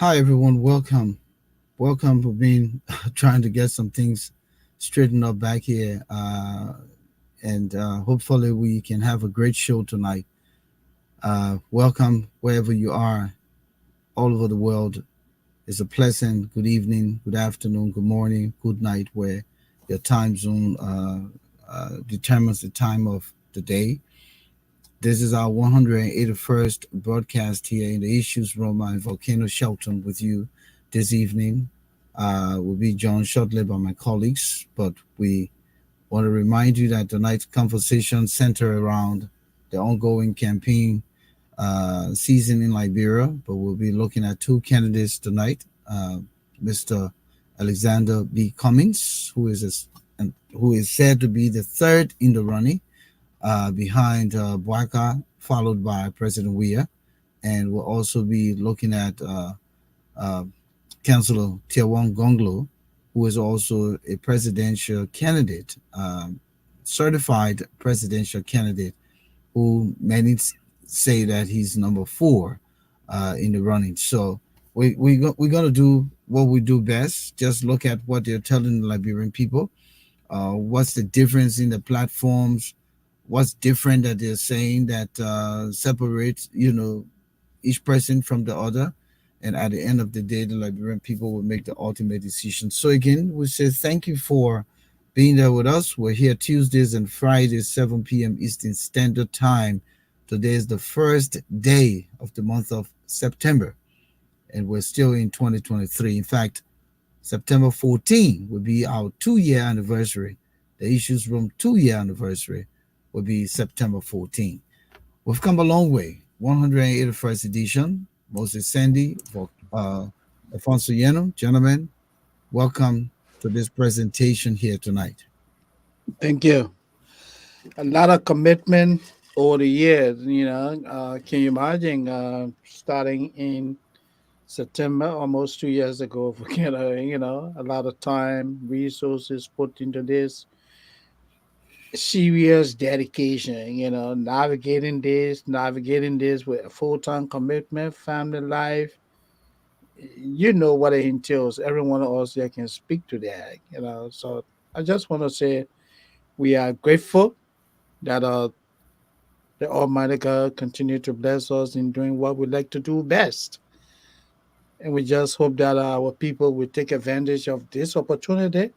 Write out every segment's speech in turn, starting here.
Hi everyone, welcome. Welcome for being trying to get some things straightened up back here. And hopefully we can have a great show tonight. Welcome wherever you are, all over the world. It's a pleasant good evening, good afternoon, good morning, good night, where your time zone determines the time of the day. This is our 181st broadcast here in the Issues Room in Volcano Shelton with you this evening. Will be joined shortly by my colleagues, but we want to remind you that tonight's conversation center around the ongoing campaign season in Liberia, but we'll be looking at two candidates tonight. Mr. Alexander B. Cummings, who is said to be the third in the running behind Boakai, followed by President Weah. And we'll also be looking at uh, Councillor Gongloe, who is also a presidential candidate, certified presidential candidate, who many say that he's number four in the running. So we're going to do what we do best, just look at what they're telling the Liberian people. What's the difference in the platforms? What's different that they're saying that separates, each person from the other? And at the end of the day, the Liberian people will make the ultimate decision. So again, we say thank you for being there with us. We're here Tuesdays and Fridays, 7 p.m. Eastern Standard Time. Today is the first day of the month of September, and we're still in 2023. In fact, September 14 will be our 2 year anniversary. The Issues Room 2 year anniversary will be September 14. We've come a long way. 181st edition. Moses Sandy, Alphonso, gentlemen, welcome to this presentation here tonight. Thank you. A lot of commitment over the years, can you imagine starting in September, almost 2 years ago, a lot of time, resources put into this, serious dedication, navigating this with a full time commitment, family life. You know what it entails. Every one of us here can speak to that. So I just want to say we are grateful that the Almighty God continue to bless us in doing what we like to do best. And we just hope that our people will take advantage of this opportunity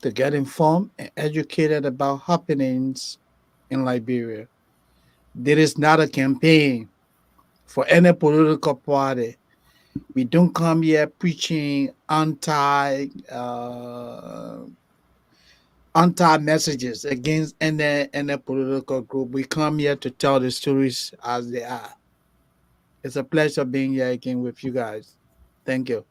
to get informed and educated about happenings in Liberia. There is not a campaign for any political party. We don't come here preaching anti messages against any political group. We come here to tell the stories as they are. It's a pleasure being here again with you guys. Thank you.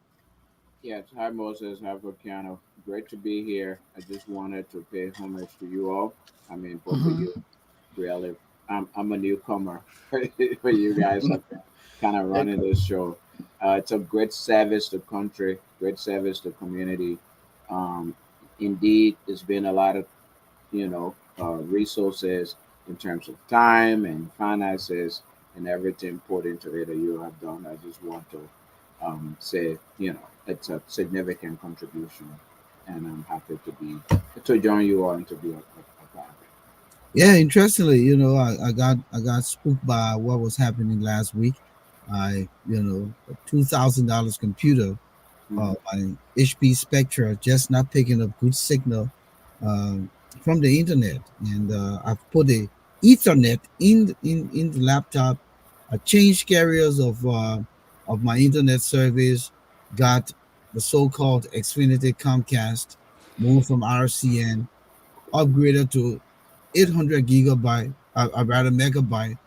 Yes, hi Moses, hi Volcano. Great to be here. I just wanted to pay homage to you all. I mean, both of Mhm. you, really. I'm a newcomer, but you guys have been kind of running Okay. this show. It's a great service to country, great service to community. Um, Indeed, there's been a lot of resources in terms of time and finances and everything put into it that you have done. I just want to say, it's a significant contribution, and I'm happy to join you all and to be a part of it. Yeah, interestingly, I got spooked by what was happening last week. A $2,000 computer, Hmm. my HP Spectra, just not picking up good signal um, from the internet, and I've put a Ethernet in the laptop. I changed carriers of my internet service, got the so-called Xfinity Comcast, moved from RCN, upgraded to 800 gigabyte, rather megabyte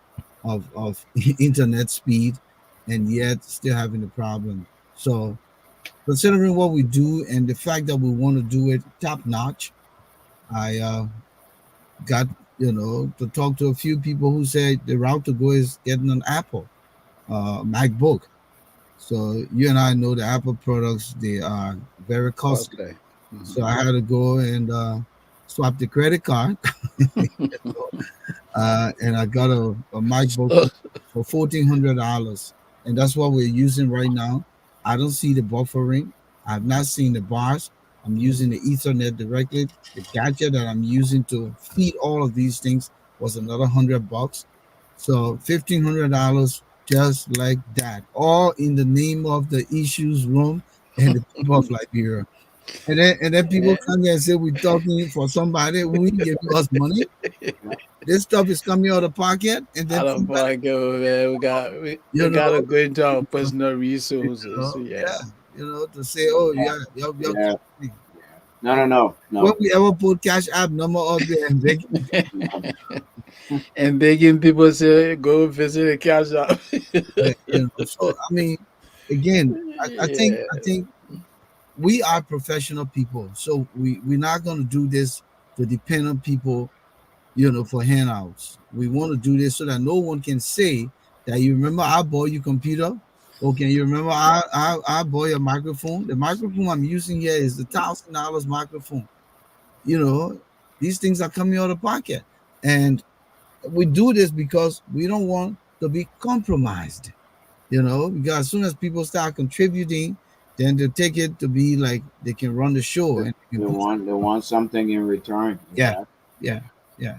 of internet speed, and yet still having a problem. So considering what we do and the fact that we want to do it top notch, I got to talk to a few people who said the route to go is getting an Apple MacBook. So you and I know the Apple products, they are very costly. Okay. So Mhm. I had to go and swap the credit card, and I got a MacBook So, for $1,400, and that's what we're using right now. I don't see the buffering. I've not seen the bars. I'm using the Ethernet directly. The gadget that I'm using to feed all of these things was another $100. So $1,500 just like that, all in the name of the issues room and the people of Liberia. And then people Yeah. come here and say we're talking for somebody who ain't giving us money. This stuff is coming out of pocket, and then Out of somebody, pocket, man. We you know, gotta go into our personal resources. Yeah. yeah, to say, oh Yeah, yeah, you're yeah, killing me. yeah. No, no, no, When no. we ever put cash app number out there and beg, And begging people say go visit a cash shop. so I mean, again, I think Yeah. we are professional people, so we're not gonna do this to depend on people, for handouts. We want to do this so that no one can say that you remember I bought you computer. Okay, you remember I bought your microphone. The microphone I'm using here is the $1,000 microphone. You know, these things are coming out of pocket, and we do this because we don't want to be compromised. Because as soon as people start contributing, then they take it to be like they can run the show They, and they can they push. want they want something in return. Yeah, Exactly. yeah, yeah.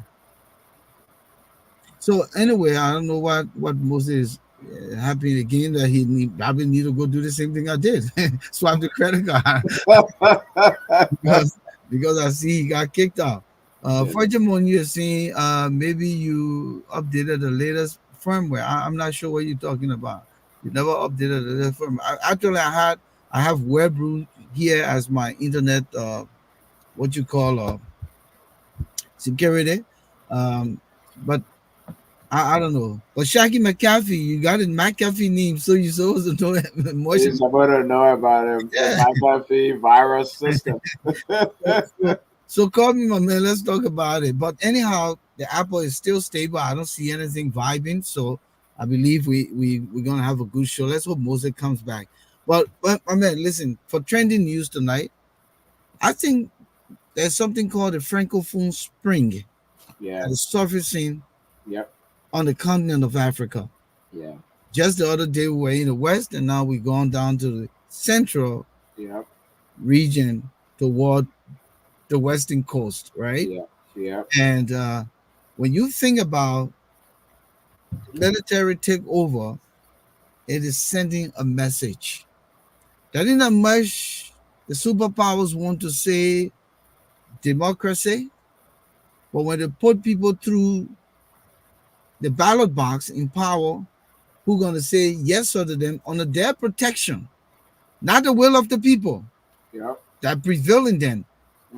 So anyway, I don't know what Moses is happening again that probably need to go do the same thing I did, swipe the credit card because I see he got kicked off. Yeah. Furthermore, you're saying maybe you updated the latest firmware. I'm not sure what you're talking about. You never updated the latest firmware. Actually, I have Webroot here as my internet what you call security, um, but I don't know. But Shaggy McAfee, you got it McAfee name, so you're supposed to know it. You're Motion. supposed to know about him, the Yeah. McAfee virus system. So call me, my man. Let's talk about it. But anyhow, the Apple is still stable. I don't see anything vibing. So I believe we're gonna have a good show. Let's hope Moses comes back. But my man, listen, for trending news tonight, I think there's something called the Francophone Spring that is Yes. surfacing Yep. on the continent of Africa. Yeah. Just the other day we were in the west, and now we're going down to the central Yep. region toward the western coast, right? Yep. Yep. And when you think about military takeover, it is sending a message. That isn't that much the superpowers want to say democracy, but when they put people through the ballot box in power, who gonna say yes or to them under their protection, not the will of the people Yep. that prevail in them.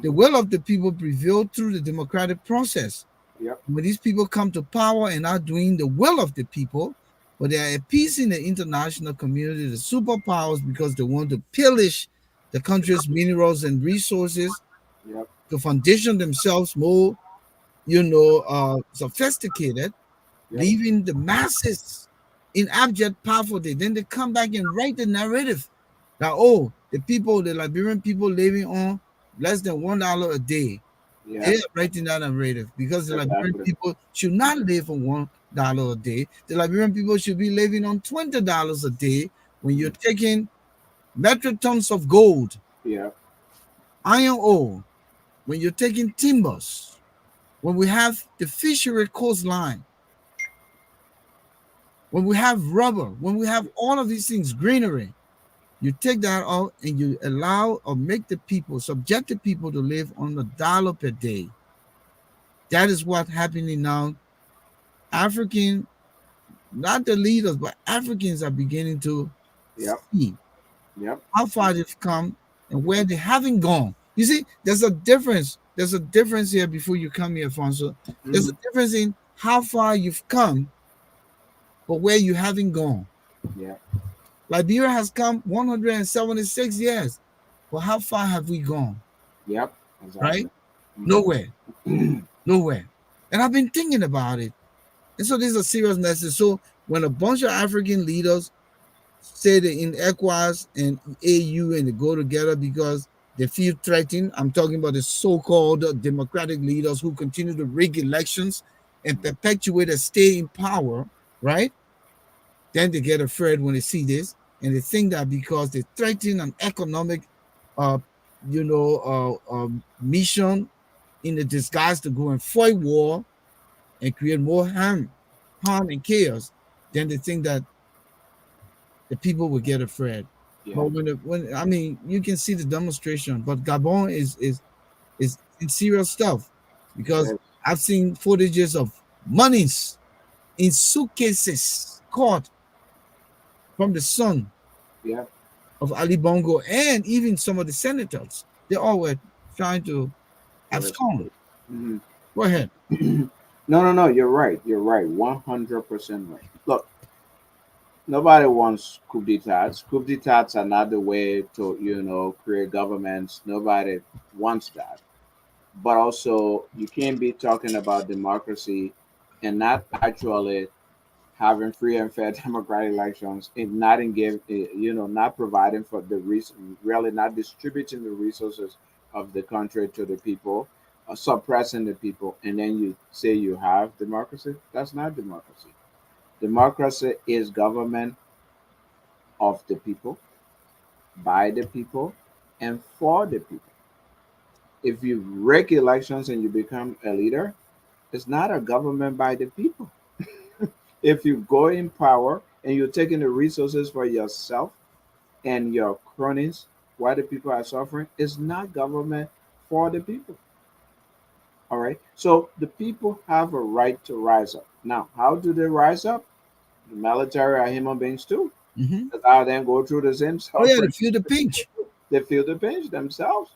The Hmm. will of the people prevailed through the democratic process. Yep. When these people come to power and are doing the will of the people, but they are appeasing the international community, the superpowers, because they want to pillage the country's minerals and resources Yep. to foundation themselves more, sophisticated, Yep. leaving the masses in abject poverty. Then they come back and write the narrative that, oh, the Liberian people living on less than $1 a day. They Yep. are writing that narrative because the Liberian Exactly. people should not live on $1 a day. The Liberian people should be living on $20 a day. When you're Mhm. taking metric tons of gold, Yep. iron ore, when you're taking timbers, when we have the fishery coastline, when we have rubber, when we have all of these things, greenery, you take that out and you allow or make the people, subject the people to live on $1 per day. That is what's happening now. African, not the leaders, but Africans are beginning to Yep. see Yep. how far they've come and where they haven't gone. You see, there's a difference. There's a difference here before you come here, Alfonso. There's Hmm. a difference in how far you've come, but where you haven't gone. Yep. Liberia has come 176 years, but how far have we gone? Yep. Right? Exactly. Hmm. Nowhere, nowhere. And I've been thinking about it. And so this is a serious message. So when a bunch of African leaders say that in ECOWAS and AU and they go together because they feel threatened, I'm talking about the so-called democratic leaders who continue to rig elections and perpetuate and stay in power, right? Then they get afraid when they see this. and they think that because they threaten an economic, uh, mission in the disguise to go and fight war and create more harm and chaos, then they think that the people will get afraid. Yeah. But when I mean, you can see the demonstration, but Gabon is in serious stuff It because is. I've seen footages of monies in suitcases caught from the son Yeah. of Ali Bongo and even some of the senators. They all were trying to To abscond. escape. Hmm. Go ahead. No, no, no. You're right. You're right. 100% right. Look, nobody wants coup d'etats. Coup d'etats are not the way to, create governments. Nobody wants that. But also, you can't be talking about democracy and not actually having free and fair democratic elections and not not providing for the reason, really not distributing the resources of the country to the people, suppressing the people, and then you say you have democracy. That's not democracy. Democracy is government of the people, by the people, and for the people. If you rig elections and you become a leader, it's not a government by the people. If you go in power and you're taking the resources for yourself and your cronies while the people are suffering, it's not government for the people. All right. So the people have a right to rise up. Now, how do they rise up? The military are human beings too. Hmm. Allow them go through the same Oh yeah, they suffering. feel the pinch. They feel the pinch themselves.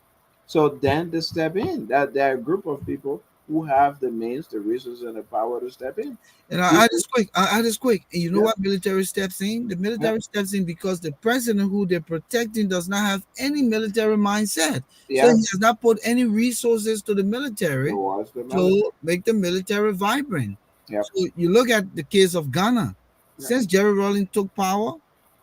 So then they step in. That there are a group of people who have the means, the resources, and the power to step in. And I People, just quick. I just quick. And you know yeah, what military steps in? The yeah, military steps in because the president who they're protecting does not have any military mindset. So he yeah. has not put any resources to the military Towards the to military. make the military vibrant. Yep. So you look at the case of Ghana. Yep. Since Jerry Rawlings took power,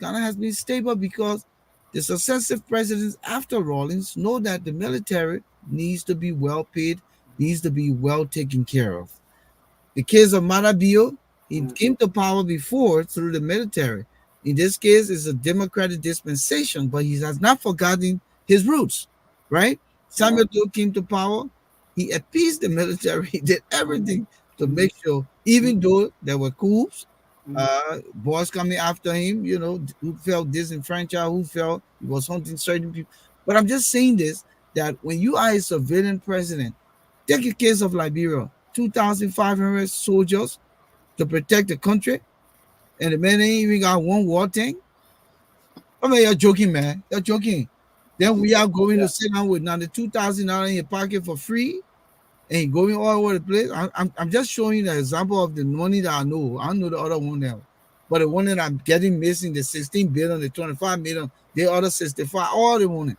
Ghana has been stable because the successive presidents after Rawlings know that the military needs to be well paid, needs to be well taken care of. The case of Marabio, he Mm, came to power before through the military. In this case, it's a democratic dispensation, but he has not forgotten his roots, right? yep. Samuel Doe came to power. He appeased the military. He did Mm-hmm. everything to Mm-hmm. make sure, even though there were coups, Mm-hmm. boys coming after him, who felt disenfranchised, who felt he was hunting certain people. But I'm just saying this that when you are a civilian president, take a case of Liberia, 2,500 soldiers to protect the country, and the men ain't even got one war tank. I mean, you're joking, man. You're joking. Then we are going to Yeah. sit down with $92,000 in your pocket for free and going all over the place. I'm just showing you the example of the money that I know. I don't know the other one now. But the one that I'm getting missing, the 16 billion, the 25 million, the other 65, all the money.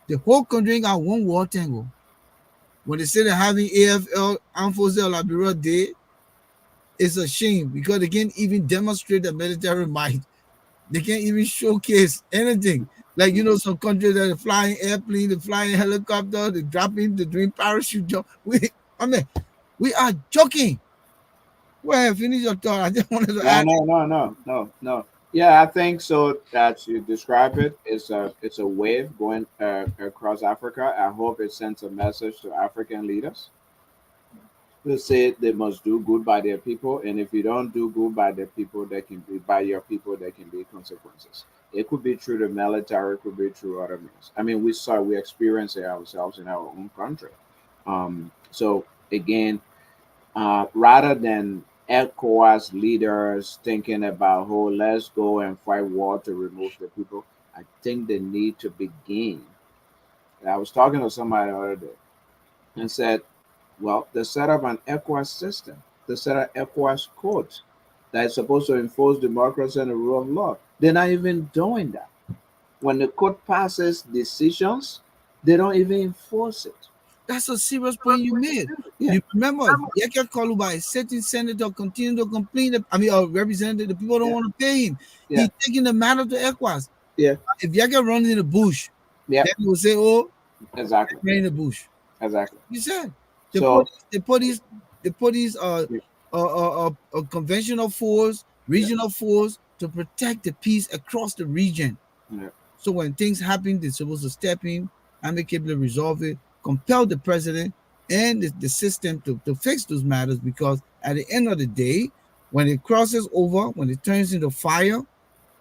The whole country ain't got one war tank. Oh. When they say they're having AFL, Alphonso Liberia Day, it's a shame because they can't even demonstrate the military might. They can't even showcase anything. Like some countries that are flying airplane, they're flying helicopter, they're dropping, they're doing parachute jump. I mean, we are joking. Well, finish your thought. I just wanted to No, add. no, no, no, no, no. Yeah, I think so. That you describe it. It's a wave going across Africa. I hope it sends a message to African leaders to say they must do good by their people, and if you don't do good by their people, there can be by your people, there can be consequences. It could be through the military, it could be through other means. I mean, we experience it ourselves in our own country. So again, rather than ECOWAS leaders thinking about, oh, let's go and fight war to remove the people, I think they need to begin. I was talking to somebody the other day and said, well, they set up an ECOWAS system. They set up ECOWAS courts that is supposed to enforce democracy and the rule of law. They're not even doing that. When the court passes decisions, they don't even enforce it. That's a serious point you made. Yeah, You remember, Yaka Kaluba, a certain senator, continued to complain. Representative, the people don't yeah, want to pay him. yeah, He's taking the matter to ECOWAS. yeah, If Yaka runs in the bush, yeah. then he will say, "Oh, Exactly, ran in the bush." exactly. You said the So, police, the police, the police yeah, conventional force, yeah, regional force. to protect the peace across the region. Yeah. So when things happen, they're supposed to step in, amicably resolve it, compel the president and the system to fix those matters, because at the end of the day, when it crosses over, when it turns into fire,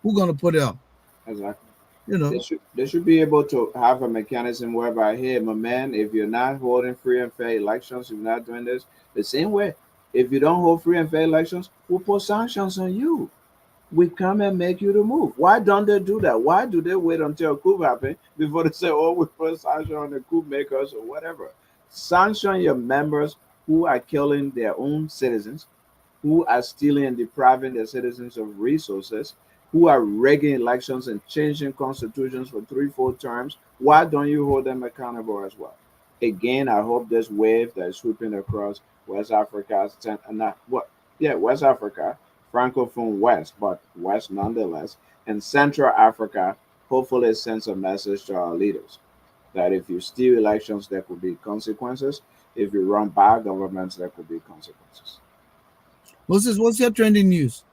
who's gonna put it up? Exactly. You They know, should be able to have a mechanism whereby, hey, my man, if you're not holding free and fair elections, if you're not doing this, the same way, if you don't hold free and fair elections, we'll put sanctions on you. We come and make you to move. Why don't they do that? Why do they wait until a coup happens before they say, oh, we put sanction on the coup makers or whatever? Sanction your members who are killing their own citizens, who are stealing and depriving their citizens of resources, who are rigging elections and changing constitutions for 3, 4 terms. Why don't you hold them accountable as well? Again, I hope this wave that is sweeping across West Africa, not what, yeah, West Africa, Francophone West, but West nonetheless, and Central Africa, hopefully sends a message to our leaders that if you steal elections, there could be consequences. If you run bad governments, there could be consequences. Moses, what's your trending news?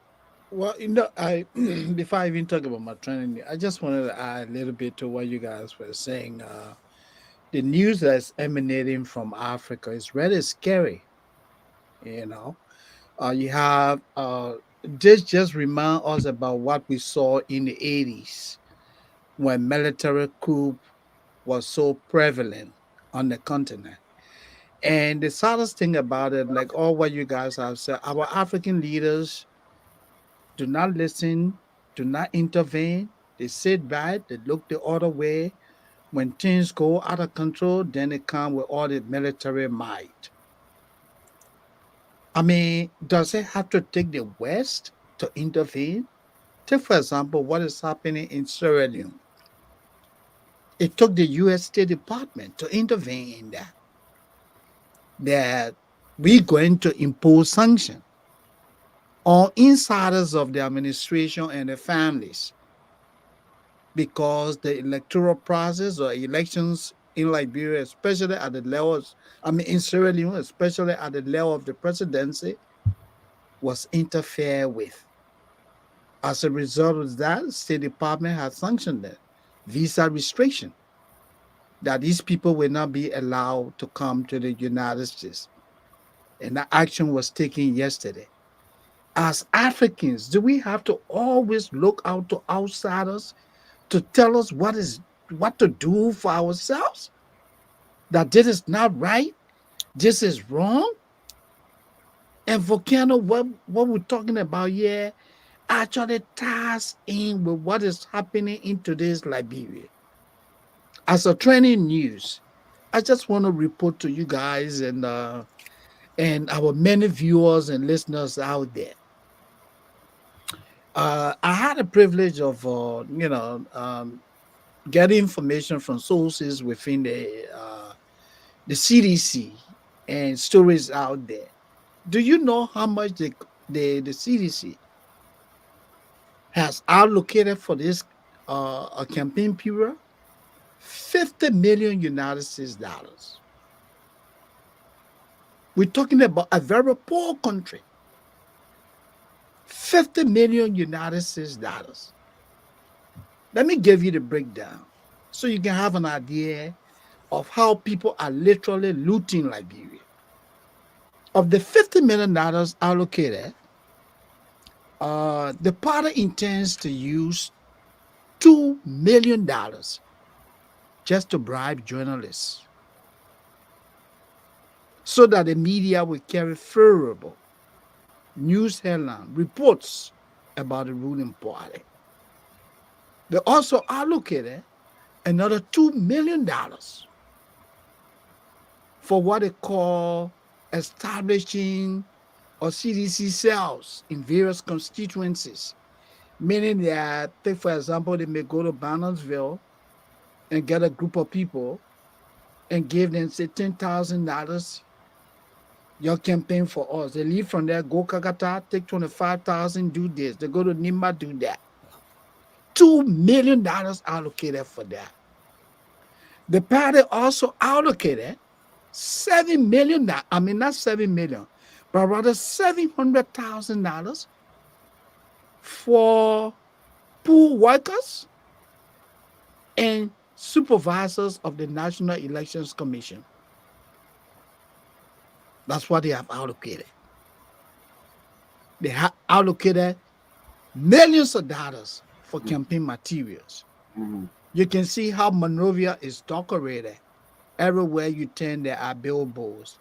Well, I before I even talk about my training, I just wanted to add a little bit to what you guys were saying. The news that's emanating from Africa is really scary. You know, you have this just remind us about what we saw in the 80s when military coup was so prevalent on the continent. And the saddest thing about it, like all what you guys have said, our African leaders do not listen, do not intervene. They sit back, they look the other way. When things go out of control, then they come with all the military might. I mean, does it have to take the West to intervene? Take, for example, what is happening in Sierra Leone. It took the U.S. State Department to intervene in that. That we're going to impose sanctions on insiders of the administration and their families because the electoral process or elections in Liberia, especially at the levels, I mean, in Sierra Leone, especially at the level of the presidency, was interfered with. As a result of that, State Department has sanctioned it. Visa restriction that these people will not be allowed to come to the United States. And that action was taken yesterday. As Africans, do we have to always look out to outsiders to tell us what to do for ourselves? That this is not right, this is wrong. And Volcano, what we're talking about here actually ties in with what is happening in today's Liberia. As a training news, I just want to report to you guys and our many viewers and listeners out there. I had a privilege of getting information from sources within the CDC and stories out there. Do you know how much the CDC has allocated for this a campaign period? 50 million United States dollars. We're talking about a very poor country. 50 million United States dollars. Let me give you the breakdown so you can have an idea of how people are literally looting Liberia. Of the $50 million allocated, the party intends to use $2 million just to bribe journalists so that the media will carry favorable news headline reports about the ruling party. They also allocated another $2 million for what they call establishing or CDC cells in various constituencies, meaning that, take for example, they may go to Bannersville and get a group of people and give them, say, $10,000. Your campaign for us. They leave from there, go Kakata, take 25,000, do this. They go to Nima, do that. $2 million allocated for that. The party also allocated 7 million. I mean, not 7 million, but rather $700,000 for poll workers and supervisors of the National Elections Commission. That's what they have allocated. They have allocated millions of dollars for campaign materials. Mm-hmm. You can see how Monrovia is decorated. Everywhere you turn, there are billboards.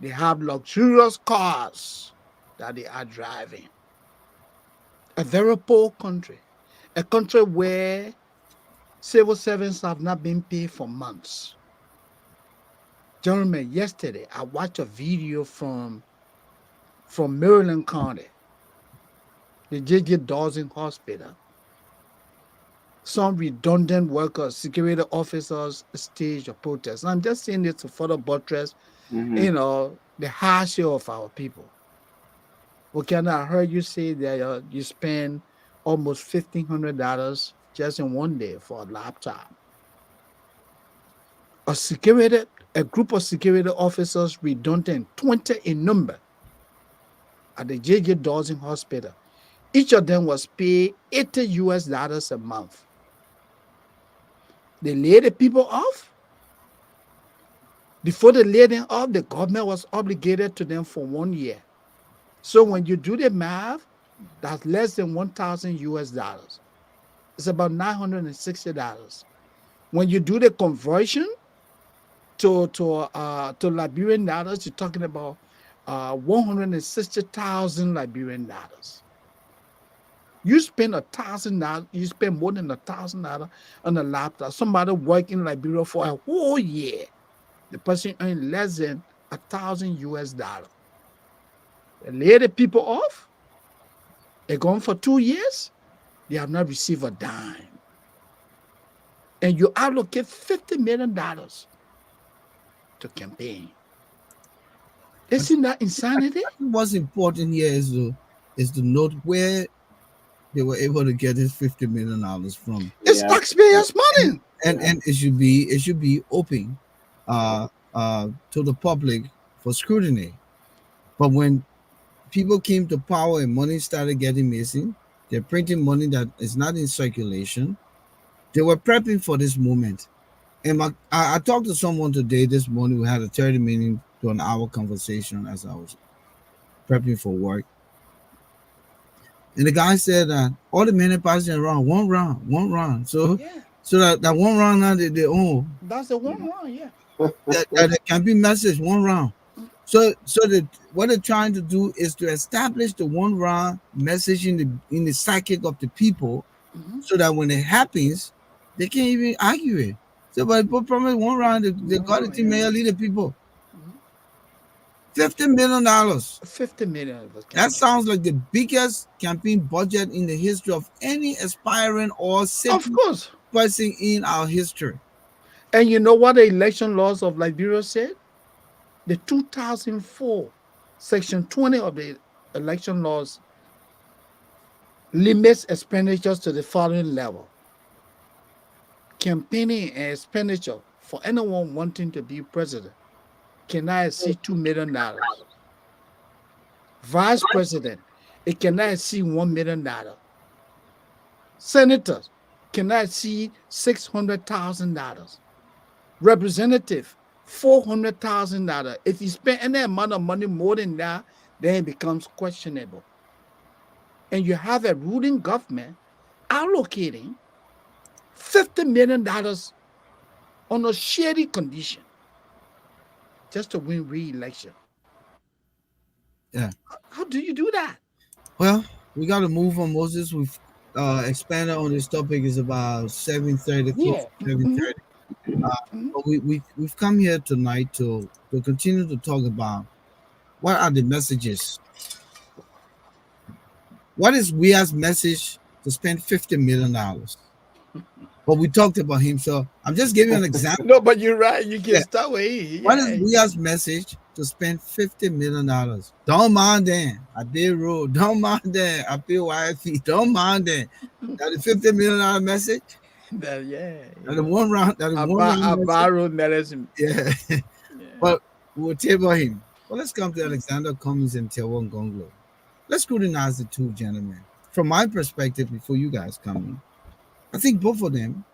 They have luxurious cars that they are driving. A very poor country, a country where civil servants have not been paid for months. Gentlemen, yesterday I watched a video from Maryland County, the J.J. Dawson Hospital. Some redundant workers, security officers staged a protest. I'm just saying this to further buttress, Mm-hmm. the hardship of our people. Volcano, I heard you say that you spend almost $1,500 just in one day for a laptop. A security, a group of security officers, redundant, 20 in number, at the J.J. Dawson Hospital. Each of them was paid $80 a month. They laid the people off. Before they laid them off, the government was obligated to them for 1 year. So when you do the math, that's less than $1,000. It's about $960. When you do the conversion to Liberian dollars, you're talking about 160,000 Liberian dollars. You spend $1,000, you spend more than $1,000 on a laptop. Somebody work in Liberia for a whole year, the person earned less than $1,000. They lay the people off. They're gone for 2 years. They have not received a dime. And you allocate $50 million to campaign. Isn't that insanity? What's important here is to note where they were able to get this $50 million from, It's Yeah. taxpayers' money. and it should be open to the public for scrutiny. But when people came to power and money started getting missing, they're printing money that is not in circulation. They were prepping for this moment. And I talked to someone today this morning. We had a 30-minute to an hour conversation as I was prepping for work. And the guy said that all the men are passing around one round, one round. So Yeah, so that one round now they own that's the one wrong. Yeah. that the campaign message one round. So that what they're trying to do is to establish the one round message in the psychic of the people, Mhm. so that when it happens, they can't even argue it. So but promise one round they got it to Yeah. mayor lead the people. Mhm. $50 million. 50 million was That campaign. sounds like the biggest campaign budget in the history of any aspiring or Of sitting course. person in our history. And you know what the election laws of Liberia said? The 2004 Section 20 of the election laws limits expenditures to the following level: campaigning and expenditure for anyone wanting to be president cannot exceed $2 million. Vice president, it cannot exceed $1 million. Senators cannot exceed $600,000. Representative, $400,000. If you spend any amount of money more than that, then it becomes questionable. And you have a ruling government allocating $50 million on a shady condition just to win re-election. Yeah. How do you do that? Well, we got to move on, Moses. We've expanded on this topic. Is about 7:30, close Yeah. to 7:30. But we've come here tonight to continue to talk about what are the messages. What is Weah's message to spend $50 million? But we talked about him, so I'm just giving you an example. No, but you're right. You can Yeah. start with it. What is Yeah. Weah's message to spend $50 million? Don't mind them. I did rule. Don't mind them. I feel YFE. Don't mind them. That is $50 million message. Yeah. That is one round. That is one round A message. borrowed medicine. Yeah. Yeah. But we'll table him. Well, let's come to Alexander Cummings and Gongloe. Let's scrutinize the two gentlemen. from my perspective, before you guys come in, I think both of them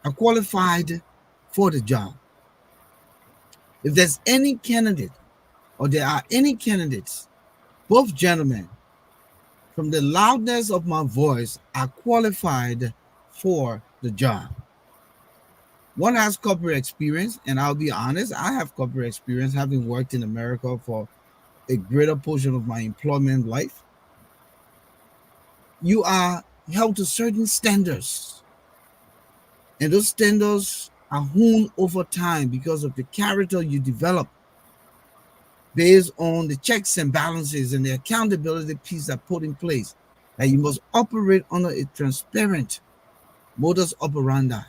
are qualified for the job. If there's any candidate, or there are any candidates, both gentlemen, from the loudness of my voice, are qualified for the job. One has corporate experience, and I'll be honest, I have corporate experience having worked in America for a greater portion of my employment life. You are held to certain standards, and those standards are honed over time because of the character you develop based on the checks and balances and the accountability piece that put in place. That you must operate under a transparent modus operandi.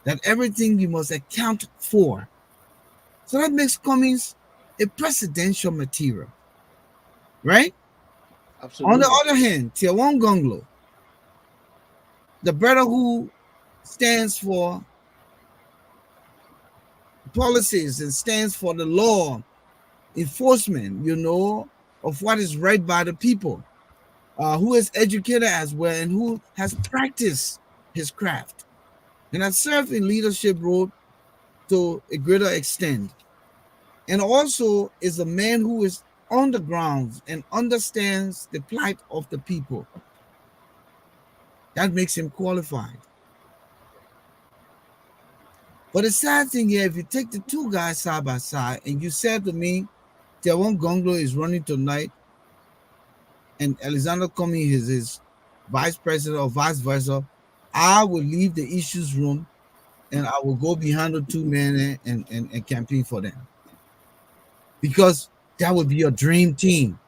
That everything you must account for. So that makes Cummings a presidential material, right? On the Absolutely. other hand, Tiawan Gonglo, the brother who stands for policies and stands for the law enforcement, of what is right by the people, who is educated as well and who has practiced his craft and has served in leadership role to a greater extent. And also is a man who is on the ground and understands the plight of the people. That makes him qualified. But the sad thing here, if you take the two guys side by side and you said to me, Tiawan Gonglo is running tonight and Alexander Cummings is his vice president or vice versa, I will leave the issues room and I will go behind the two men and campaign for them. Because that would be your dream team.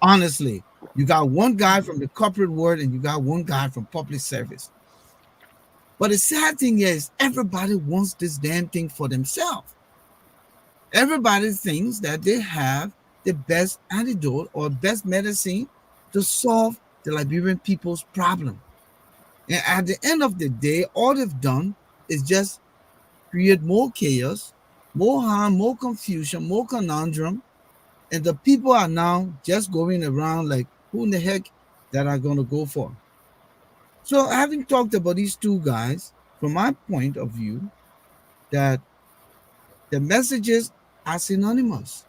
Honestly, you got one guy from the corporate world and you got one guy from public service. But the sad thing is, everybody wants this damn thing for themselves. Everybody thinks that they have the best antidote or best medicine to solve the Liberian people's problem. And at the end of the day, all they've done is just create more chaos, more harm, more confusion, more conundrum. And the people are now just going around like, who in the heck that are going to go for? So having talked about these two guys, from my point of view, that the messages are synonymous.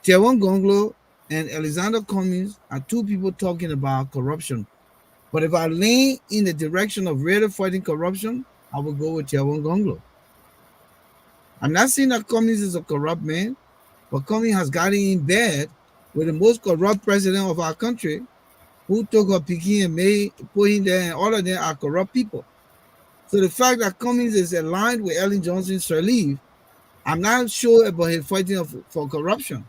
Tiawan Gonglo and Alexander Cummings are two people talking about corruption. But if I lean in the direction of really fighting corruption, I will go with Tiawan Gonglo. I'm not saying that Cummings is a corrupt man, but Cummings has gotten in bed with the most corrupt president of our country, who took her Peking and made put him there, and all of them are corrupt people. So the fact that Cummings is aligned with Ellen Johnson's Sirleaf, I'm not sure about his fighting for corruption.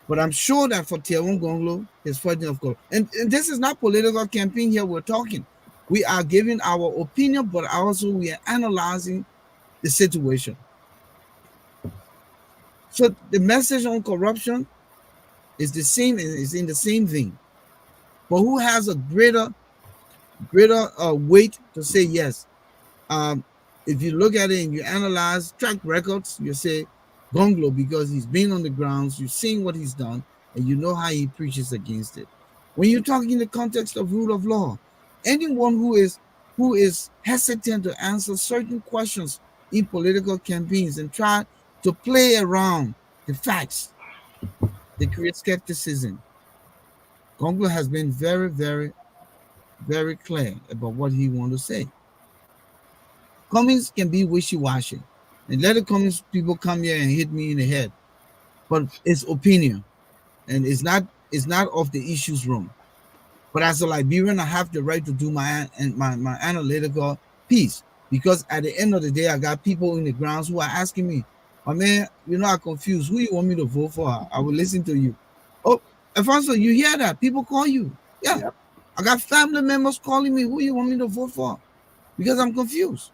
But I'm sure that for Tiawan Gonglo, his fighting of corruption. And this is not political campaign here we're talking. We are giving our opinion, but also we are analyzing the situation. So the message on corruption is the same, is in the same vein. But who has a greater weight to say yes? If you look at it and you analyze track records, you say Gonglo, because he's been on the grounds, you've seen what he's done, and you know how he preaches against it. When you talk in the context of rule of law, anyone who is hesitant to answer certain questions in political campaigns and try to play around the facts, they create skepticism. Gonglo has been very, very, very clear about what he wants to say. Cummings can be wishy-washy, and let the Cummings people come here and hit me in the head, but it's opinion, and it's not of the issues room. But as a Liberian, I have the right to do my analytical piece, because at the end of the day, I got people in the grounds who are asking me, "Oh man, I'm confused. Who you want me to vote for? I will listen to you." Oh, Alphonso, you hear that? People call you. Yeah, Yep. I got family members calling me. Who you want me to vote for? Because I'm confused.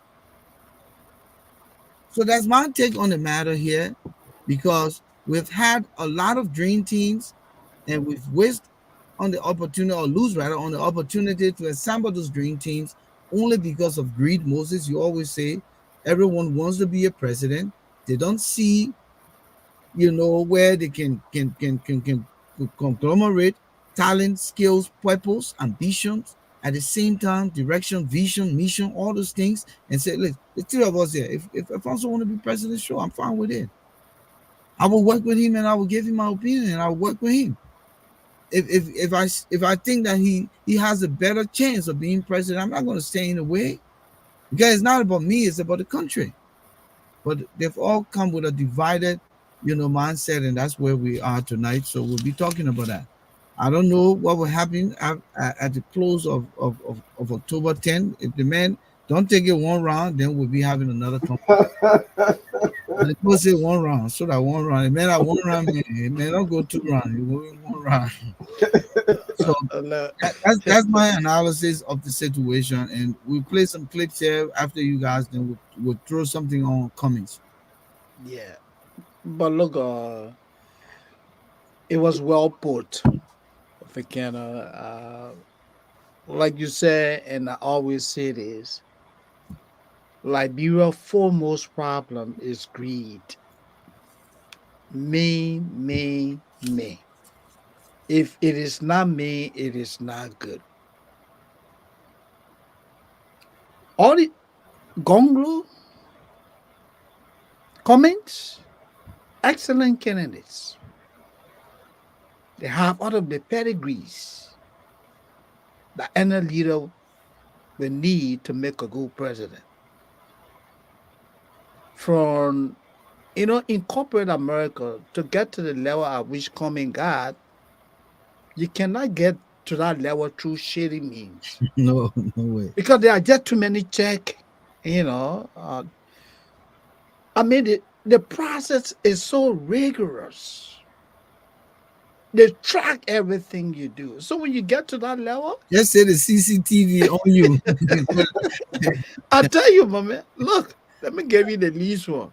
So that's my take on the matter here, because we've had a lot of dream teams and we've waste on the opportunity, or lose rather, on the opportunity to assemble those dream teams only because of greed. Moses, you always say everyone wants to be a president. They don't see, where they can conglomerate talent, skills, purpose, ambitions, at the same time, direction, vision, mission, all those things, and say, look, the three of us here, if Alfonso want to be president, sure, I'm fine with it. I will work with him and I will give him my opinion and I'll work with him. If I think that he has a better chance of being president, I'm not going to stay in the way, because it's not about me, it's about the country. But they've all come with a divided, mindset, and that's where we are tonight. So we'll be talking about that. I don't know what will happen at the close of October 10th. If the man don't take it one round, then we'll be having another conversation. But the coach say one round, so that one round. It may not one round, it may not go two rounds. It will be one round. So No. that's my analysis of the situation, and we'll play some clips here after you guys. Then we'll throw something on Cummings. Yeah. But look, it was well put, Volcano. Like you said, and I always say this, Liberia's foremost problem is greed. Me, me, me. If it is not me, it is not good. All the Gongloe, Cummings, excellent candidates. They have all of the pedigrees that any leader will need to make a good president. From in corporate America, to get to the level at which Cummings got, you cannot get to that level through shady means, No, no way. because there are just too many check. You know, I mean, the process is so rigorous. They track everything you do. So when you get to that level, Just say the CCTV on you. I tell you, my man, look, let me give you the least one.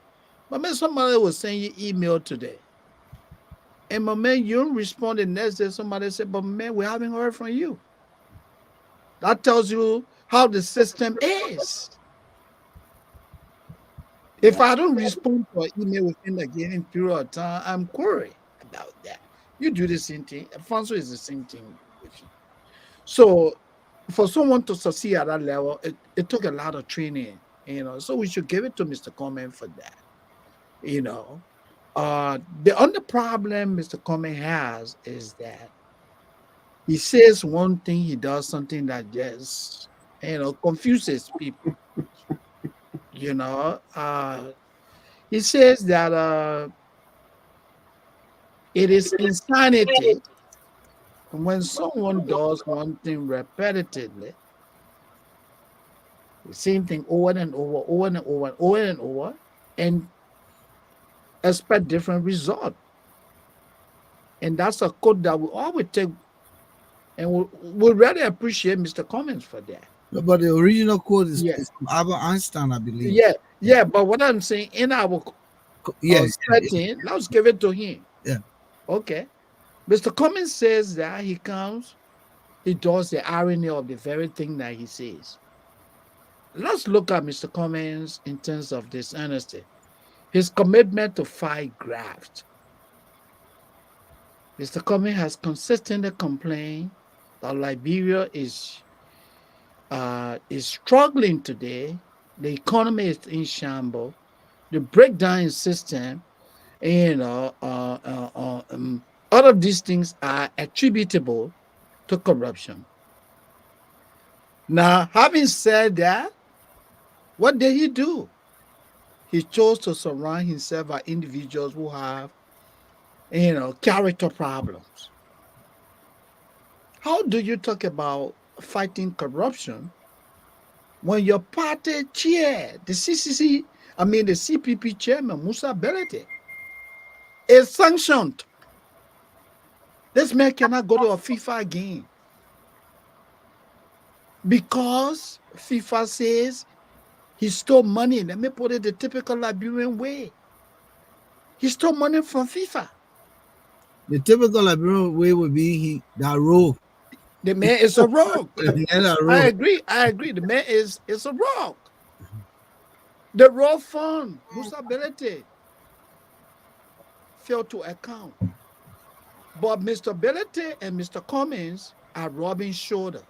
My man, somebody will send you email today. And my man, you don't respond the next day. Somebody said, but man, we haven't heard from you. That tells you how the system is. If Yeah. I don't respond to an email within a given period of time, I'm query about that. You do the same thing. Alfonso is the same thing with you. So for someone to succeed at that level, it took a lot of training. So we should give it to Mr. Coleman for that. You know. The only problem Mr. Coleman has is that he says one thing, he does something that just confuses people. You know. He says that it is insanity when someone does one thing repetitively, the same thing over and over, over and over, over and over, and expect different result. And that's a code that we always take, and we really appreciate Mr. Cummings for that. But the original quote Yeah, is from Albert Einstein, I believe. yeah, Yeah. yeah. But what I'm saying, in our Yeah, yeah, setting, let's give it to him. yeah. Okay. Mr. Cummings says that he comes, he does the irony of the very thing that he says. Let's look at Mr. Cummings in terms of dishonesty. His commitment to fight graft. Mr. Cummings has consistently complained that Liberia is struggling today. The economy is in shambles. The breakdown in system, all of these things are attributable to corruption. Now, having said that, what did he do? He chose to surround himself by individuals who have, character problems. How do you talk about fighting corruption when your party chair, the CPP chairman, Musa Belete, is sanctioned? This man cannot go to a FIFA game because FIFA says he stole money. Let me put it the typical Liberian way. He stole money from FIFA. The typical Liberian way would be that rogue. The man is a rogue. And that I rogue. agree. I agree. The man is a rogue. The raw fund, Musa Belete, failed to account. But Mr. Billete and Mr. Cummings are rubbing shoulder.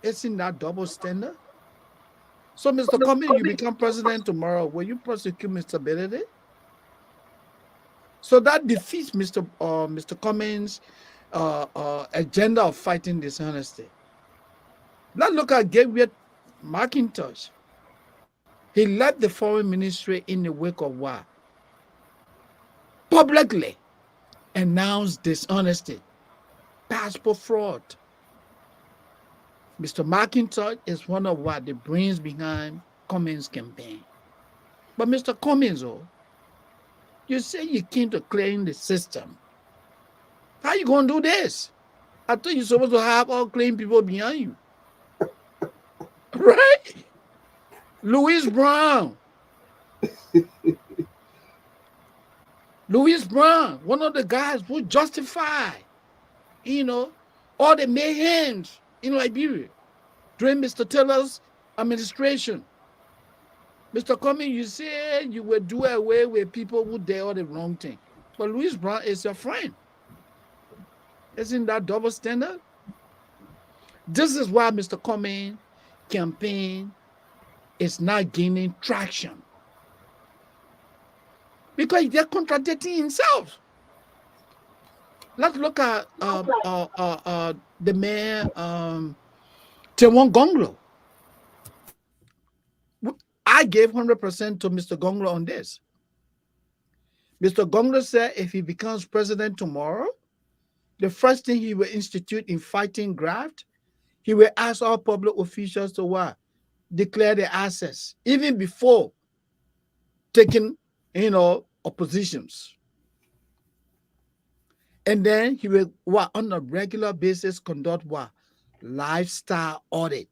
Isn't that double standard? So, Mr. Cummings, you become president tomorrow. Will you prosecute Mr. Billete? So that defeats Mr. Cummings' agenda of fighting dishonesty. Let's look at Gabriel McIntosh. He led the foreign ministry in the wake of war, publicly announced dishonesty, passport fraud. Mr. McIntosh is one of what the brains behind Cummings' campaign. But Mr. Cummings, oh, you say you came to clean the system. How you gonna do this? I thought you're supposed to have all clean people behind you, right? Louis Brown, Louis Brown, one of the guys who justify, you know, all the mayhems in Liberia during Mr. Taylor's administration. Mr. Cummings, you said you would do away with people who did all the wrong thing. But Louis Brown is your friend. Isn't that double standard? This is why Mr. Cummings' campaign is not gaining traction. Because they're contradicting himself. Let's look at the mayor, Gongloe. I gave 100% to Mr. Gongloe on this. Mr. Gongloe said if he becomes president tomorrow, the first thing he will institute in fighting graft, he will ask all public officials to what? Declare their assets, even before taking, oppositions. And then he will what on a regular basis conduct what? Lifestyle audit.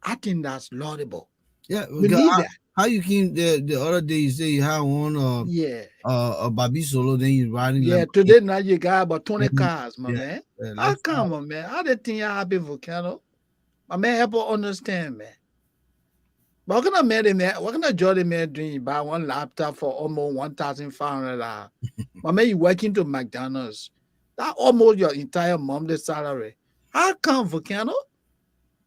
I think that's laudable. Yeah, We need that. how you came the other day? You say you had one Yeah. a baby solo, then you riding Yeah. Lamborghini. Today now you got about 20 Mhm. cars, my Yeah, man. How lifestyle. come, my man? How they think you happy volcano? My man help us understand, man. But what kind of man, what kind of job the man doing? You buy one laptop for almost $1,500. My man, you working to McDonald's. That almost your entire monthly salary. How come, volcano?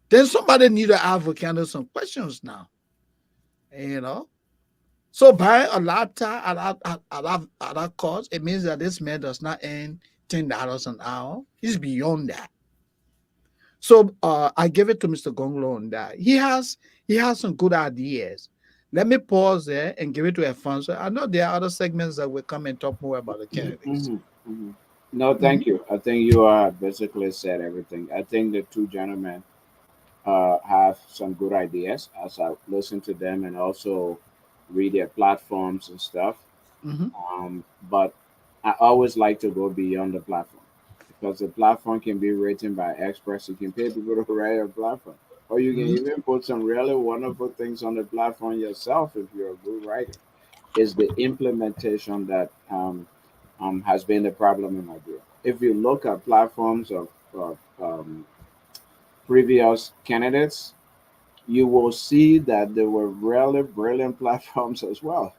Then somebody need to ask volcano some questions now. You know? So buying a laptop at that cost, it means that this man does not earn $10 an hour. He's beyond that. So I give it to Mr. Gongloe on that. He has some good ideas. Let me pause there and give it to Alphonso. I know there are other segments that will come and talk more about the candidates. Hmm. Hmm. No, Mhm. thank you. I think you basically said everything. I think the two gentlemen have some good ideas as I listen to them and also read their platforms and stuff. Mhm. But I always like to go beyond the platform because the platform can be written by experts. You can pay people to write a platform, or you can Mhm. even put some really wonderful things on the platform yourself if you're a good writer. Is the implementation that has been the problem in Nigeria. If you look at platforms of previous candidates, you will see that there were really brilliant platforms as well.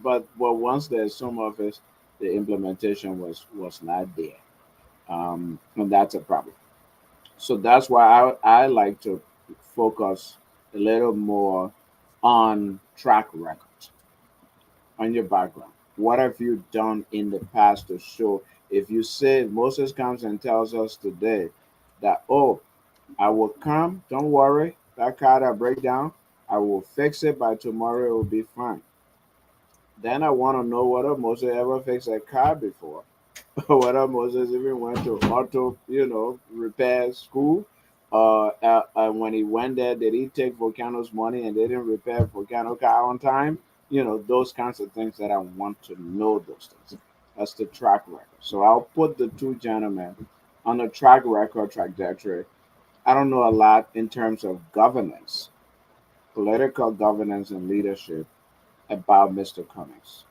But once they assume office, the implementation was not there, and that's a problem. So that's why I like to focus a little more on track records, on your background. What have you done in the past to show? If you say Moses comes and tells us today that, oh, I will come, don't worry, that car that break down, I will fix it by tomorrow, it will be fine. Then I want to know whether Moses ever fixed a car before, whether Moses even went to auto, repair school. When he went there, did he take Volcano's money and they didn't repair Volcano car on time? Those kinds of things that I want to know those things. That's the track record. So I'll put the two gentlemen on the track record trajectory. I don't know a lot in terms of governance, political governance and leadership about Mr. Cummings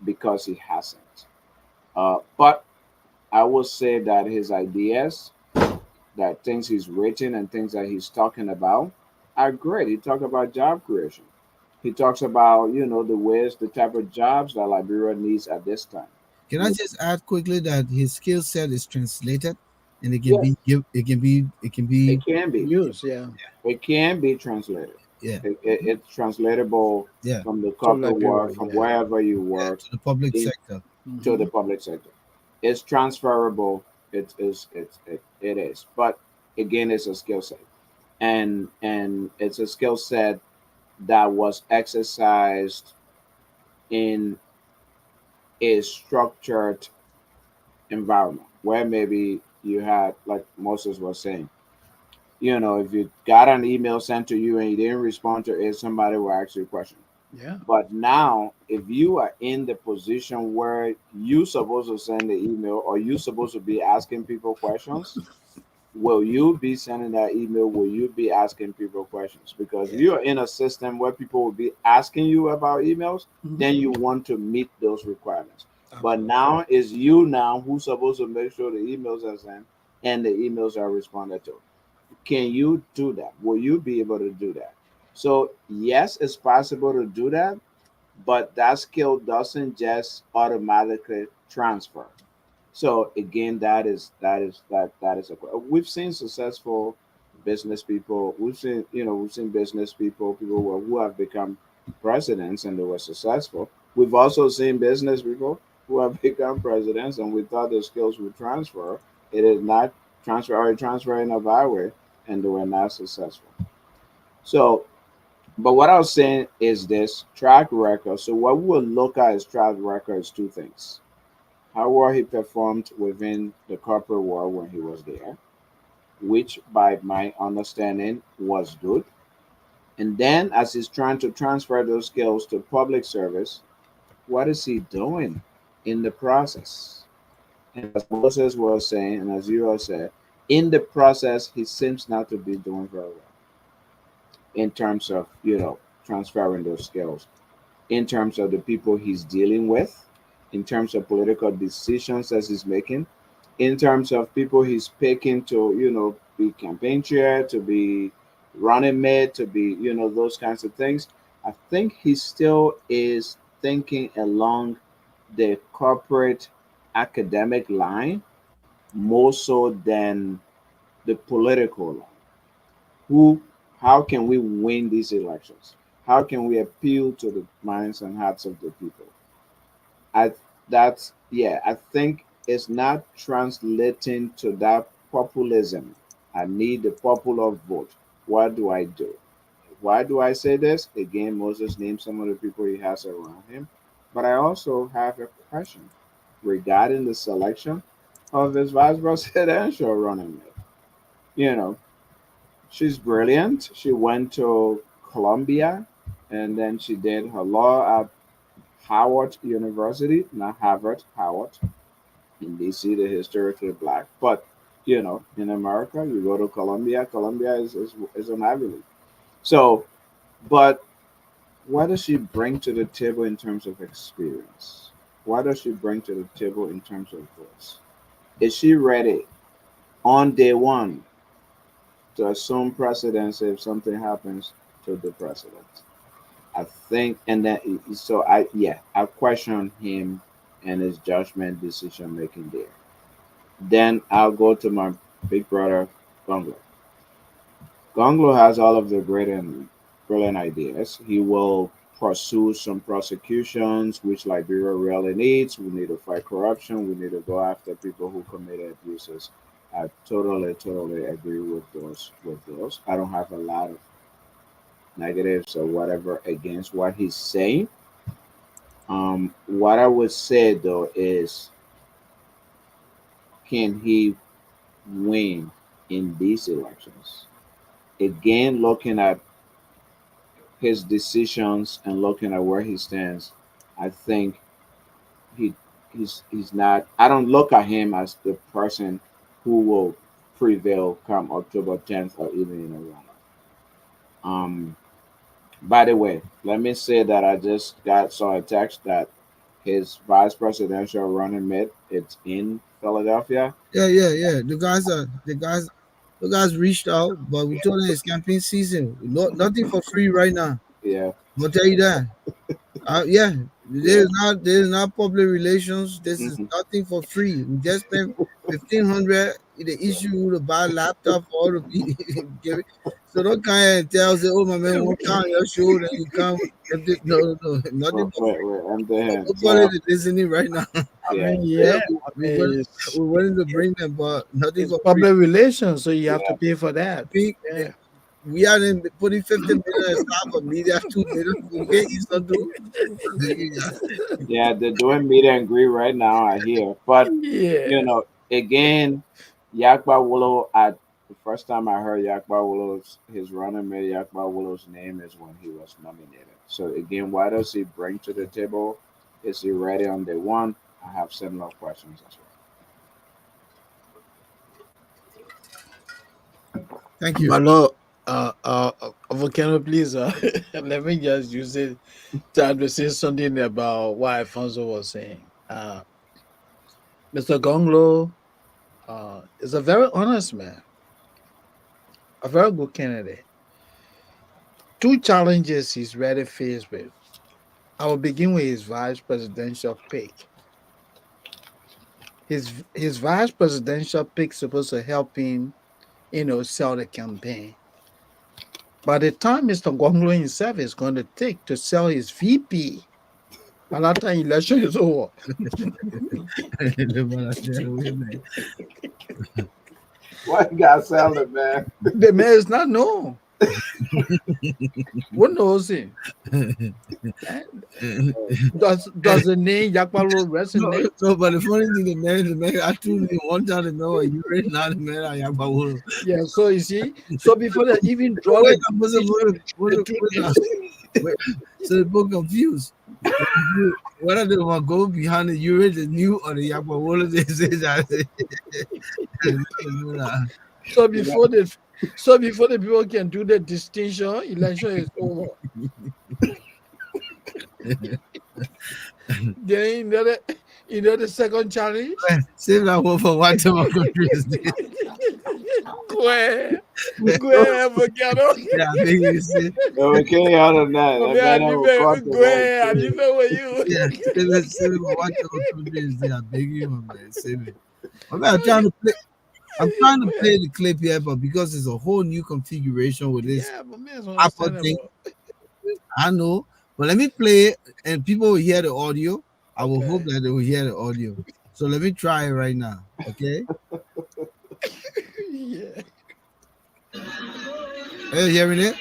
because he hasn't. But I will say that his ideas, that things he's written and things that he's talking about are great. He talked about job creation. He talks about, the ways, the type of jobs that Liberia needs at this time. Can I just add quickly that his skill set is translated, and it can Yes, be give it can be it can be. Use, yeah, It can be translated. yeah, It's translatable yeah, from the to corporate world, Liberia, from yeah. wherever you yeah, work, to the public in, sector. to the Hmm. public sector. It's transferable. It is. But again, it's a skill set, and it's a skill set that was exercised in a structured environment where maybe you had, like Moses was saying, if you got an email sent to you and you didn't respond to it, somebody will ask you a question. Yeah, But now, if you are in the position where you supposed to send the email or you supposed to be asking people questions, will you be sending that email? Will you be asking people questions? Because if Yeah, you're in a system where people will be asking you about emails, then hmm, you want to meet those requirements. But absolutely. now it's you now who's supposed to make sure the emails are sent and the emails are responded to. Can you do that? Will you be able to do that? So yes, it's possible to do that, but that skill doesn't just automatically transfer. So again, that is we've seen successful business people. We've seen business people, who have become presidents and they were successful. We've also seen business people who have become presidents and we thought their skills would transfer. It is not transfer in a bad way, and they were not successful. So, but what I was saying is this track record. So what we'll look at is track record is two things: how well he performed within the corporate world when he was there, which by my understanding was good. And then as he's trying to transfer those skills to public service, what is he doing in the process? And as Moses was saying, and as you all said, in the process, he seems not to be doing very well in terms of, transferring those skills, in terms of the people he's dealing with, in terms of political decisions that he's making, in terms of people he's picking to, be campaign chair, to be running mate, to be, those kinds of things. I think he still is thinking along the corporate academic line more so than the political line. Who, how can we win these elections? How can we appeal to the minds and hearts of the people? I that's yeah, I think it's not translating to that populism. I need the popular vote. What do I do? Why do I say this? Again, Moses named some of the people he has around him. But I also have a question regarding the selection of his vice presidential running mate. You know, she's brilliant. She went to Columbia and then she did her law at Howard University, not Harvard, Howard in DC, the historically black. But in America, you go to Columbia. Columbia is an Ivy League. So, but what does she bring to the table in terms of experience? What does she bring to the table in terms of voice? Is she ready on day one to assume presidency if something happens to the president? I think, and then so I question him and his judgment decision making there. Then I'll go to my big brother Gonglo. Gonglo has all of the great and brilliant ideas. He will pursue some prosecutions, which Liberia really needs. We need to fight corruption. We need to go after people who committed abuses. I totally agree with those. I don't have a lot of negatives or whatever against what he's saying. What I would say though is, can he win in these elections? Again, looking at his decisions and looking at where he stands, I think he he's not. I don't look at him as the person who will prevail come October 10th or even in a runoff. By the way, let me say that I just got saw a text that his vice presidential running mate it's in Philadelphia. yeah. The guys reached out, but we told them it's campaign season. Nothing for free right now. Yeah, I'll tell you that. Yeah, There's not public relations. This is Hmm. nothing for free. We just spent 1,500 in the issue to buy a laptop for all the people. Give it. So don't come here and tell say, oh my man, one time your show, then you come. No, nothing but free. We're empty hands. Nobody is listening right now. I Yeah, mean, Yeah, yeah, I mean, we're willing to bring them, but nothing it's for free. public relations, so you have to yeah, pay for that. We, Yeah. we are in putting 50 million aside for media, 2 million. We can't use some do. yeah. They're doing meet and greet right now. I hear, but you Yeah. know, again, Yakba Willow. At the first time I heard Yakba Willow's his running mate Yakba Willow's name is when he was nominated. So again, what does he bring to the table? Is he ready on day one? I have similar questions as Thank you. Malo, Volcano, please, let me just use it to say something about what Alfonso was saying. Mr. Gonglo is a very honest man, a very good candidate. Two challenges he's ready faced with. I will begin with his vice presidential pick. His vice presidential pick supposed to help him, sell the campaign. By the time Mr. Gonglo himself is going to take to sell his VP, by that time election is over. well. Why you got salad, man? The man is not known. Who knows him? And does the name Yakpalo No, resonate? so, but the funny thing, the man actually want to know you ready now the man I am about. Yeah, so you see, so before they even draw Wait, the I wasn't the two names. wait, so the book confused. Whether they want to go behind the Uri, the new or the Yapa Wolo, they say that. So You know, before the people can do the distinction, election is over. Then the second challenge. Save that one for what time I'm confused. Go ahead, Volcano. Yeah, I think you see. no, we can't out on that. I That mean, I man leave will call it. the Go right ahead, I thing. leave it with you. Yeah, save it for what time I'm confused. I beg you, my man. Save it. I'm trying to play. I'm trying to play the clip here, but because it's a whole new configuration with this Yeah, but man, it's Apple thing, understandable. I know. But let me play it, and people will hear the audio. I will hope Okay. that they will hear the audio. So let me try it right now. Okay. Yeah. Are you hearing it?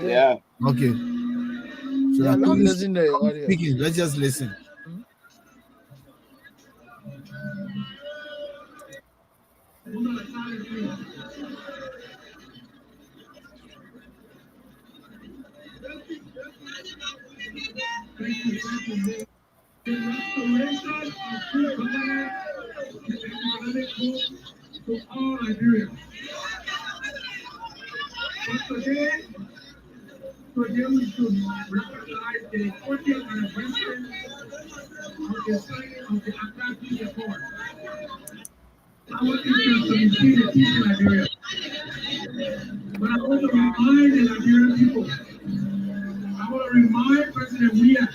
Yeah. Yeah. Okay. So Yeah, now let's Cummings listen to the audio. speaking. Let's just listen. Hmm? To all Nigerians. But today we should recognize the 40th anniversary of the signing of the Atlantic Accord. I want to see the peace in Nigeria. But I want to remind the Nigerian people, I want to remind President Weah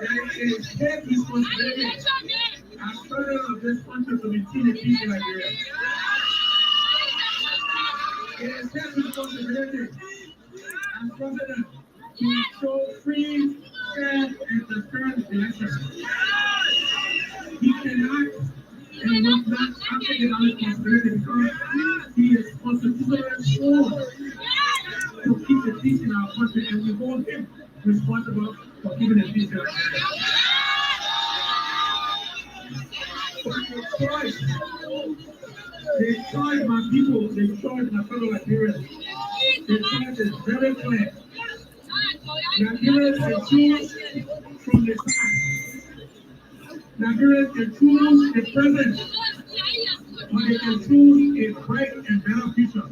that it is his responsibility as president of this country to maintain the peace in Nigeria. It is his responsibility as president to ensure free, fair, and transparent elections. He cannot and will not acting in our responsibility because he is constitutionally sworn to keep the peace in our country, and we hold him responsible for keeping the peace in our country. But they charge my people, they charge my fellow Nigerians. The charge is very clear. Nigerians can choose from the past. Nigerians can choose the present, but they can choose a bright and better future.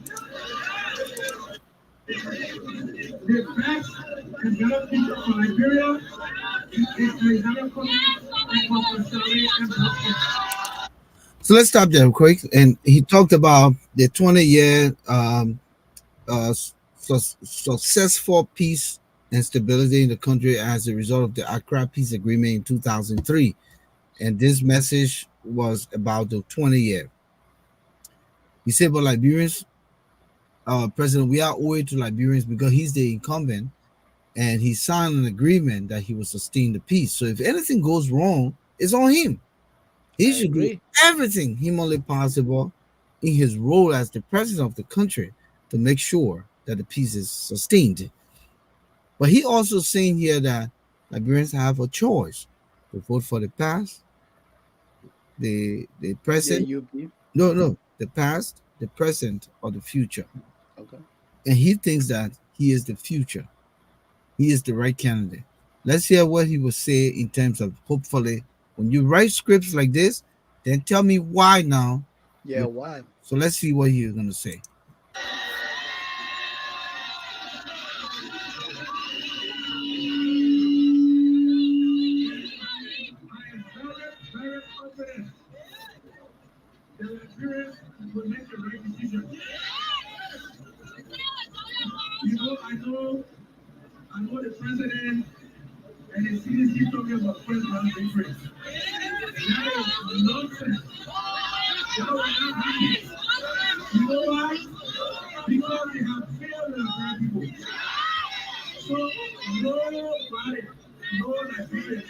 The best and better future for Nigeria is Nigeria Cummings and Gongloe. So let's stop there quick. And he talked about the 20-year successful peace and stability in the country as a result of the Accra Peace Agreement in 2003. And this message was about the 20 year. He said, but Liberians, President, we are owed to Liberians because he's the incumbent and he signed an agreement that he will sustain the peace. So if anything goes wrong, it's on him. I He should do agree. everything humanly possible in his role as the president of the country to make sure that the peace is sustained. But he also saying here that Liberians have a choice to vote for the past, the Yeah, present, you be no, the past, the present, or the future. okay. And he thinks that he is the future. He is the right candidate. Let's hear what he will say in terms of hopefully when you write scripts like this, then tell me why now. Yeah, why? So let's see what he's gonna say. I am very confident that Nigerians will make the right decision. I know the president and the CDC talking about first round victory. That is nonsense. That will not happen. You know why? Because they have failed the American people. So nobody, no Nigerian,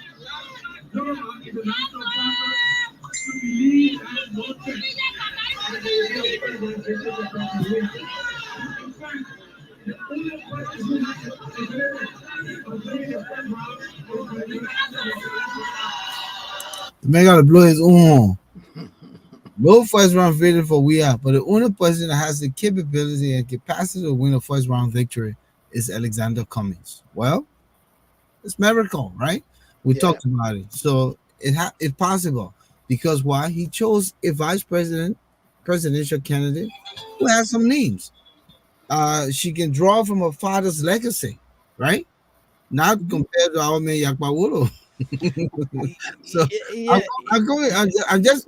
no international partner to believe that nonsense. That they will be a president across the way. In fact, the only person who has the ability of winning the first round is the United States. The man gotta blow his own horn. No first round victory for Weah, but the only person that has the capability and capacity to win a first round victory is Alexander Cummings. Well, it's miracle, right? We Yeah. talked about it. So it's possible because why? He chose a vice president, presidential candidate who has some names. She can draw from her father's legacy, right? Not Mhm. compared to our man Yakpawolo. So I'm, Yeah, I'm going. I'm just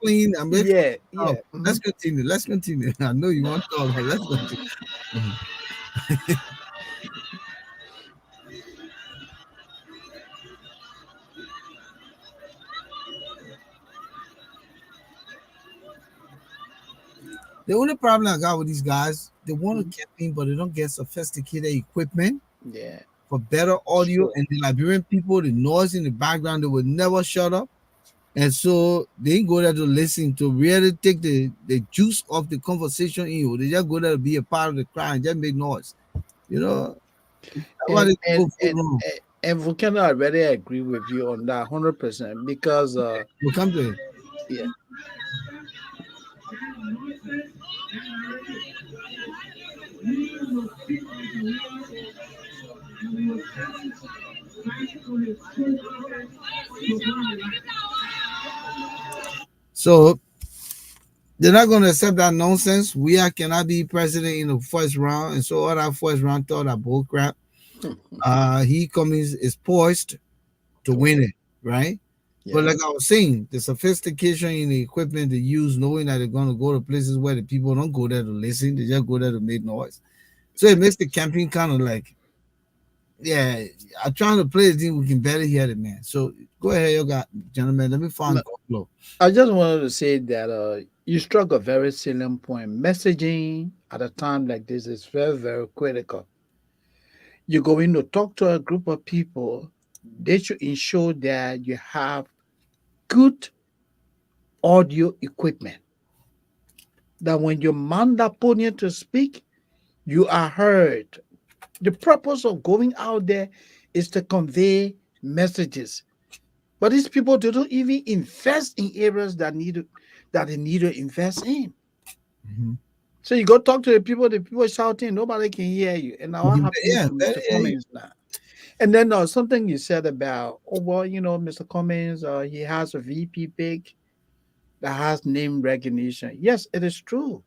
playing. I'm just playing. yeah, Oh, yeah. let's continue. Let's continue. I know you want to talk, but let's continue. Mhm. The only problem I got with these guys, they want Mhm. to campaign, but they don't get sophisticated equipment Yeah, for better it's audio. true. And the Liberian people, the noise in the background, they will never shut up. And so they ain't go there to listen to really take the juice of the conversation in you. They just go there to be a part of the crowd and just make noise. You know, that's why And they and go vote and wrong. and Volcano, I really agree with you on that 100% because We'll come to it. yeah. That nonsense, that narrative, we will speak like a real and we will tell him back to his true purpose to run life. So they're not going to accept that nonsense. We are cannot be president in the first round. And so all that first round thought are bull crap. He Cummings is poised to To win win. it, right? But Yeah. like I was saying, the sophistication in the equipment they use, knowing that they're going to go to places where the people don't go there to listen, they just go there to make noise. So it makes the campaign kind of like, yeah, I'm trying to play the thing we can better hear it, man. So go ahead, you got gentlemen. Let me find Gongloe. I just wanted to say that you struck a very salient point. Messaging at a time like this is very, very critical. You're going to talk to a group of people, they should ensure that you have good audio equipment. That when you mount that podium to speak, you are heard. The purpose of going out there is to convey messages. But these people they don't even invest in areas that they need to invest in. Mhm. So you go talk to the people shouting, nobody can hear you. And now what happened Yeah, to better Mr. hear you. Cummings now? And then something you said about, oh well, Mr. Cummings, he has a VP pick that has name recognition. Yes, it is true.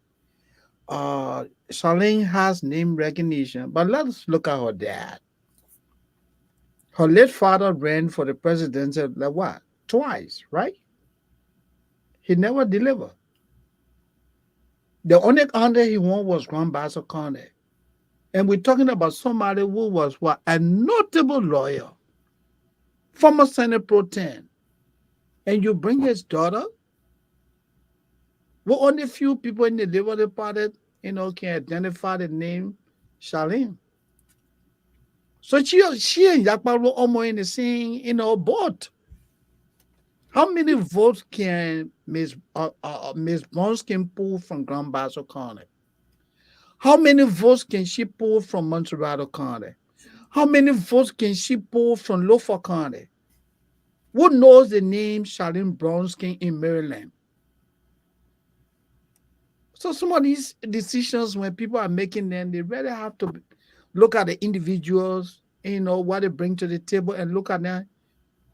Charlene has name recognition, but let's look at her dad. Her late father ran for the presidency like what? Twice, right? He never delivered. The only county he won was Grand Bassa County. And we're talking about somebody who was what? A notable lawyer, former Senate Pro Tem. And you bring his daughter, well, only few people in the Liberal Party, can identify the name Charlene. So she and Yakparo almost in the same, boat. How many votes can Miss Bones can pull from Grand Basso County? How many votes can she pull from Montserrat County? How many votes can she pull from Lofa County? Who knows the name Charlene Bronskin in Maryland? So some of these decisions, when people are making them, they really have to look at the individuals, what they bring to the table, and look at them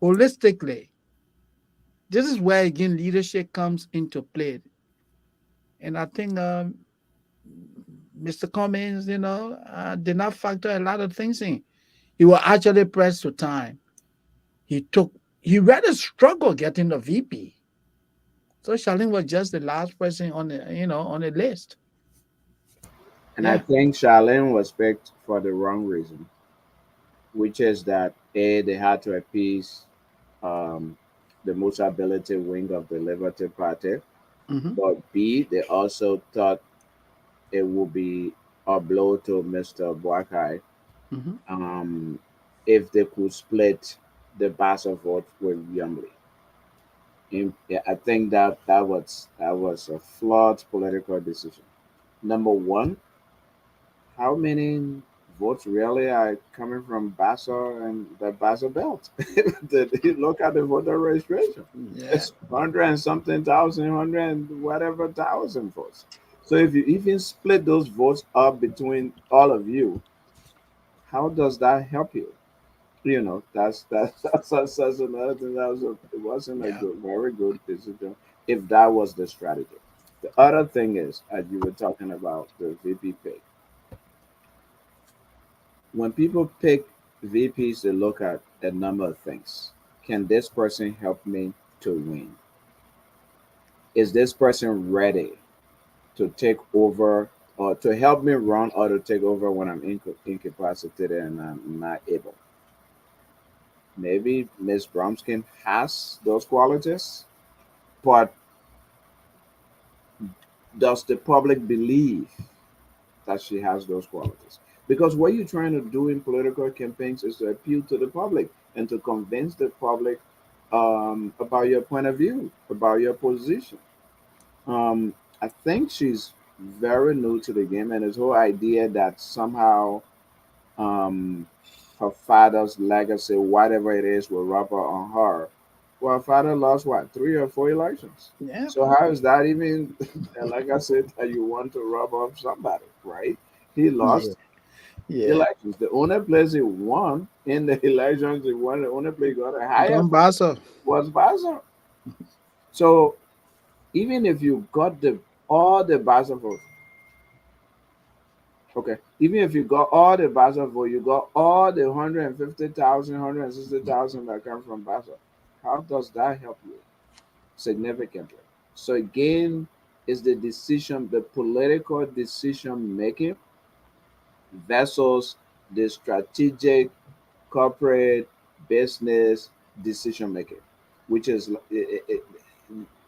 holistically. This is where again leadership comes into play, and I think Mr. Cummings, did not factor a lot of things in. He was actually pressed to time. He rather struggled getting the VP. So Charlene was just the last person on the list. And I Yeah. think Charlene was picked for the wrong reason, which is that A, they had to appease um, the most ability wing of the Liberty Party, Mm-hmm. but B, they also thought it would be a blow to Mr. Boakai Mm-hmm. um, if they could split the Bassa vote with Youngly. Yeah, I think that was a flawed political decision. Number one, how many votes really are coming from Bassa and the Bassa belt? You look at the voter registration. Yeah. It's hundred and something thousand, hundred and whatever thousand votes. So if you even split those votes up between all of you, how does that help you? That's another thing it wasn't a Yeah. good, very good decision if that was the strategy. The other thing is, as you were talking about the VP pick, when people pick VPs, they look at a number of things. Can this person help me to win? Is this person ready to take over or to help me run or to take over when I'm incapacitated and I'm not able? Maybe Miss Bromskin has those qualities, but does the public believe that she has those qualities? Because what you're trying to do in political campaigns is to appeal to the public and to convince the public about your point of view, about your position. I think she's very new to the game, and this whole idea that somehow um, her father's legacy, whatever it is, will rub on her. Well, her father lost what, 3 or 4 elections. Yeah. So how is that even? And like I said, that you want to rub off somebody, right? He Yeah. lost Yeah. elections. The only place he won in the elections, he won. The only place he got a higher Grand Basso. was Basel. So even if you got the all the Basel votes, okay. Even if you got all the Basel vote, you got all the 150,000, 160,000 that come from Basel. How does that help you significantly? So again, is the decision, the political decision making versus the strategic corporate business decision making, which is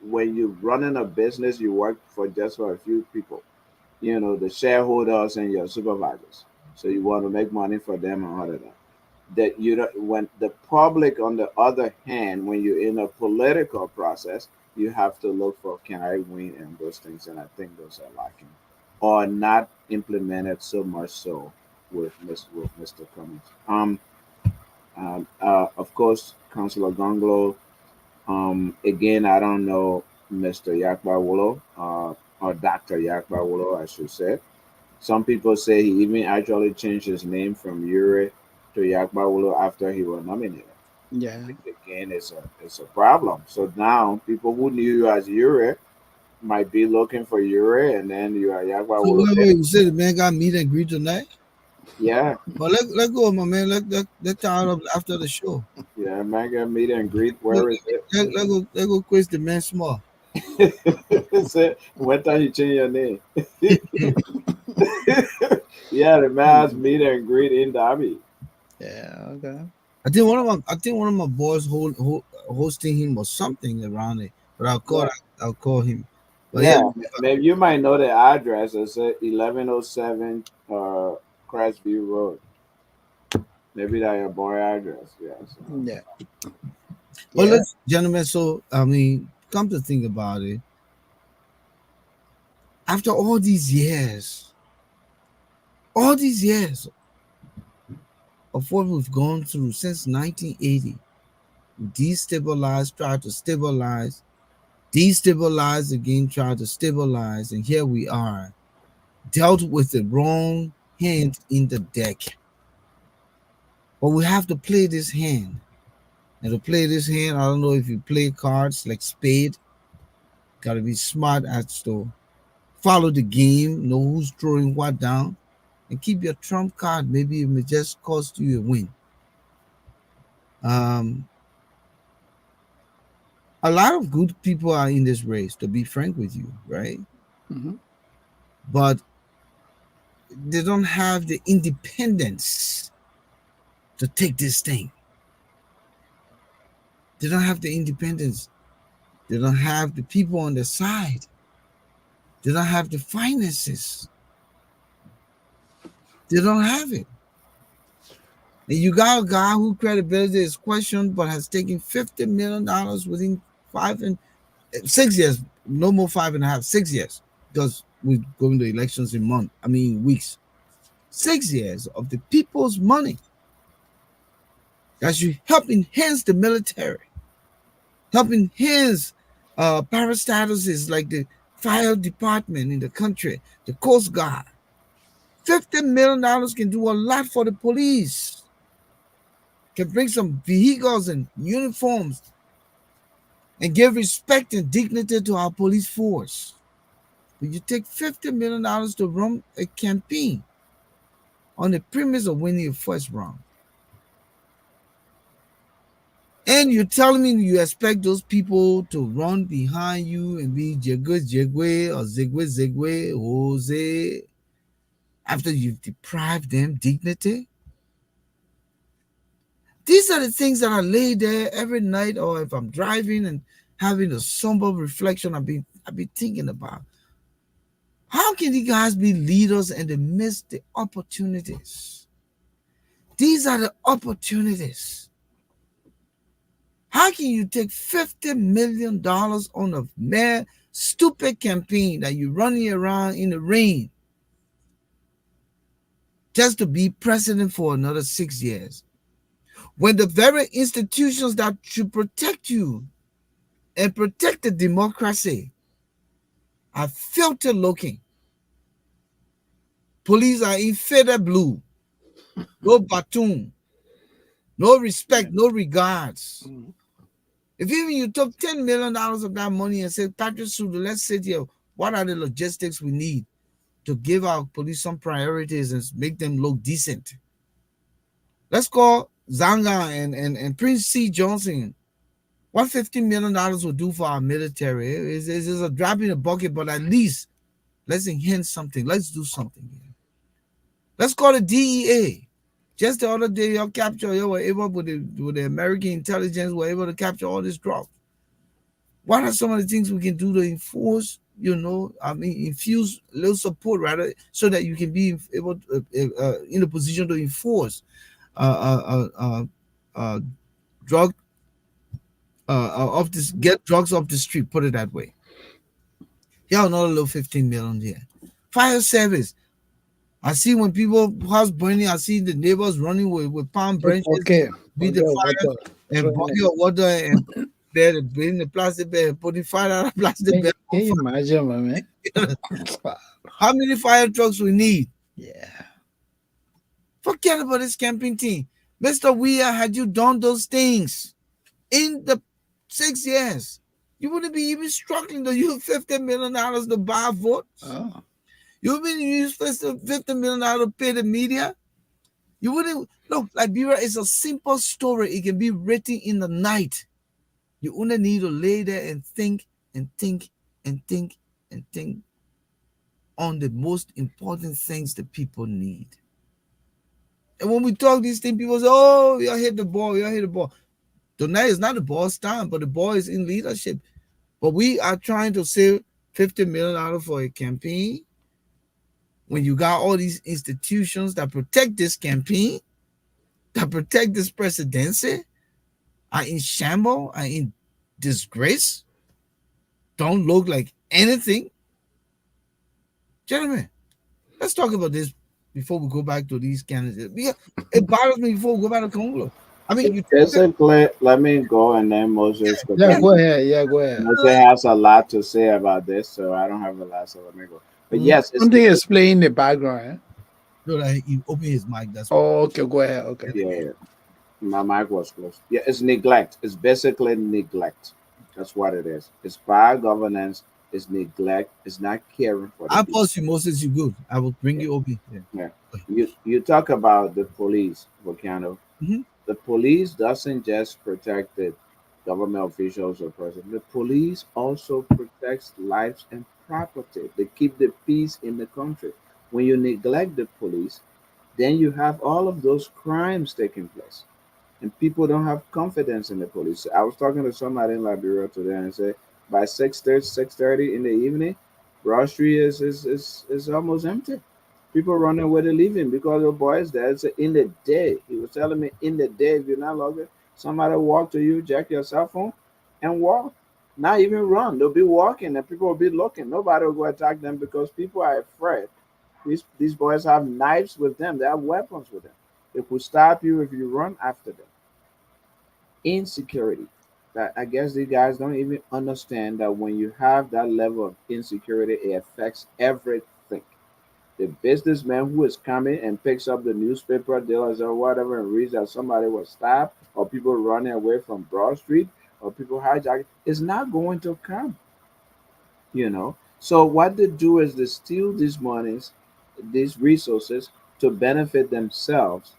when you're running a business, you work for just for a few people, the shareholders and your supervisors. So you want to make money for them and all of that. That you don't, when the public, on the other hand, when you're in a political process, you have to look for can I win and those things, and I think those are lacking or not implemented so much so with Mr. Cummings. Of course, Councillor Gongloe. Again, I don't know Mr. Yakbawolo or Dr. Yakbawolo, I should say. Some people say he even actually changed his name from Ure to Yakbawolo after he was nominated. Yeah. Which again is a problem. So now people who knew you as Ure might be looking for Ure, and then you are So Yakbawolo. wait, you said the man got meet and greet tonight? Yeah, Well, let go, my man. Let tie it up after the show. yeah, mega meet and greet. Let, Where is it? let go quiz the man small. Say, when time you change your name? Yeah, the mass Hmm. meet and greet in Derby. Yeah. Okay. I think one of my boys hosting him or something around it. But Yeah, I'll call him. But yeah, yeah. Maybe you might know the address. It's 1107 Crestview Road. Maybe that your boy address. Yeah. So. Yeah. well, Yeah. let's gentlemen. So I mean, come to think about it, after all these years of what we've gone through since 1980, destabilize, try to stabilize, destabilize again, try to stabilize, and here we are, dealt with the wrong hand in the deck. But we have to play this hand. And to play this hand, I don't know if you play cards like spade, gotta be smart as to follow the game, know who's throwing what down, and keep your trump card. Maybe it may just cost you a win. Um, a lot of good people are in this race, to be frank with you, right? Hmm. But they don't have the independence to take this thing. They don't have the independence. They don't have the people on their side. They don't have the finances. They don't have it. And you got a guy who credibility is questioned but has taken $50 million within 6 years, no more 5.5, 6 years, because we're going to elections in weeks. 6 years of the people's money that should help enhance the military, help enhance parastatuses like the fire department in the country, the Coast Guard. $50 million can do a lot for the police, can bring some vehicles and uniforms and give respect and dignity to our police force. But you take $50 million to run a campaign on the premise of winning a first round. And you're telling me you expect those people to run behind you and be Jegwe Jegwe or Zegwe Zegwe, Jose, after you've deprived them dignity? These are the things that I lay there every night, or if I'm driving and having a somber reflection, I've been thinking about. How can you guys be leaders and they miss the opportunities? These are the opportunities. How can you take $50 million on a mere stupid campaign that you're running around in the rain just to be president for another 6 years? When the very institutions that should protect you and protect the democracy are filter looking. Police are in faded blue, no baton, no Yeah. respect, no regards. Mhm. If even you took $10 million of that money and said, Patrick Sudo, let's sit here. What are the logistics we need to give our police some priorities and make them look decent? Let's call Zanga and Prince C. Johnson. What $15 million will do for our military is a drop in the bucket, but at least let's enhance something. Let's do something here. Let's call it DEA. Just the other day, you were able with the American intelligence, were able to capture all this drugs. What are some of the things we can do to enforce, infuse a little support rather, so that you can be able to, in a position to enforce uh, uh, uh, uh, drug off this, get drugs off the street, put it that way. Yeah, another little 15 million here. Fire service. I see when people house burning, I see the neighbors running with palm branches, Okay. beat the Okay. fire Water. and Throw in bucket it. of water and bed, bring the plastic bed and putting fire out of plastic bed Can on you imagine, my man? fire. How many fire trucks we need? Yeah. Forget about this camping team. Mr. Weah, had you done those things in the 6 years, you wouldn't be even struggling to use $50 million to buy votes. Oh. You wouldn't use $50 million to pay the media. You wouldn't look. Liberia is a simple story. It can be written in the night. You only need to lay there and think and think and think and think. on the most important things that people need. And when we talk these things, people say, "Oh, y'all hit the ball, y'all hit the ball." Tonight is not the ball's time, but the ball is in leadership. But we are trying to save $50 million for a campaign when you got all these institutions that protect this campaign, that protect this presidency, are in shambles, are in disgrace, don't look like anything. Gentlemen, let's talk about this before we go back to these candidates. It bothers me before we go back to Congo. I mean, you talk about, Basically, let me go and then Moses, Yeah, because go ahead. Yeah, go ahead. Moses has a lot to say about this, so I don't have a lot, so let me go. But mm, yes, Something is playing in the background. Eh? so that he open his mic. That's why. Oh, okay, go ahead. Okay. yeah, my mic was closed. Yeah, it's neglect. It's basically neglect. That's what it is. It's bad governance. It's neglect. It's not caring for the I people. pause you, Moses. You good? I will bring Yeah, you over. Yeah. yeah. You talk about the police, Volcano. Mm-hmm. The police doesn't just protect the government officials or person. The police also protects lives and property. They keep the peace in the country. When you neglect the police, then you have all of those crimes taking place, and people don't have confidence in the police. I was talking to somebody in Liberia today and said by 6:30 in the evening, Broad Street is almost empty. People running where they're living because the boys there. It's in the day. He was telling me in the day, if you're not logging, somebody walk to you, jack your cell phone, and walk. Not even run. They'll be walking and people will be looking. Nobody will go attack them because people are afraid. These boys have knives with them. They have weapons with them. They could stop you if you run after them. Insecurity. That I guess these guys don't even understand that when you have that level of insecurity, it affects everything. The businessman who is coming and picks up the newspaper dealers or whatever and reads that somebody was stabbed or people running away from Broad Street or people hijacking is not going to come, you know. So what they do is they steal these monies, these resources to benefit themselves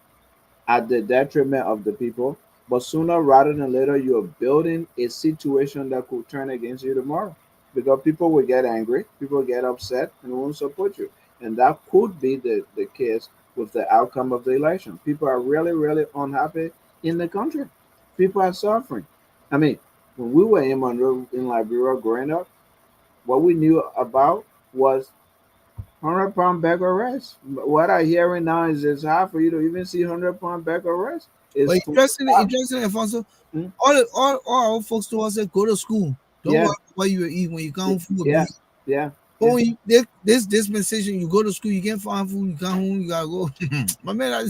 at the detriment of the people. But sooner rather than later, you're building a situation that could turn against you tomorrow because people will get angry, people get upset, and won't support you. And that could be the case with the outcome of the election. People are really, really unhappy in the country. People are suffering. I mean, when we were in Monroe, in Liberia growing up, what we knew about was 100 pound bag of rice. What I hearing now is it's hard for you to even see 100 pound bag of rice. But It's interesting, Alfonso. Mm, All our folks told us say go to school. Don't yeah, worry about what you eat when you come home. Food will be. yeah, yeah, But yeah. when this dispensation, you go to school, you can't find food. You come home, you gotta go. My man,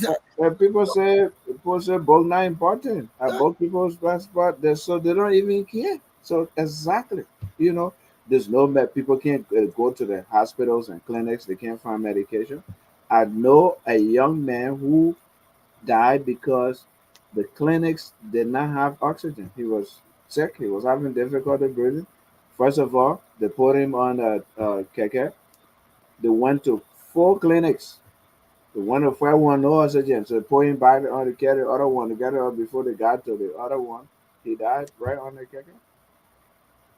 People say bulk not important. Bulk people's passport, so they don't even care. So exactly, you know, there's no people can't go to the hospitals and clinics. They can't find medication. I know a young man who died because the clinics did not have oxygen. He was sick. He was having difficulty breathing. First of all, they put him on a keke. They went to 4 clinics. The one of where one no oxygen, so they put him back on the keke. The other one, to get up before they got to the other one. He died right on the keke.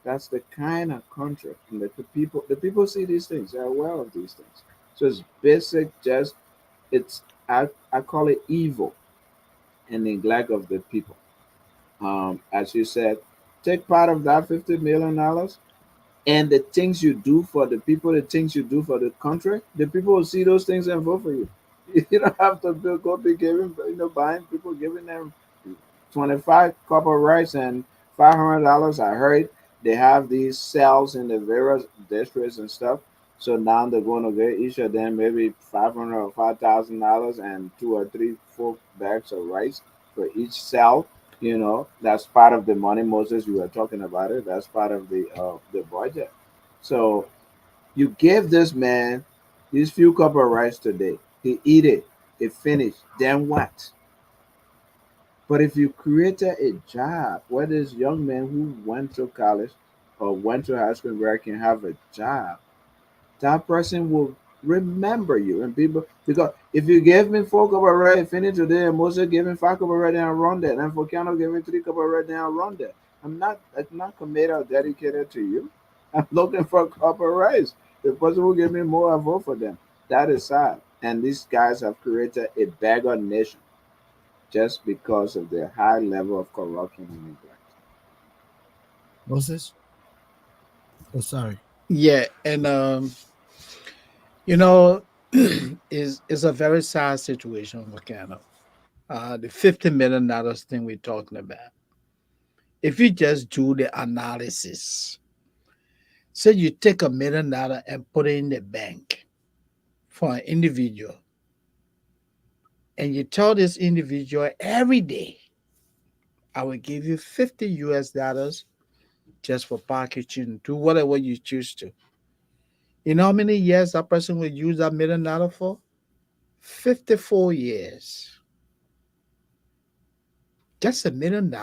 That's the kind of country, and the people see these things. They're aware of these things. So it's basic. Just it's I call it evil and neglect of the people. As you said, take part of that $50 million and the things you do for the people, the things you do for the country, the people will see those things and vote for you. You don't have to go be giving, buying people, giving them 25 cup of rice and $500. I heard they have these cells in the various districts and stuff. So now they're going to get each of them maybe 500 or $5,000 and 2 or 3, 4 bags of rice for each cell. That's part of the money, Moses. You were talking about it. That's part of the budget. So you give this man these few cup of rice today. He eat it. It finished. Then what? But if you created a job where this young man who went to college or went to high school where can have a job, that person will remember you. And people, because if you gave me 4 cup of red, finish today, and Moses gave me 5 cup of red and run that, and Volcano gave me 3 cup of red and run that. I'm not committed or dedicated to you. I'm looking for a cup of rice. The person who gave me more, I vote for them. That is sad. And these guys have created a beggar nation just because of their high level of corruption and neglect. Moses? Oh, sorry. Yeah, and you know, is a very sad situation, Volcano. The $50 million thing we're talking about. If you just do the analysis, say you take $1 million and put it in the bank for an individual, and you tell this individual every day, I will give you 50 US dollars just for packaging, do whatever you choose to. You know how many years that person will use that $1 million for? 54 years. Just $1 million.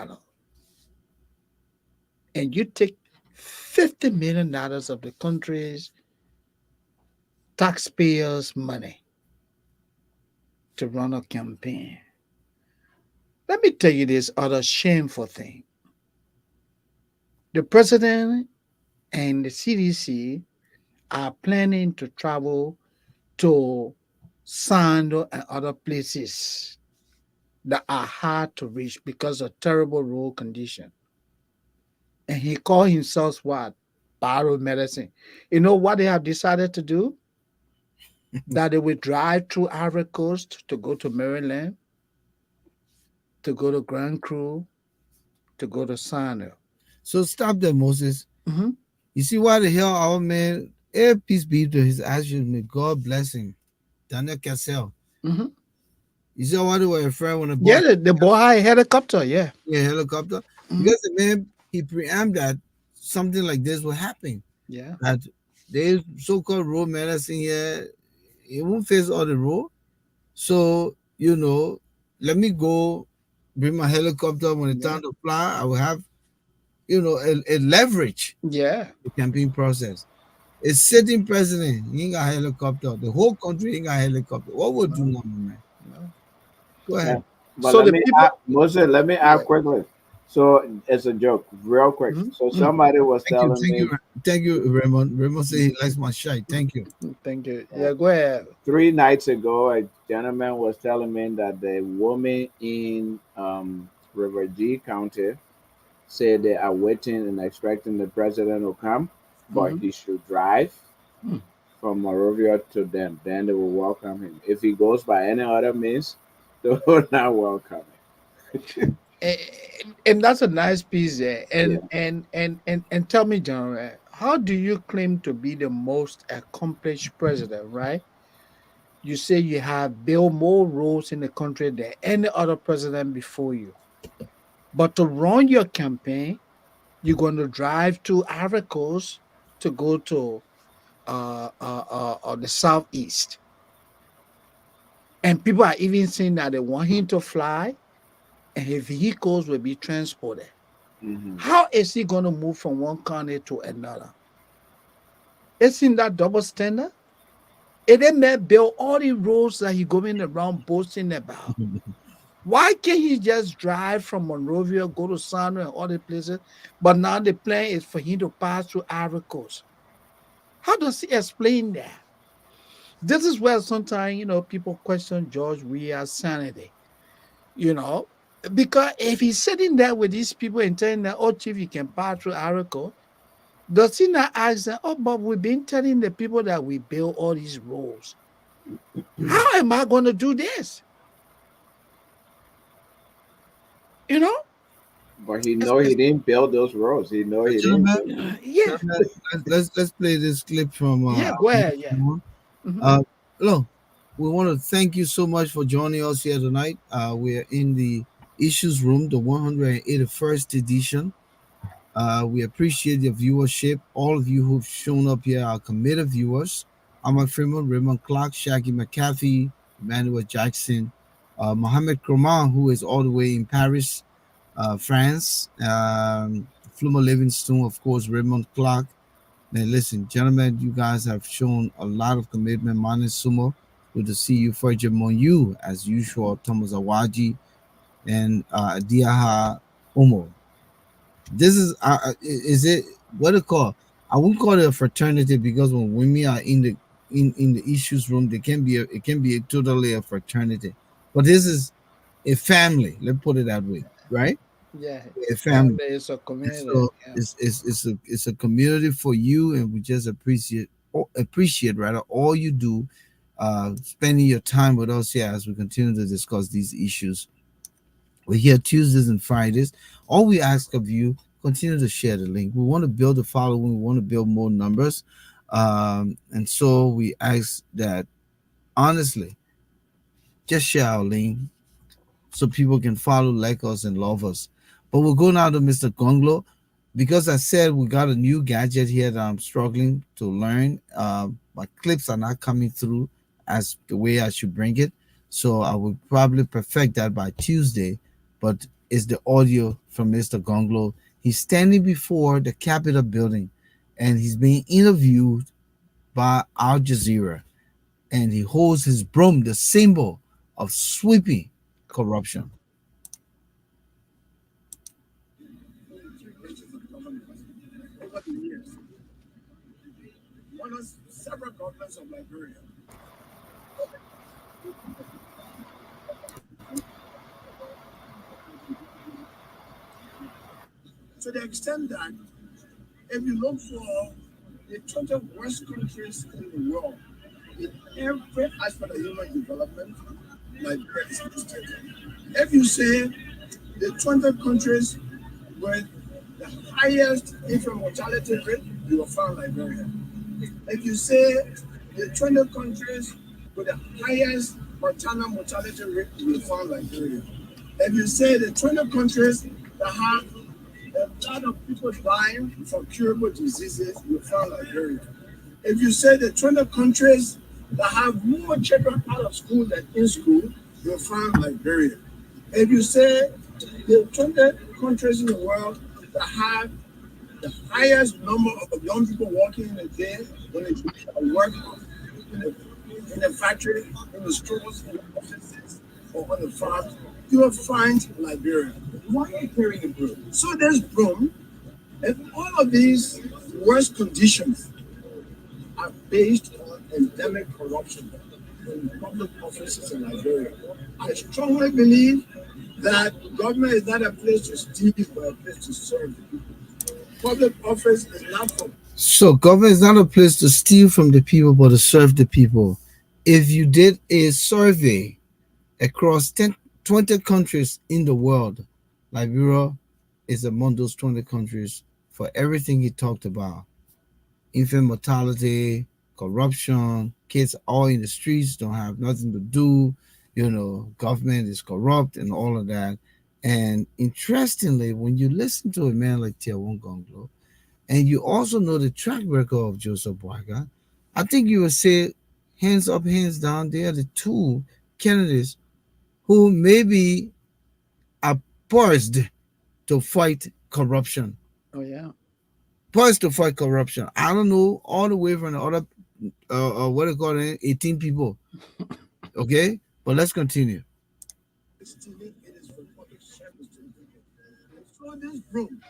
And you take $50 million of the country's taxpayers' money to run a campaign. Let me tell you this other shameful thing. The president and the CDC are planning to travel to Sando and other places that are hard to reach because of terrible road condition. And he called himself what? Biomedicine. You know what they have decided to do? That they will drive through Ivory Coast to go to Maryland, to go to Grand Cru, to go to Sando. So stop there, Moses. Mm-hmm. You see why the hell our man, peace be to his ashes, may God bless him. Daniel Cassell. Mm-hmm. You see why they were afraid when the Yeah, boss the Boakai helicopter. Yeah. yeah, helicopter? Mm-hmm. Because the man he preempted that something like this will happen. Yeah. That there's so-called road medicine here, it won't face all the road. So, let me go bring my helicopter when it's Yeah. time to fly. I will have, a leverage Yeah. the campaign process. A sitting president, he ain't got helicopter. The whole country ain't got helicopter. What would do No, now, man? no. Go Yeah. ahead. But So let the me people. add, Moses, let me add Yeah. quickly. So it's a joke, real quick. So Mm-hmm. somebody was Thank you, telling me thank you, Raymond. Raymond say he likes my shite. Thank you. Thank you. uh, Yeah, go ahead. 3 nights ago, a gentleman was telling me that the woman in River G County said they are waiting and expecting the president to come, but Mm-hmm. he should drive Mm. from Monrovia to them. Then they will welcome him. If he goes by any other means, they will not welcome him. And that's a nice piece there. Yeah. And tell me, John, how do you claim to be the most accomplished president? Right? You say you have built more roads in the country than any other president before you. But to run your campaign, you're going to drive to Ivory Coast to go to the southeast, and people are even saying that they want him to fly, and his vehicles will be transported. Hmm. How is he going to move from one county to another? Isn't that double standard? And then may build all the roads that he going around boasting about. Why can't he just drive from Monrovia, go to Sano and other places? But now the plan is for him to pass through Ivory Coast. How does he explain that? This is where sometimes, people question George Weah's sanity, you know, because if he's sitting there with these people and telling them, oh, Chief, you can pass through Ivory Coast, does he not ask them, oh, but we've been telling the people that we build all these roads. How am I going to do this? You know? But he It's, know he it's, didn't build those roads. He know he didn't Gentlemen, build them. yeah, gentlemen, let's play this clip from yeah, our go ahead, yeah. next. Hmm. Uh, Hello, we want to thank you so much for joining us here tonight. We are in the Issues Room, the 181st edition. We appreciate your viewership. All of you who've shown up here are committed viewers. Ahmad Freeman, Raymond Clark, Shaggy McCaffey, Emmanuel Jackson, Mohammed Kroman, who is all the way in Paris, France, Fluma Livingstone, of course, Raymond Clark. Man, listen, gentlemen, you guys have shown a lot of commitment. Manis Sumo, good to see you. Fergie Monyu, as usual, Thomas Awaji, and Diaha Omo. This is it what it called? I won't call it a fraternity because when women are in the issues room, they can be it can be totally a fraternity. But this is a family. Let's put it that way, right? Yeah, A it's family. family, it's a And community. so Yeah. it's a community for you, and we just appreciate rather all you do, spending your time with us here as we continue to discuss these issues. We're here Tuesdays and Fridays. All we ask of you, continue to share the link. We want to build a following. We want to build more numbers, and so we ask that honestly, just share our link so people can follow, like us, and love us. But we'll go now to Mr. Gonglo. Because I said we got a new gadget here that I'm struggling to learn. My clips are not coming through as the way I should bring it. So I will probably perfect that by Tuesday. But it's the audio from Mr. Gonglo. He's standing before the Capitol building and he's being interviewed by Al Jazeera. And he holds his broom, the symbol of sweeping corruption. Over the years, one of several governments of Liberia, to the extent that if you look for the 20 worst countries in the world, in every aspect of human development, Liberia is listed. If you say the 20 countries with the highest infant mortality rate, you will find Liberia. If you say the 20 countries with the highest maternal mortality rate, you will find Liberia. If you say the 20 countries that have a lot of people dying from curable diseases, you will find Liberia. If you say the 20 countries that have more children out of school than in school, you'll find Liberia. If you say the 20 countries in the world that have the highest number of young people working in a day when they work in the factory, in the stores, in the offices, or on the farms, you will find Liberia. Why are you carrying a broom? So there's broom, and all of these worst conditions are based on endemic corruption in public offices in Liberia. I strongly believe that government is not a place to steal, but a place to serve. Public office is not for. So government is not a place to steal from the people, but to serve the people. If you did a survey across 20 countries in the world, Liberia is among those 20 countries for everything he talked about. Infant mortality, corruption, kids all in the streets don't have nothing to do, government is corrupt and all of that. And interestingly, when you listen to a man like Tiawon Gonglo, and you also know the track record of Joseph Boakai, I think you would say, hands up, hands down, they are the two candidates who maybe are poised to fight corruption. Oh yeah. Poised to fight corruption. I don't know all the way from the other, what do you call it, 18 people. Okay, but let's continue. Stealing, it is for public service to the people. And so this room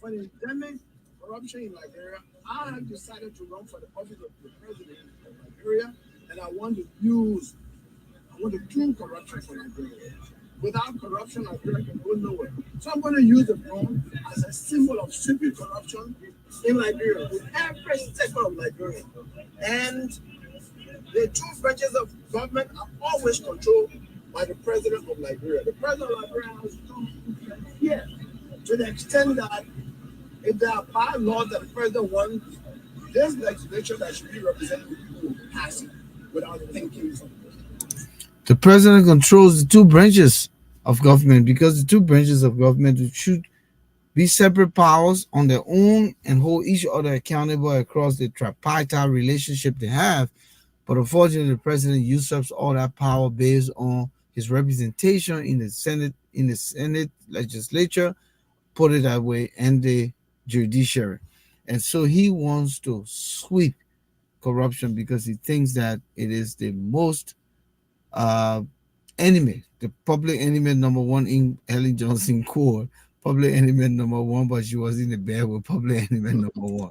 for the endemic corruption in Liberia, I have decided to run for the office of the president of Liberia, and I want to kill corruption for Liberia. Without corruption, Liberia can go nowhere. So I'm going to use the broom as a symbol of sweeping corruption in Liberia, in every sector of Liberia. And the two branches of government are always controlled by the president of Liberia. The president of Liberia has come here to the extent that if there are bylaws that the president wants, this legislation that should be representing the people will pass it without thinking something. The president controls the two branches of government because the two branches of government should be separate powers on their own and hold each other accountable across the tripartite relationship they have. But unfortunately, the president usurps all that power based on his representation in the Senate legislature, put it that way, and the judiciary. And so he wants to sweep corruption because he thinks that it is the most uh, enemy, the public enemy number one in Helen Johnson Core, public enemy number one, but she was in the bed with public enemy number one.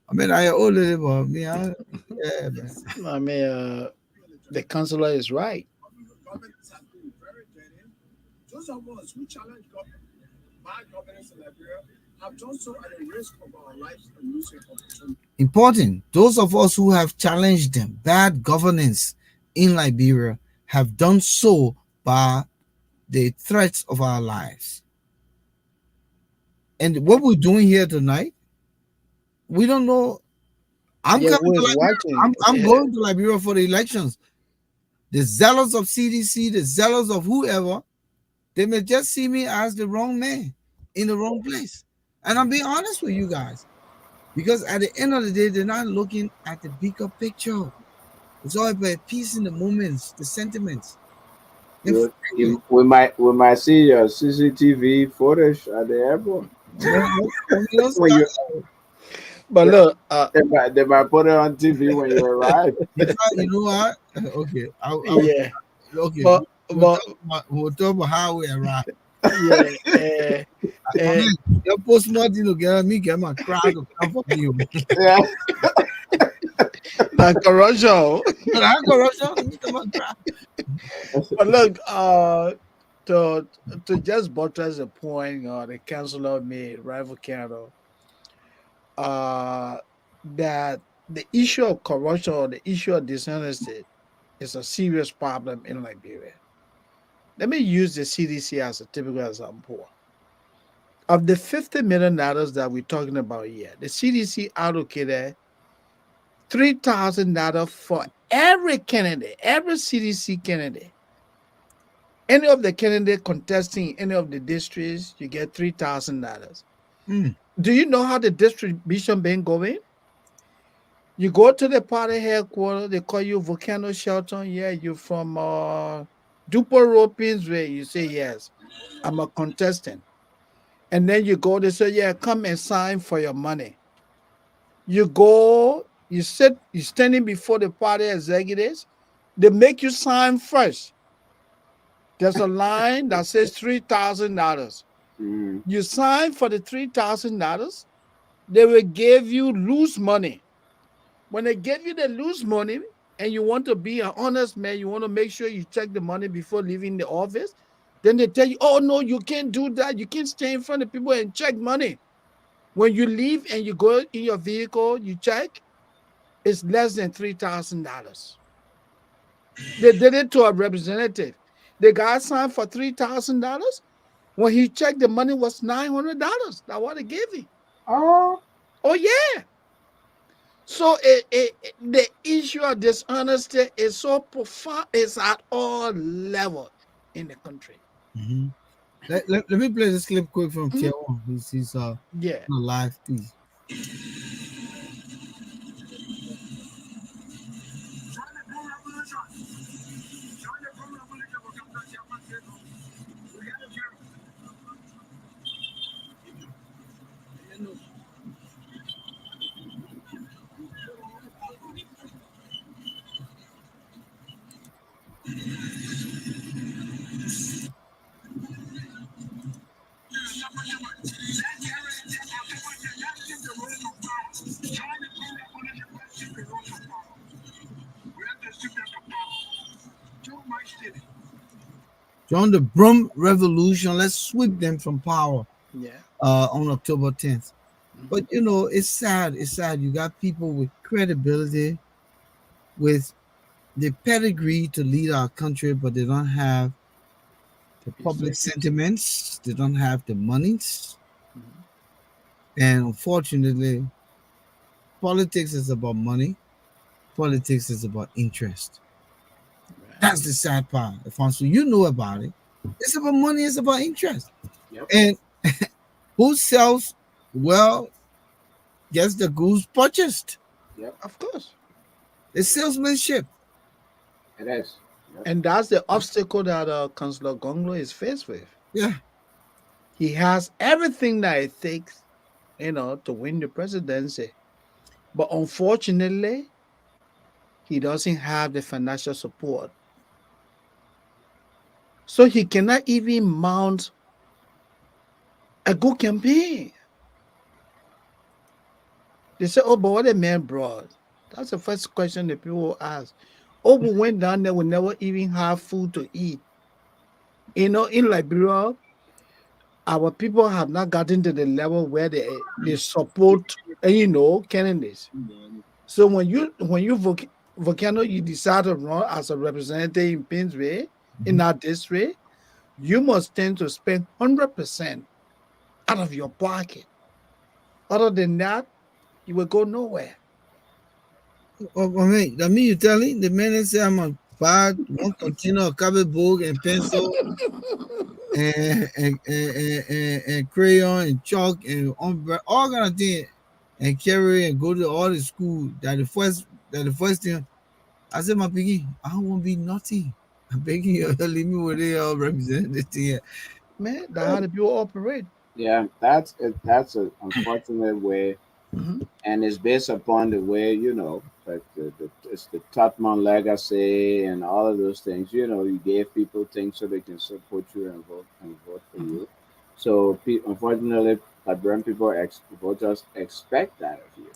I mean, I owe it, but me, yeah, man. I mean, the counselor is right. Government has been very genuine. Those of us who challenge government, bad governance in Liberia, have done so at the risk of our lives and losing opportunity. Important. Those of us who have challenged them, bad governance in Liberia, have done so by the threats of our lives. And what we're doing here tonight, we don't know. I'm Yeah, coming who to is Liberia. watching? I'm going to Liberia for the elections. The zealots of CDC, the zealots of whoever, they may just see me as the wrong man in the wrong place. And I'm being honest with you guys. Because at the end of the day, they're not looking at the bigger picture. It's all about peace in the moments, the sentiments. And anyway, We might see your CCTV footage at the airport. when we don't When start, you But they, look, they might put it on TV when you arrive. in fact, you know what? Okay, yeah, okay, but but we'll talk about how we arrive. yeah, I uh, mean, your postmortem, you know, get my crowd to come for me. Yeah. the corruption. But I corruption, let me come and crowd. But look, to to just buttress the point, the councillor made, rival Volcano, uh, that the issue of corruption or the issue of dishonesty is a serious problem in Liberia. Let me use the CDC as a typical example. Of the $50 million that we're talking about here, the CDC allocated $3,000 for every candidate, every CDC candidate. Any of the candidate contesting in any of the districts, you get $3,000. Mm, Do you know how the distribution been going? You go to the party headquarters, they call you Volcano Shelton. Yeah, you from Dupo Road, Pinsway. You say yes, I'm a contestant. And then you go, they say, yeah, come and sign for your money. You go, you sit, you're standing before the party executives. They make you sign first. There's a line that says $3,000. Mm. You sign for the $3,000, they will give you loose money. When they give you the loose money and you want to be an honest man, you want to make sure you check the money before leaving the office, then they tell you, oh, no, you can't do that. You can't stay in front of people and check money. When you leave and you go in your vehicle, you check, it's less than $3,000. They did it to a representative. The guy signed for $3,000. When he checked, the money was $900. That's what they gave him. Oh. Oh, yeah. So the issue of dishonesty is so profound, it's at all levels in the country. mhm. Let me play this clip quick from Mhm. Tier 1. He's Yeah. live, please. Join the Brum Revolution. Let's sweep them from power Yeah. on October 10th. But Mhm. you know, it's sad. It's sad. You got people with credibility, with the pedigree to lead our country, but they don't have the public Executive. sentiments. They don't have the monies. Mhm. And unfortunately, politics is about money. Politics is about interest. Right. That's the sad part, Alfonso. You know about it. It's about money. It's about interest. Yep. And who sells well gets the goods purchased. Yep. Of course. It's salesmanship. It is. Yep. And that's the obstacle that Councillor Gongloe is faced with. Yeah. He has everything that it takes, to win the presidency. But unfortunately, he doesn't have the financial support. So he cannot even mount a good campaign. They say, "Oh, but what a man brought." That's the first question that people will ask. Oh, we went down there, we never even have food to eat. In Liberia, our people have not gotten to the level where they support, candidates. So when you Volcano, you decide to run as a representative in Pinsway, in Mhm. our district, you must tend to spend 100% out of your pocket. Other than that, you will go nowhere. I mean, you telling the man that say I'm a buy one container of copy book and pencil and crayon and chalk and umbrella, all kind of thing, and carry and go to all the school. That the first thing I said, my piggy, I don't want to be naughty. I'm begging you, leave me with the representative here. Man, that's how the people operate. Yeah, that's an unfortunate way, Mhm. and it's based upon the way like it's the Tottenham legacy and all of those things. You gave people things so they can support you and vote for Mhm. you. So unfortunately, Liberian voters expect that of you.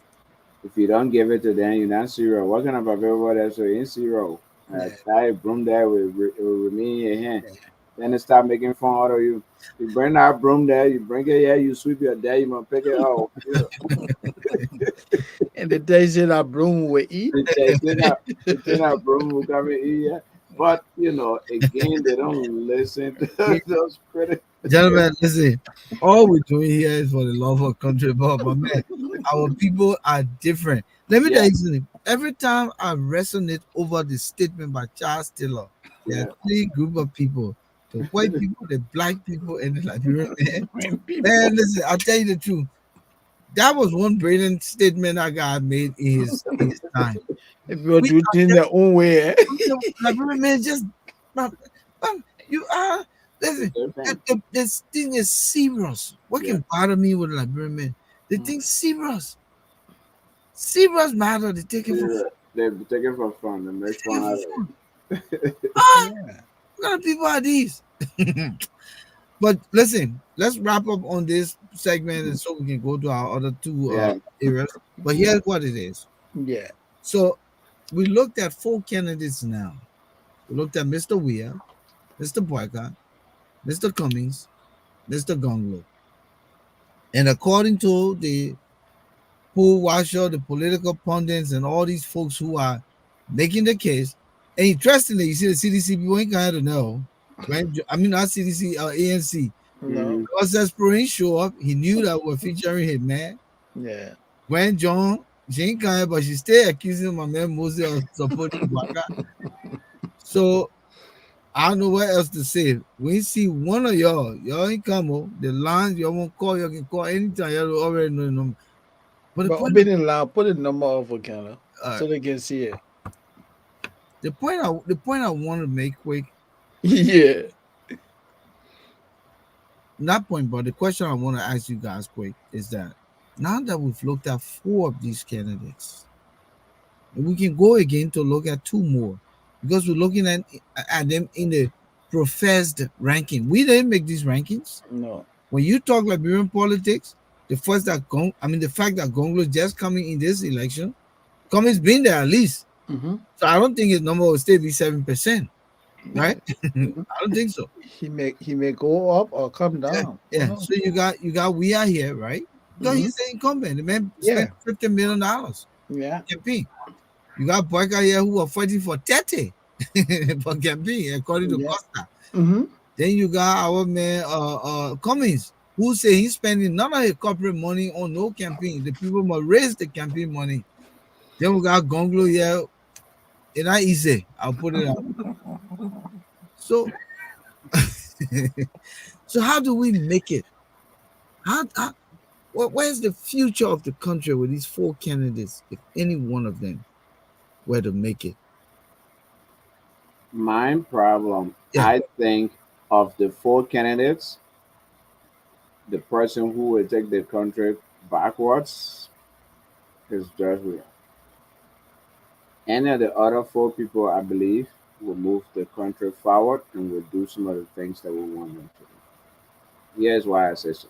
If you don't give it to them, you're not zero. What kind of a everybody so in zero? Yeah, That broom there will remain in your hand. yeah. Then they start making fun out of you. You bring that broom there, you bring it here, you sweep your there, you must pick it up. And the days that our broom will eat. They say that broom will come in here. But again, they don't listen to those critics. Gentlemen, listen, all we're doing here is for the love of country, but my man, our people are different. Let me tell Yeah, you something. Every time I resonate over the statement by Charles Taylor, there are yeah. three group of people: the white people, the black people, and the Liberian man. When Man, people, listen, I'll tell you the truth. That was one brilliant statement that guy made in his time. people We do things their own way. Liberian man just but, but you are It's listen. different. This thing is serious. What Yeah, can bother me with Liberian man? The Mm. thing serious. Serious matter. They take it for yeah. fun. They take it for fun. They make Take it fun out for of fun. it. Ah, Yeah. what kind of people are these? But listen, let's wrap up on this segment and so we can go to our other two Yeah, areas. But here's what it is. Yeah. So we looked at four candidates now. We looked at Mr. Weah, Mr. Boakai, Mr. Cummings, Mr. Gongloe. And according to the poll watcher, the political pundits, and all these folks who are making the case, and interestingly, you see the CDC people ain't kind of know. When I mean not CDC, ANC. No. hmm Because as Perrin show up, he knew that we're featuring him, man. Yeah. When John, she ain't kind, but she still accusing my man Moses of supporting Waka. So I don't know what else to say. We see one of y'all ain't come on. The lines y'all won't call, y'all can call anytime. Y'all already know the number. But the But point, open it loud, put the number of Volcano uh, so they can see it. the point I want to make quick, Yeah. not point, but the question I want to ask you guys quick is that now that we've looked at four of these candidates, we can go again to look at two more because we're looking at them in the professed ranking. We didn't make these rankings. No. When you talk Liberian politics, the fact that Gonglo just coming in this election, Cummings been there at least. Mm-hmm. So I don't think his number will still be 7%, Yeah. right? I Mhm. don't think so. He may go up or come Yeah, down. Oh yeah. no. So you got Weah here, right? Because Mm-hmm. he's the incumbent. The man spent Yeah. $50 million Yeah. campaign. You got Boakai here who are fighting for 30 for campaign, according to Yeah. Costa. Mm-hmm. Then you got our man Cummings, who say he's spending none of his corporate money on no campaign. The people must raise the campaign money. Then we got Gonglo here. It's not easy. I'll put it out. So so how do we make it? How where's the future of the country with these four candidates, if any one of them were to make it? my problem. Yeah. I think of the four candidates, the person who will take the country backwards is George Weah. Any of the other four people, I believe, will move the country forward and will do some of the things that we want them to do. Here's why I say so.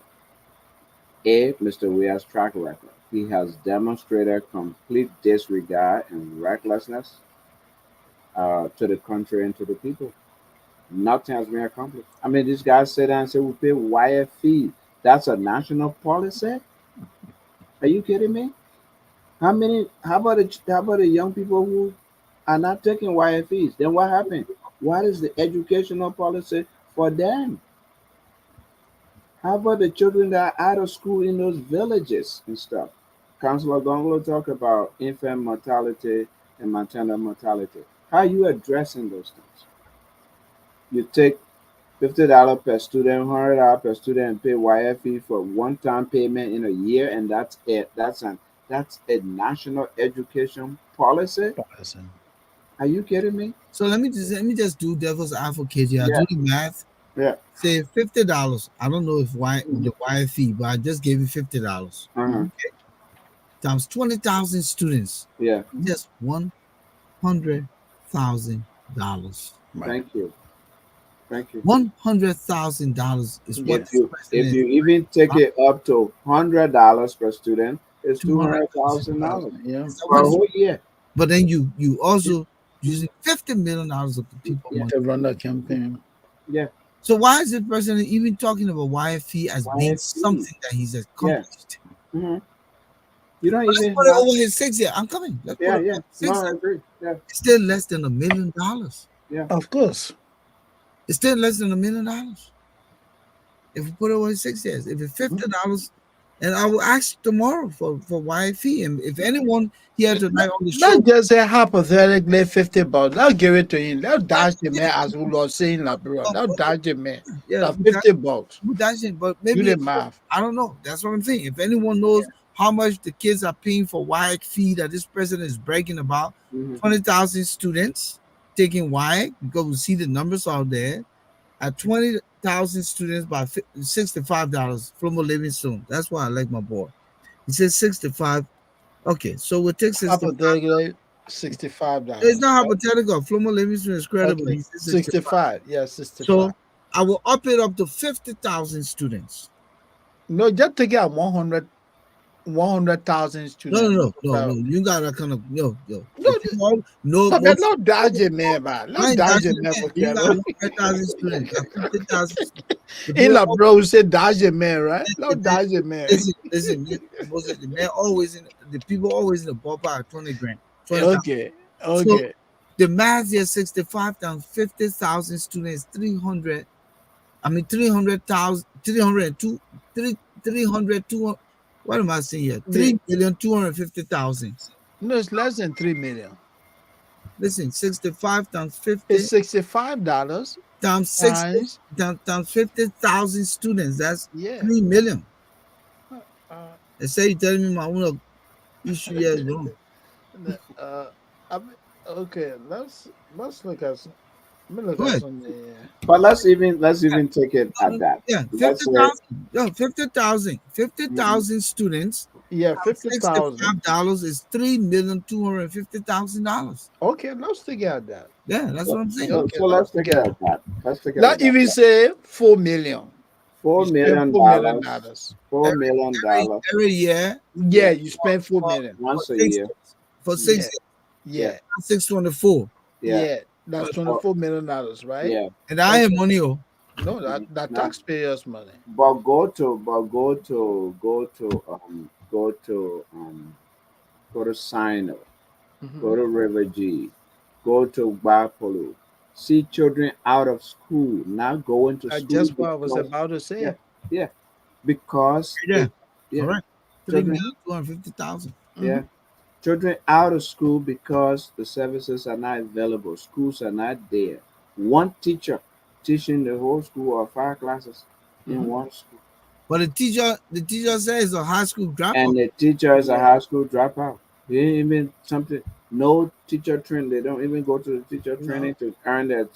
A, Mr. Weah's track record. He has demonstrated complete disregard and recklessness to the country and to the people. Nothing has been accomplished. I mean, this guy said and said we pay wire fee. That's a national policy. Are you kidding me? How many? How about the young people who are not taking wire fees? Then what happened? What is the educational policy for them? How about the children that are out of school in those villages and stuff? Councillor Gongloe talk about infant mortality and maternal mortality. How are you addressing those things? You take $50 per student, $100 per student, and pay wire fee for one-time payment in a year, and that's it. That's a national education policy. Person. Are you kidding me? So let me just do devil's advocate here. I Yeah, do the math. yeah. Say $50. I don't know if why Mhm. the wire fee, but I just gave you $50 Uh-huh. times 20,000 students. Yeah. Just $100,000. Right. Thank you. Thank you. $100,000 is what If Yeah. this you if president is you even take about. it up to $100 per student, it's two two hundred hundred thousand thousand dollars. dollars Yeah. Is that for what a it's? whole year. But then you also using $50 million of the people Yeah, money. To run the campaign. yeah. So why is the president even talking about wire fee as being Wire fee. something that he's Yeah. accomplished? Hmm. You don't But let's even put it have. over his 6 year. I'm coming. Let's put Yeah, it yeah. over No, 6 I year. agree. Yeah, It's still less than $1 million. yeah. Of course. It's still less than $1 million. If we put it over 6 years, if it's Mhm. $50, and I will ask tomorrow for wire fee. And if anyone here tonight on the Let's show, just say hypothetically $50. Let's give it to him. Let's yeah, dash the man yeah, as we were saying, like, bro. Let's okay, dash the man. yeah, That's $50. that's it. But Do maybe the math. I don't know. That's what I'm saying. If anyone knows how much the kids are paying for wire fee that this president is bragging about, Hmm. 20,000 students taking wire, because we see the numbers out there at 20,000 students by $65. Flomo Livingstone. That's why I like my boy. He says 65. Okay, so we'll take 65. Hypothetically It's $65. not Right? hypothetical. Flomo Livingston is credible. Okay. He says 65. 65. Yeah, 65. So I will up it up to 50,000 students. No, just take out 100,000 No, no, students. no, no, no. Well, You gotta kind of yo. no, The people know no, man, most. no dodge it, man, man. No I ain't dodge dodging it, the man, man. for You got Carol. 100,000 students, 50,000. The Ain't people like bro who said dodge it, man, right? No dodge it, man. listen, Moses, the man always in the people always in the ballpark of 20 grand, 20,000. Okay, So okay. the math is 65,000, 50,000 students, 300. I mean 300,000, 302, 302. What am I saying here? The, 3,250,000. no, it's less than 3 million. Listen, 65 times It's 50 $65 times 60 times, times 50,000 students. That's yeah. 3 million. Uh, They say you telling me my own issue here is wrong. uh, I mean, okay, let's look at let me look Go at ahead. some. Yeah. But let's even take it at that. Yeah, Let's say 50,000. No, 50,000. mhm, 50,000 students. Yeah, 50,000. $65 is $3,250,000. Okay, let's take out that. Yeah, that's so, what I'm saying. so, Okay, so let's let's take take it out. at that. Let's take it at Let's that. even say 4 million. Four You spend million dollars. $4 million. Four Every million every dollars. every year Yeah, Yeah, you spend four for, million. for once a 6 year. years. For Mhm. 6 Yeah, years, Yeah, yeah, 624. yeah, yeah. That's But but, $24 million, right? yeah. and I Okay. have money. Oh, No, Mhm. that Now, taxpayers' money. go to Sino, Hmm. go to River G, go to Bapolu. See children out of school, not going to That's school just what I was because about to yeah, say. yeah, because yeah, yeah, correct. Three children million two hundred fifty thousand. Hmm. yeah, children out of school because the services are not available, schools are not there. One teacher teaching the whole school or five classes in Hmm. one school, But the teacher says a high school dropout. and the teacher is a Yeah. high school dropout. They ain't even something. No teacher training. They don't even go to the teacher No. training to earn that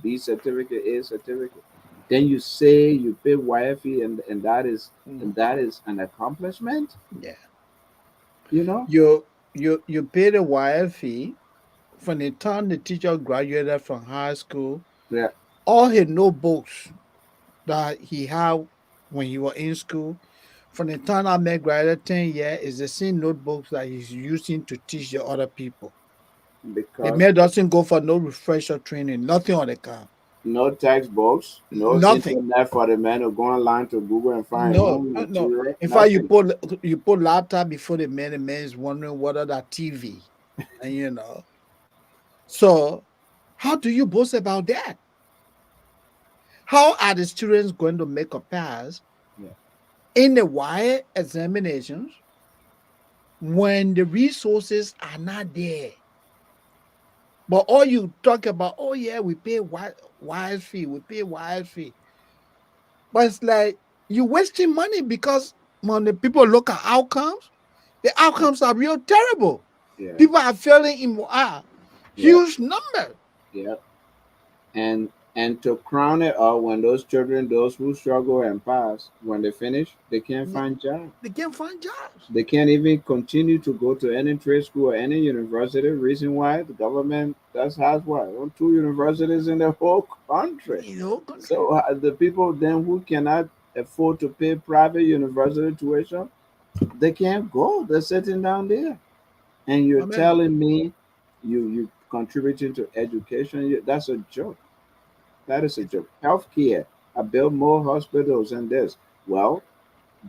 B certificate, A certificate. Then you say you pay YFE, and that is Mm. and that is an accomplishment. Yeah. You know? You pay the wire fee from the time the teacher graduated from high school. Yeah. All his notebooks that he had when he was in school, From the time I met graduate 10 years, is the same notebooks that he's using to teach the other people. The because man doesn't go for no refresher training, nothing on the car. no textbooks, no Nothing. internet for the men who go online to Google and find No, home no. material, In fact, nothing. you put laptop before the man is wondering whether that TV. And So how do you boast about that? How are the students going to make a pass Yeah, in the wire examinations when the resources are not there? But all you talk about, oh yeah, we pay wise fee, we pay wise fee. But it's like you're wasting money because when the people look at outcomes, the yeah, outcomes are real terrible. yeah, People are failing in yeah, huge number. yeah. And to crown it all, when those children, those who struggle and pass, when they finish, they can't They find jobs. they can't find jobs. They can't even continue to go to any trade school or any university. Reason why the government just has what, two universities in the whole country. In the whole country. So the people then who cannot afford to pay private university tuition, they can't go. They're sitting down there, and you're I mean, telling me you contributing to education? That's a joke. That is a joke. Healthcare. I build more hospitals than this. Well,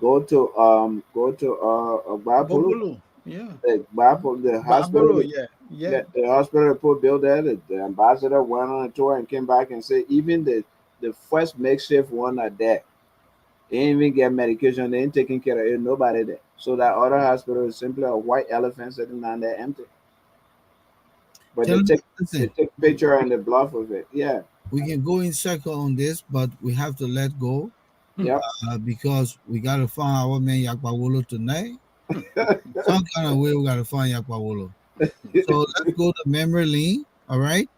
go to Bapolo, Bobolo. Yeah. The hospital. Barbaro, yeah. Yeah. The hospital report built there. The ambassador went on a tour and came back and said even the first makeshift one are there. They ain't even get medication. They ain't taking care of it. Nobody there. So that other hospital is simply a white elephant sitting down there empty. But Tell me, they listen, take picture and the bluff of it. Yeah. we can go in circle on this, but we have to let go Yep. because we got to find our man Yakpawolo tonight. Some kind of way we got to find Yakpawolo. So let's go to memory lane, all right?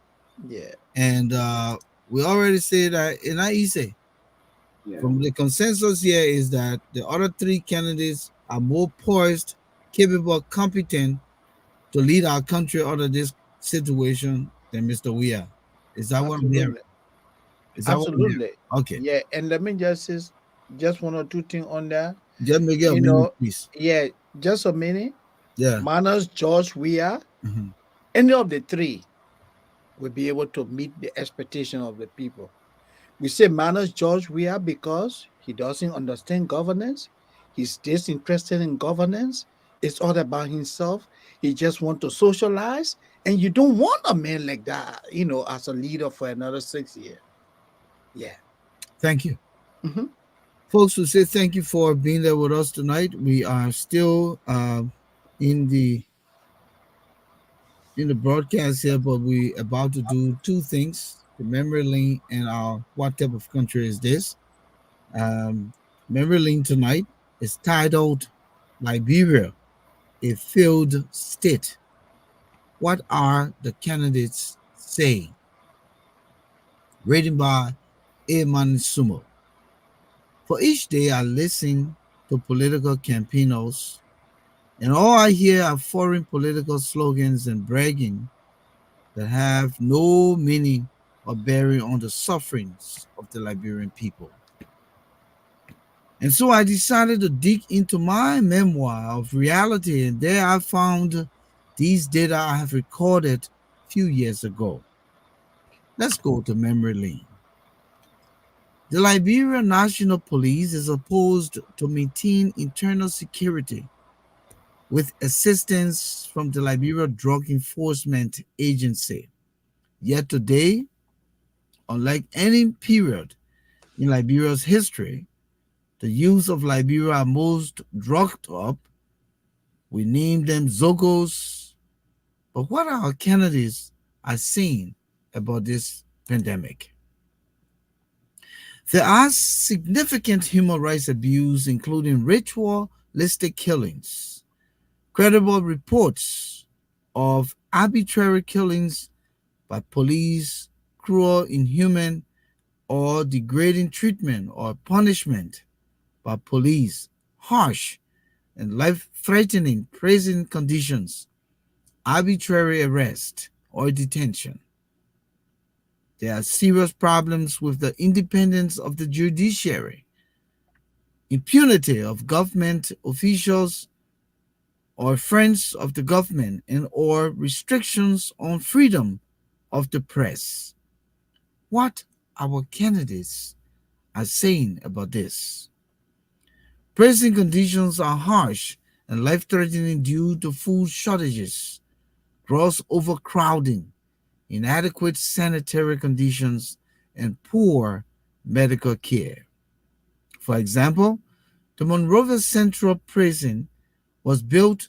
Yeah. And we already said that in IEC, Yeah. from the consensus here is that the other three candidates are more poised, capable, competent to lead our country out of this situation than Mr. Weah. Is that what I'm hearing? Absolutely. Is that what I'm hearing? Absolutely. Okay. Yeah. And let me just say just one or two things on that. Just make it a You minute, know, please. yeah, just a minute. Yeah. Manners, George, Weah, Mhm. any of the three will be able to meet the expectation of the people. We say Manners George Weah because he doesn't understand governance. He's disinterested in governance. It's all about himself. He just wants to socialize. And you don't want a man like that, as a leader for another 6 years. Yeah. Thank you. Hmm. Folks, we say thank you for being there with us tonight. We are still in the in the broadcast here, but we about to do two things: the memory lane and our what type of country is this? Memory lane tonight is titled Liberia, a failed state. What are the candidates saying? Written by Eman Sumo. For each day, I listen to political campaigners, and all I hear are foreign political slogans and bragging that have no meaning or bearing on the sufferings of the Liberian people. And so I decided to dig into my memoir of reality, and there I found these data I have recorded a few years ago. Let's go to memory lane. The Liberian National Police is opposed to maintain internal security with assistance from the Liberia Drug Enforcement Agency. Yet today, unlike any period in Liberia's history, the youth of Liberia are most drugged up. We name them Zogos. But what our candidates are saying about this pandemic? There are significant human rights abuse, including ritualistic killings, credible reports of arbitrary killings by police, cruel, inhuman, or degrading treatment or punishment by police, harsh and life threatening prison conditions, arbitrary arrest or detention. There are serious problems with the independence of the judiciary, impunity of government officials or friends of the government, and or restrictions on freedom of the press. What our candidates are saying about this? Prison conditions are harsh and life-threatening due to food shortages, gross overcrowding, inadequate sanitary conditions, and poor medical care. For example, the Monrovia Central Prison was built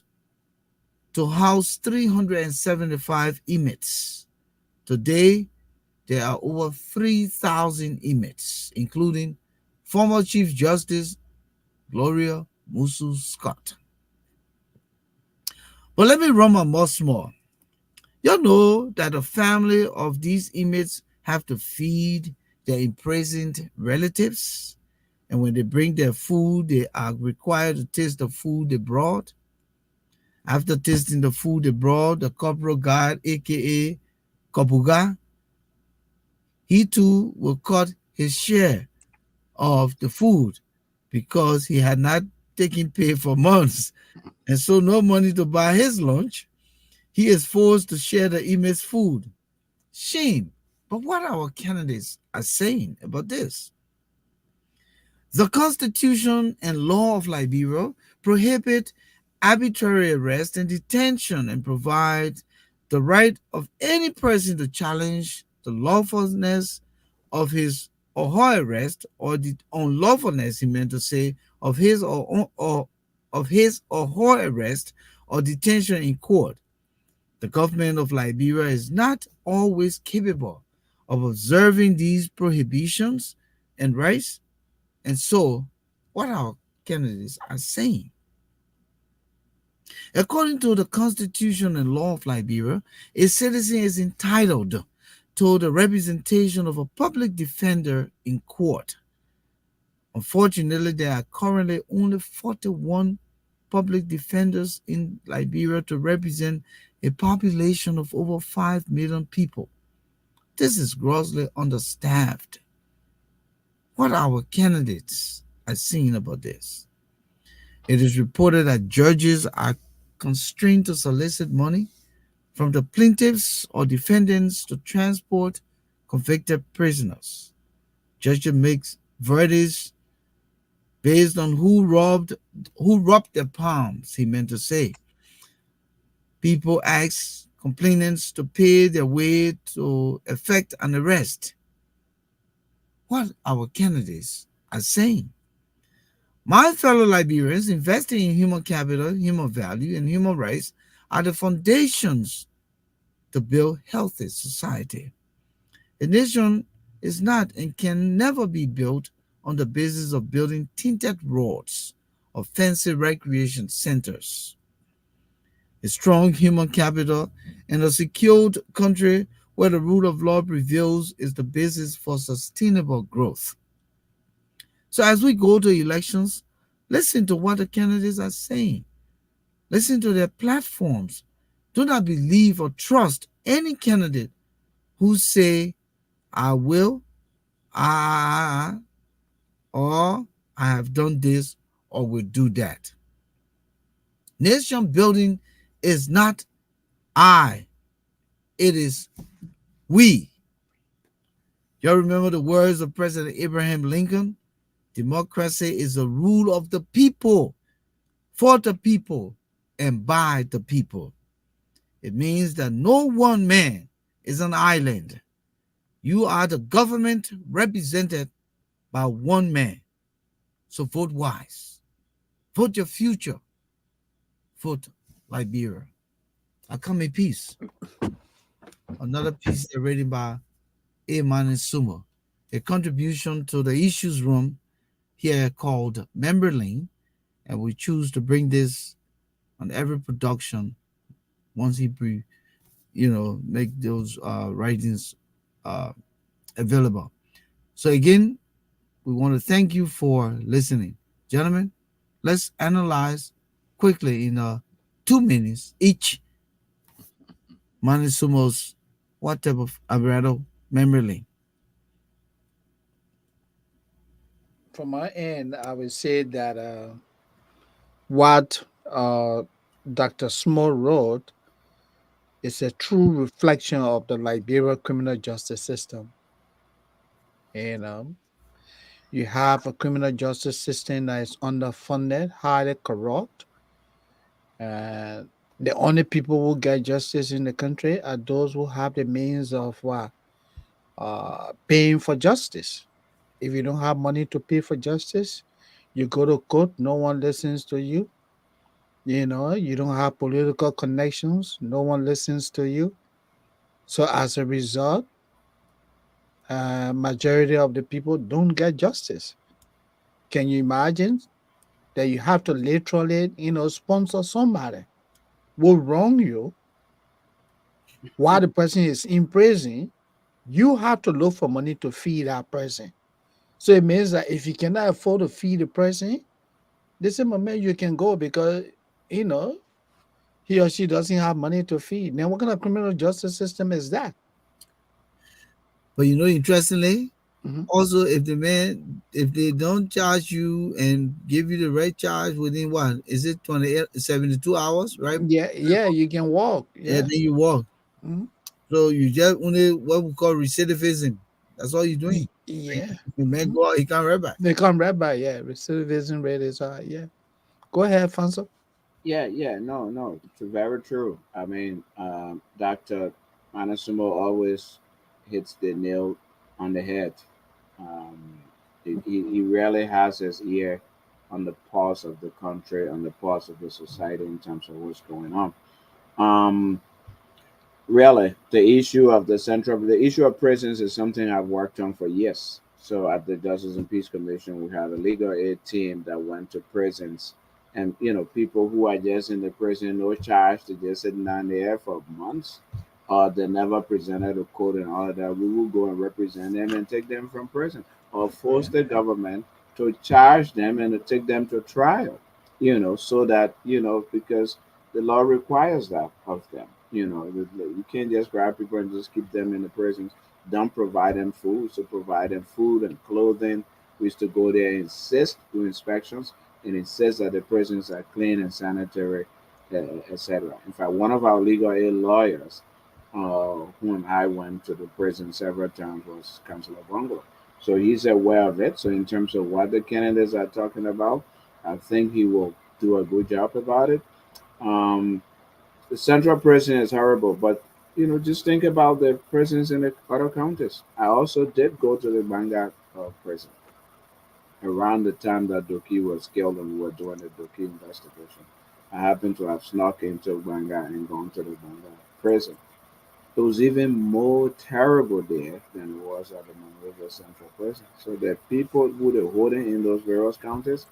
to house 375 inmates. Today, there are over 3,000 inmates, including former Chief Justice Gloria Musu Scott. But let me run my mouth more. You know that the family of these inmates have to feed their imprisoned relatives, and when they bring their food, they are required to taste the food they brought. After tasting the food they brought, the corporal guard, aka Kobuga, he too will cut his share of the food because he had not taken pay for months, and so no money to buy his lunch. He is forced to share the inmate's food. Shame. But what our candidates are saying about this? The Constitution and law of Liberia prohibit arbitrary arrest and detention and provide the right of any person to challenge the lawfulness of his or her arrest, or the unlawfulness, he meant to say, of his or of his or her arrest or detention in court. The government of Liberia is not always capable of observing these prohibitions and rights, and so what our candidates are saying. According to the Constitution and law of Liberia, a citizen is entitled to the representation of a public defender in court. Unfortunately, there are currently only 41 public defenders in Liberia to represent a population of over 5 million people. This is grossly understaffed. What our candidates are saying about this? It is reported that judges are constrained to solicit money from the plaintiffs or defendants to transport convicted prisoners. Judges makes verdicts based on who rubbed their palms, he meant to say. People ask complainants to pay their way to effect an arrest. What our candidates are saying. My fellow Liberians, investing in human capital, human value, and human rights are the foundations to build healthy society. A nation is not and can never be built on the basis of building tinted roads or fancy recreation centers. A strong human capital and a secured country where the rule of law prevails is the basis for sustainable growth. So as we go to elections, listen to what the candidates are saying. Listen to their platforms. Do not believe or trust any candidate who say, I will, I, or I have done this or will do that. Nation building is not I, it is we. You all remember the words of President Abraham Lincoln? Democracy is the rule of the people, for the people, and by the people. It means that no one man is an island. You are the government represented by one man. So vote wise. Vote your future. Vote Liberia. I come in peace. Another piece written by A. Sumo. A contribution to the issues room here called Member Lane, and we choose to bring this on every production once he make those writings uh, available. So again, we want to thank you for listening. Gentlemen, let's analyze quickly in 2 minutes each Manisumo's what type of Alvarado memory lane. from my end, I would say that what uh, Dr. Small wrote is a true reflection of the Liberia criminal justice system. And you have a criminal justice system that is underfunded, highly corrupt, and the only people who get justice in the country are those who have the means of what paying for justice. If you don't have money to pay for justice, you go to court, no one listens to you. You know, you don't have political connections, no one listens to you. So as a result, majority of the people don't get justice. Can you imagine that you have to literally, sponsor somebody who wrong you while the person is in prison? You have to look for money to feed that person. So it means that if you cannot afford to feed the person, the same moment you can go because you know he or she doesn't have money to feed. Now, what kind of criminal justice system is that? But interestingly, Mhm. also if they don't charge you and give you the right charge within what is it 28 72 hours, right? Yeah, yeah, you can walk. Yeah, Yeah. then you walk. Mhm. So you just only what we call recidivism. That's all you're doing. Like, Yeah. if the man Mhm. go out, he can't right back. They come right by. Yeah, recidivism rate is high. Yeah. Go ahead, Alfonso. Yeah, no, no, it's very true. I mean, Dr. Manasumo always hits the nail on the head. Um, he rarely has his ear on the pulse of the country, on the pulse of the society in terms of what's going on. Um, Really, the issue of prisons is something I've worked on for years. So at the Justice and Peace Commission, we had a legal aid team that went to prisons, and people who are just in the prison, no charge, they're just sitting down there for months, or they never presented a court and all of that. We will go and represent them and take them from prison, or force Yeah. the government to charge them and to take them to trial. So that because the law requires that of them. You can't just grab people and just keep them in the prisons. Don't provide them food. So provide them food and clothing. We used to go there and insist, do inspections, and insist that the prisons are clean and sanitary, etc. In fact, one of our legal aid lawyers, whom I went to the prison several times, was Councilor Bongo. So he's aware of it. So in terms of what the candidates are talking about, I think he will do a good job about it. Um, the central prison is horrible, but just think about the prisons in the other counties. I also did go to the Banga prison around the time that Doki was killed and we were doing the Doki investigation. I happened to have snuck into Banga and gone to the Banga prison. It was even more terrible there than it was at the Monrovia Central Prison. So the people who they're holding in those various counties,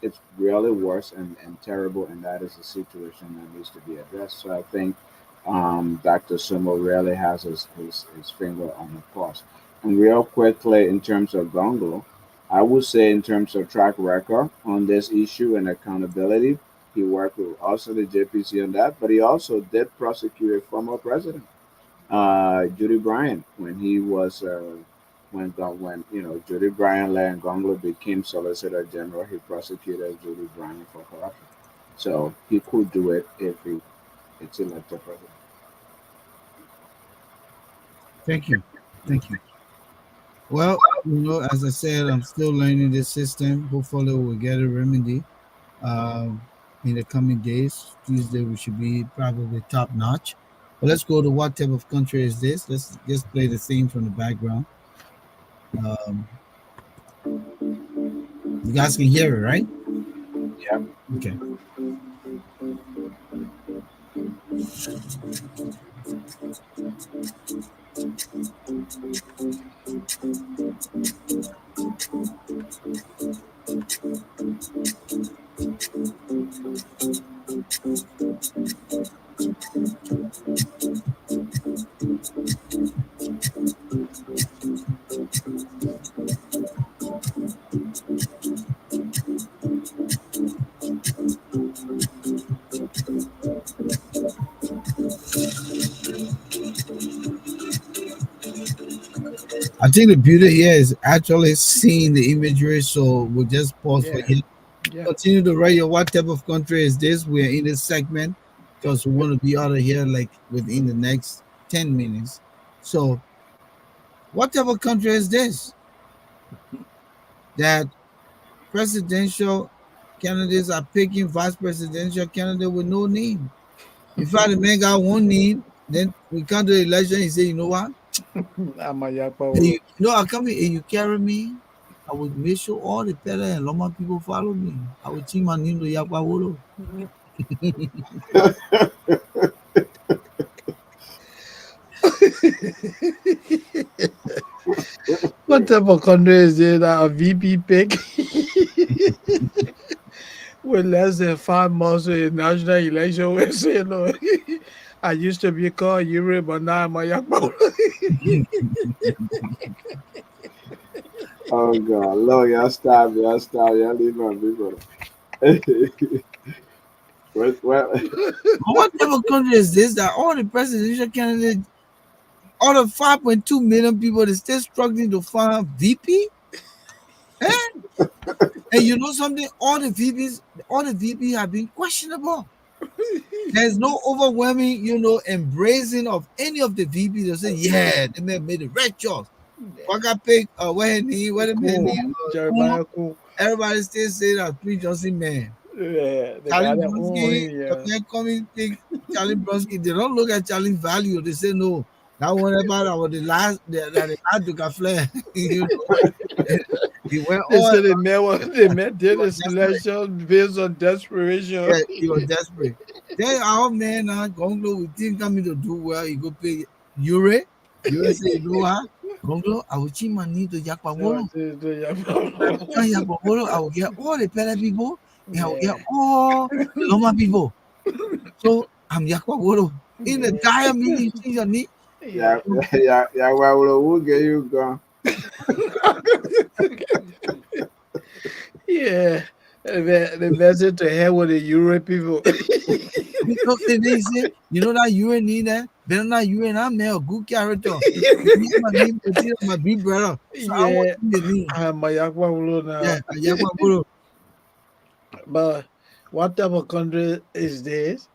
it's really worse and terrible, and that is a situation that needs to be addressed. So I think Dr. Sumo really has his finger on the pulse. And real quickly, in terms of Gonglo, I would say in terms of track record on this issue and accountability, he worked with also the JPC on that, but he also did prosecute a former president, Judy Bryant, when he was when Judy Bryant and Gonglo became Solicitor General. He prosecuted Judy Bryant for corruption, so he could do it if he gets elected president. Thank you. Thank you. Well, as I said, I'm still learning this system. Hopefully, we'll get a remedy um, in the coming days. Tuesday, we should be probably top notch. But let's go to what type of country is this? Let's just play the theme from the background. Um, you guys can hear it, right? Yeah. Okay. I think the beauty here is actually seeing the imagery. So we'll just pause for Yeah, here. yeah. Continue to write your what type of country is this? We're in this segment because we want to be out of here like within the next 10 minutes. So, what type of country is this that presidential candidates are picking vice presidential candidate with no name? In fact, the man got one name. Then we come to the election. He say, you know what? I'm a yakpa Hey, wolo. I come here and you carry me. I will make sure all the Pele and Loma people follow me. I will change my name to Yakwa Wolo. What type of country is it that a VP pick with less than 5 months to a national election? We say, no, I used to be called Yuri, but now I'm a yakpa. Oh God, Lord, y'all stop, y'all leave my people. Well, But what type of country is this that all the presidential candidates, all the 5.2 million people that still struggling to find VP? Eh? And you know something? All the VP have been questionable. There's no overwhelming, embracing of any of the VP. They say, yeah, they made the right choice. Waka pick, what the man Cool. name? Jeremiah Cool. Everybody still say that Prince Johnson man. Yeah, the Charlie guy that own Bronski, him, the yeah. man coming pick Charlie Bronski. They don't look at Charlie's value. They say no. That one about our the last that they had to get flare. He went They on. said they He did was a desperate. selection based on desperation. Yeah, he was desperate. Then our man Gongloe we think coming to do well. He go pay Ure. Ure say, you know what? Gongloe, I will change my name to Yakpa So Wolo. I will yeah. join Yakpa Wolo. I will get all the Pele people and I will get Yeah. all the Loma people. So I'm Yakpa Wolo. In the dire meeting, you change your name. yeah, Yeah. yeah, well, we'll get you gone. Yeah. The message to hell with the Euro people. Because they say, you know that you ain't need that. Better not you ain't I'm a good character. You my name, but you my big brother. So I want Yeah. you to name. I'm a Yakwa now. Yeah, Yakpa Wolo. But what type of country is this?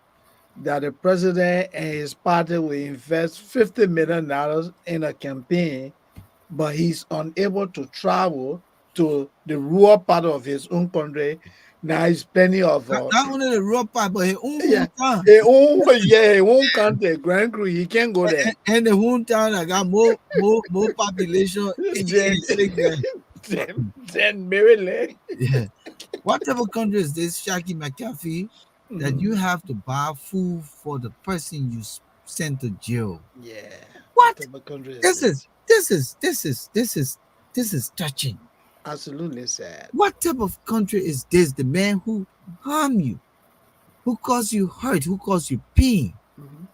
That the president and his party will invest $50 million in a campaign, but he's unable to travel to the rural part of his own country. Now he's plenty of Not only the raw part, but his own yeah, hometown. he won't count the Grand Cru. He can't go there. And the hometown that got more population Then, in six there. then Maryland. Yeah. What type of country is this, Shaki McAfee, that Mhm. you have to buy food for the person you sent to jail? Yeah. What What? type of country is This is this? this is this is this is this is touching. Absolutely sad. What type of country is this? The man who harm you, who cause you hurt, who cause you pain, Mhm.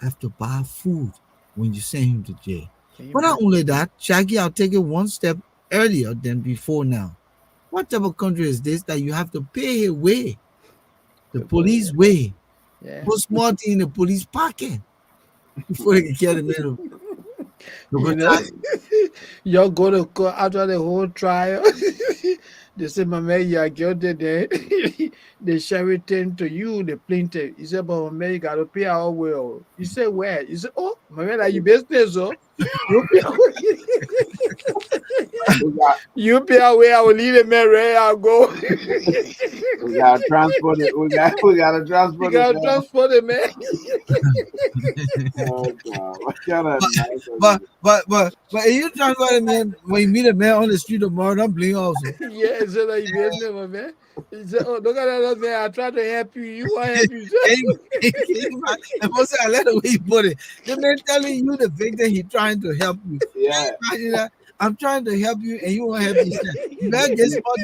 have to buy food when you send him to jail. Can you But not imagine? only that, Shaggy, I'll take it one step earlier than before now. What type of country is this that you have to pay his way, the police way, Yeah. put small thing in the police pocket before they can carry the man to go You know, charge? you're going to court after the whole trial. They say, my man, you are guilty. They share it in to you, the plaintiff. He said, but my man, you got to pay our will. You say, where? You say, oh, my man, are you business? Oh? You pay our We got You pay away, I will leave the man where I go. we got to transport it. We got to You transport it got to down. transport the man. Oh God, what kind of nonsense? But if you transfer a man when you meet a man on the street tomorrow, don't blink also. Yeah, he said, are you business, my man? He said, oh, look at that man. I tried to help you. You want to help you. And also, I like the way you put it. The man telling you the victim he trying to help you. Can you Yeah, imagine that? I'm trying to help you and you won't help yourself. You better get smart.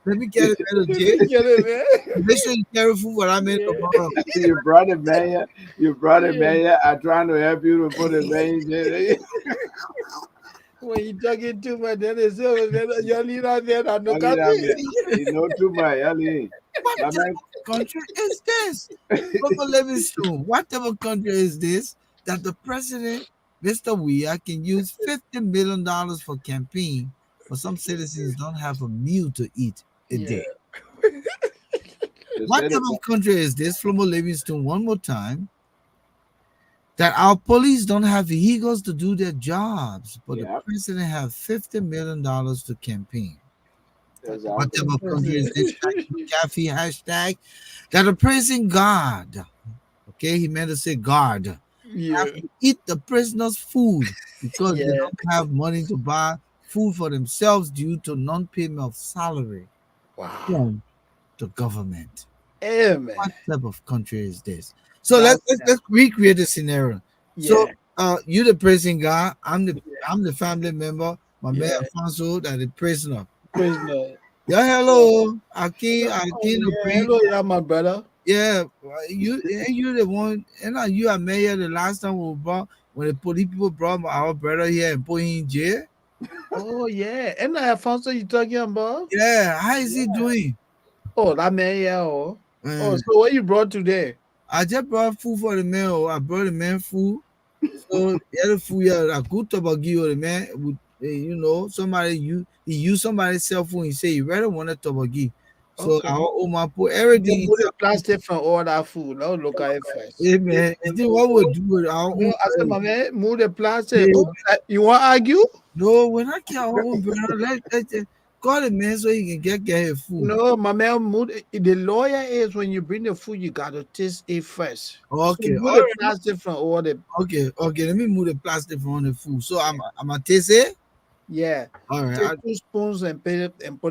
Let me get it out of jail. Get it, man. Make sure you carry food for that man Yeah. tomorrow. you brought it, man. Yeah. You brought it, Yeah. man. Yeah. I'm trying to help you to put it, man. Yeah. When you talking too much, then they say, oh, man, you're leader, man. I know I mean, can't I mean, you know too much. I mean, What my type man. of country is this? Papa Livingstone, what type of country is this that the president Mr. Weah can use $50 million for campaign, but some citizens don't have a meal to eat a Yeah. day. They What said type it. of country is this? Flomo Livingston, one more time. That our police don't have vehicles to do their jobs, but the Yeah, president have $50 million to campaign. What exactly. type of country is this? McAfee hashtag that the prison guard, okay, he meant to say guard, have Yeah. to eat the prisoners' food because they Yeah. don't have money to buy food for themselves due to non-payment of salary Wow. from the government. Hey, man. What type of country is this? So let's That's let's, let's recreate the scenario. So yeah. you the prison guy, I'm the family member, my man Yeah. Alphonso that the prisoner. Prisoner. Yeah, hello. Oh, Akin the yeah. priest. Hello, yeah, my brother. Yeah, you the one, and you are mayor the last time we brought when the police people brought our brother here and put him in jail. Oh, yeah. And I Alfonso you talking about? Yeah, how is he Yeah. doing? Oh, that man, yeah. Oh, oh, Uh, so what you brought today? I just brought food for the man. Oh, I brought the man food. So the other food, yeah, I good to about give the man with, somebody he used somebody's cell phone. He say he really wanted to give. So Okay. I oh my put Then everything put the inside. plastic from all that food. Now look at it first. Hey man, and then what we do with our own I said, brother? my man, move the plastic. Hey, Oh, you want to argue? no, when I kill our own brother, let call the man so he can get his food. No, my man, move the lawyer is when you bring the food, you got to taste it first. So Okay, move all the right. plastic from all the, Okay. Let me move the plastic from the food. So I'm gonna taste it. yeah. All right. Take 2 spoons and put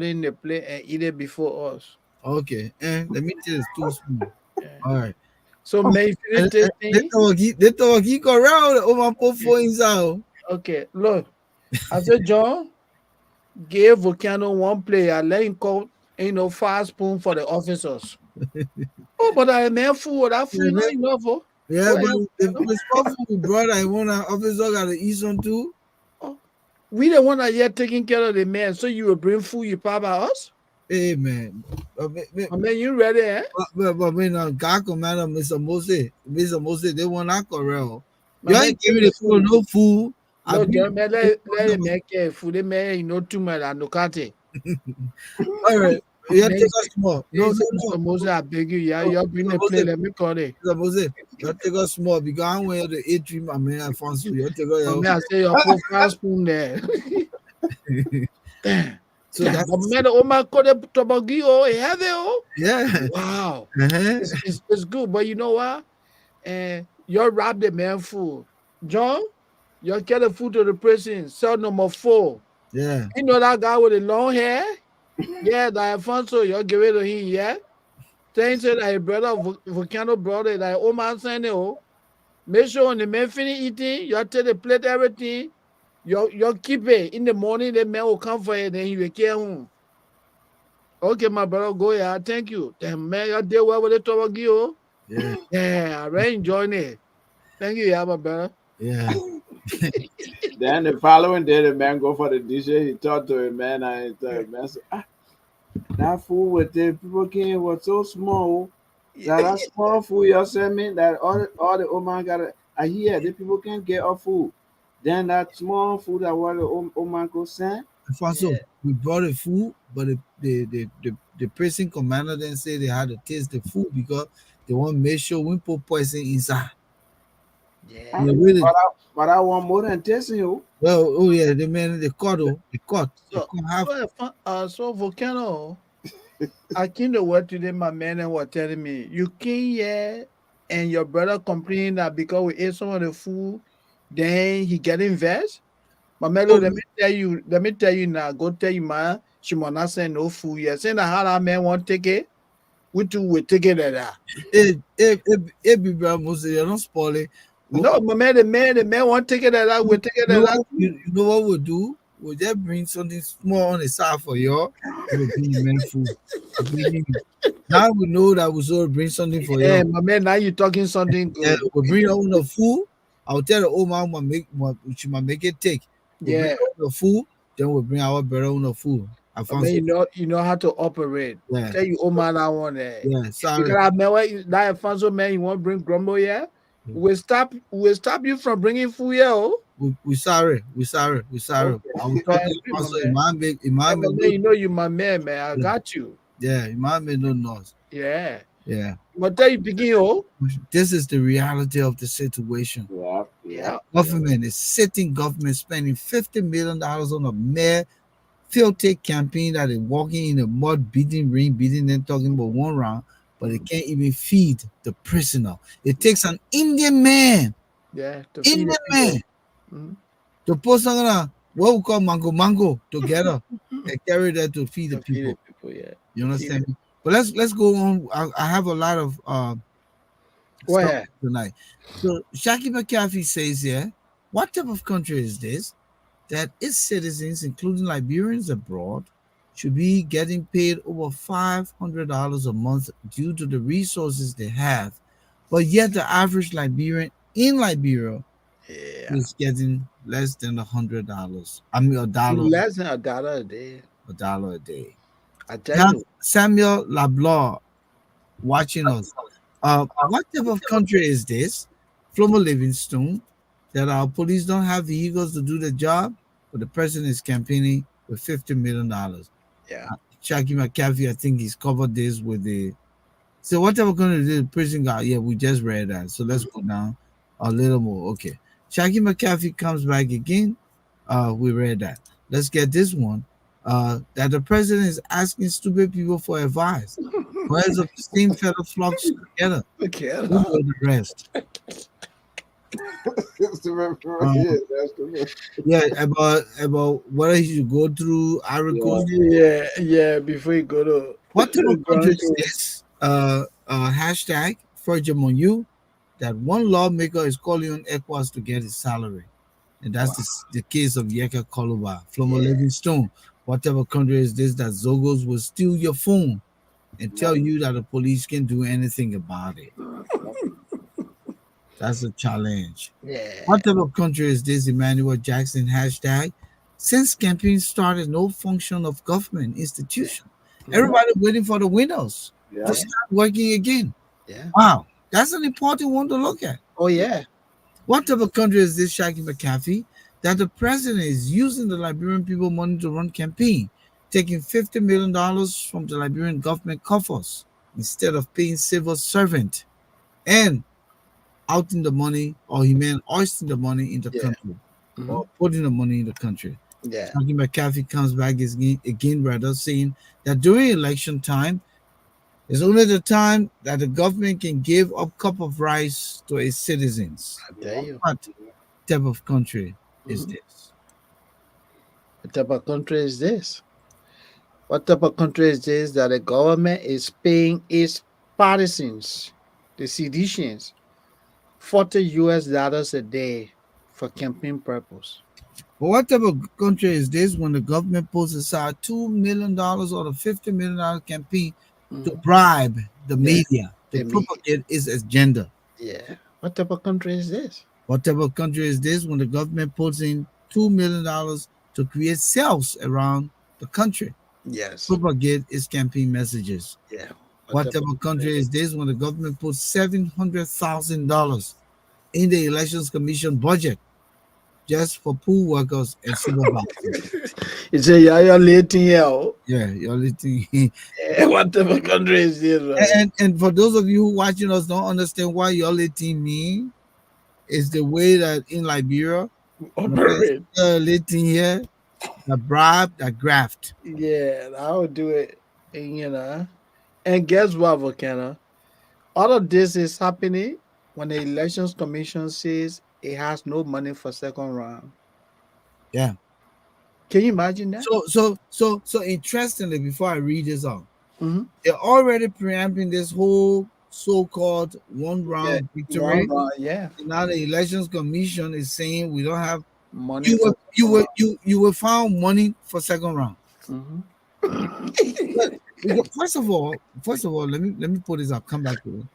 it in the plate and eat it before us. Okay. And let me taste 2 spoons. Yeah. All right. So, Oh, man, you finish tasting? they talk he go around over put four inside. Okay, look. I said, John, give Volcano one plate. I let him cut, 5 spoons for the officers. Oh, but I man food. That Yeah, food not enough. Oh, yeah, where but else, the small food we brought, I want our officer got to eat some too. oh, we the one that yet taking care of the man. So you will bring food, you pay by us? Hey man, I mean, you ready, eh? but when Kako man, Mr. Mose, they want not correct. My You man, ain't give giving the the people food. no food. I Look, bring girl, man, let him make food. The man, too much. I no cut it. all right. You Then take us small. he No, said, no, Mr. Moses, I beg you, yeah, no. you bring Mr. the plate. Mose, Let me cut it. Mr. Mose, you take us small because I want the A3, my man Alfonso. You take My us. man, I say, you put 5 spoon there. Damn. So Damn. But that's man, oh my God, the toboggy, oh, have it, oh. yeah. Wow. Uh-huh. It's good. But you know what? And you wrap the man food. John, you get the food to the prison. Cell number 4. Yeah. You know that guy with the long hair? Yeah, that Alfonso, you give it to him, yeah? Thanks to that brother, Volcano brother, that old man saying, oh, make sure when the man finish eating, you take the plate, everything, you keep it. In the morning, the man will come for it, then he will carry home. Okay, my brother, go yeah. Thank you. Then man, you did well with the Tobagio. Oh. Yeah. Yeah, I really enjoying it. Thank you, yeah, my brother. Yeah. Then the following day, the man go for the dishes. He talked to him, man, and he told him, man, say, that food with the people came was so small. That small food you sent me, that all the Oman got, I hear the people can't get our food. Then that small food that what the Oman go send. Alfonso, we brought the food, but the prison commander then said they had to taste the food because they want to make sure we put poison inside. Yeah. And the way they, But I want more than tasting you. well, oh yeah, the man, they So, caught half. so Volcano, I came to work today, my man, and was telling me, you came here and your brother complaining that because we ate some of the food, then he getting vexed. But Melo, Oh, let me tell you now, go tell you, man, she must not send no food yet. Saying that how that man want take it, we too will take it like that. big brother Moses, you're not spoiling. No, my man, the man want take it like that, we take it like that. You know what we'll do? We'll just bring something small on the side for y'all. We'll bring the man food. We'll bring him. Now we know that we should bring something for Yeah, y'all. my man, now you talking something Yeah, good. we'll bring her on the food. I'll tell the old man she might make it take. We'll bring Yeah, her on the food, then we'll bring our brother on the food. I mean, Alfonso. you know how to operate. Yeah, Tell you, oh man, I want that. yeah, You sorry. got man, that Alfonso man, you want to bring grumble, yeah? we stop you from bringing food here. Oh, We sorry. okay. I will talk I to agree, my Alphonso. man. Imam, My man, you know you my man, man. I got you. yeah, Imam no noise. Yeah. Yeah. But tell you begin, oh. This is the reality of the situation. Yeah, yeah, Yeah. yeah. Government is sitting government spending $50 million on a mere filthy campaign that is walking in the mud, beating rain, beating them, talking about one round, but it Mm. can't even feed the prisoner. It takes an Indian man, Yeah. To feed the Indian man, people. Mm. to put something on what we call mango together and carry that to feed the To feed the people. people, yeah. You To feed understand it. me? But let's go on. I have a lot of Go stuff ahead. tonight. So Shaki McCaffrey says here, what type of country is this that its citizens, including Liberians abroad, should be getting paid over $500 a month due to the resources they have, but yet the average Liberian in Liberia Yeah. is getting less than $100. I mean, Less than $1 a day. a dollar a day. I tell We have you. Samuel Lablaw watching us. What type of country is this? Flomo Livingstone, that our police don't have vehicles to do the job, but the president is campaigning with $50 million. Yeah. Shaki McCaffrey, I think he's covered this with the. So what type of country is the prison guard? Yeah, we just read that. So let's Mhm. go down a little more. Okay. Shaki McCaffrey comes back again. We read that. Let's get this one. That the president is asking stupid people for advice. Birds of the same feather flocks together. Okay. Who know the rest? That's the reference. Um, Yeah, that's the reference. yeah, about whether he should go through Ivory Yeah, Coast. Yeah. Yeah. Before you go to What type of country Grand is Tour. this? Hashtag Forgem on you that one lawmaker is calling on ECOWAS to get his salary. And that's Wow. the case of Yeka Koluba, Flomo Yeah. Livingstone. Whatever country is this that Zogos will steal your phone and yep, tell you that the police can do anything about it? yep. That's a challenge. Yeah. What type of country is this, Emmanuel Jackson hashtag? Since campaign started, no function of government Yeah. institution. Mhm. Everybody waiting for the winners to Yep. Yeah. start working again. Yeah. Wow, that's an important one to look at. Oh yeah. What type of country is this, Shaki McCaffrey, that the president is using the Liberian people money to run campaign, taking $50 million from the Liberian government coffers instead of paying civil servant and outing the money, or he meant oyster the money in the Yeah. country Hmm. or putting the money in the country. Yeah. Shaki McCaffrey comes back again, rather saying that during election time is only the time that the government can give up cup of rice to its citizens. I tell Yep. you. What type of country is Mhm. this? What type of country is this? What type of country is this that the government is paying its partisans, the seditious, $40 a day for campaign purpose? But what type of country is this when the government pulls aside $2 million or the $50 million campaign to Mhm. bribe the Yeah. media to The me. propagate its agenda? Yeah. What type of country is this? What type of country is this when the government puts in $2 million to create cells around the country, Yes. propagate its campaign messages? Yeah. What What type type of of country country is is this when the government puts $700,000 in the Elections Commission budget just for pool workers and supervisors? this? You say you're late here. Oh. Yeah, you're listening. Yeah. What type of country is this, brother? And for those of you who watching us don't understand why y'all letting me, is the way that in Liberia, when there's Operate. letting here, the bribe, the graft. Yeah, I would do it. And. And guess what, Volcano? All of this is happening when the Elections Commission says it has no money for second round. Yeah. Can you imagine that? So interestingly, before I read this out, Hmm. they're already preempting this whole so-called one Yeah, round one victory. round. Yeah, And now the elections commission is saying we don't have money you for were you second were round. you were found money for second round. Hmm. But first of all, let me put this. I'll come back to it.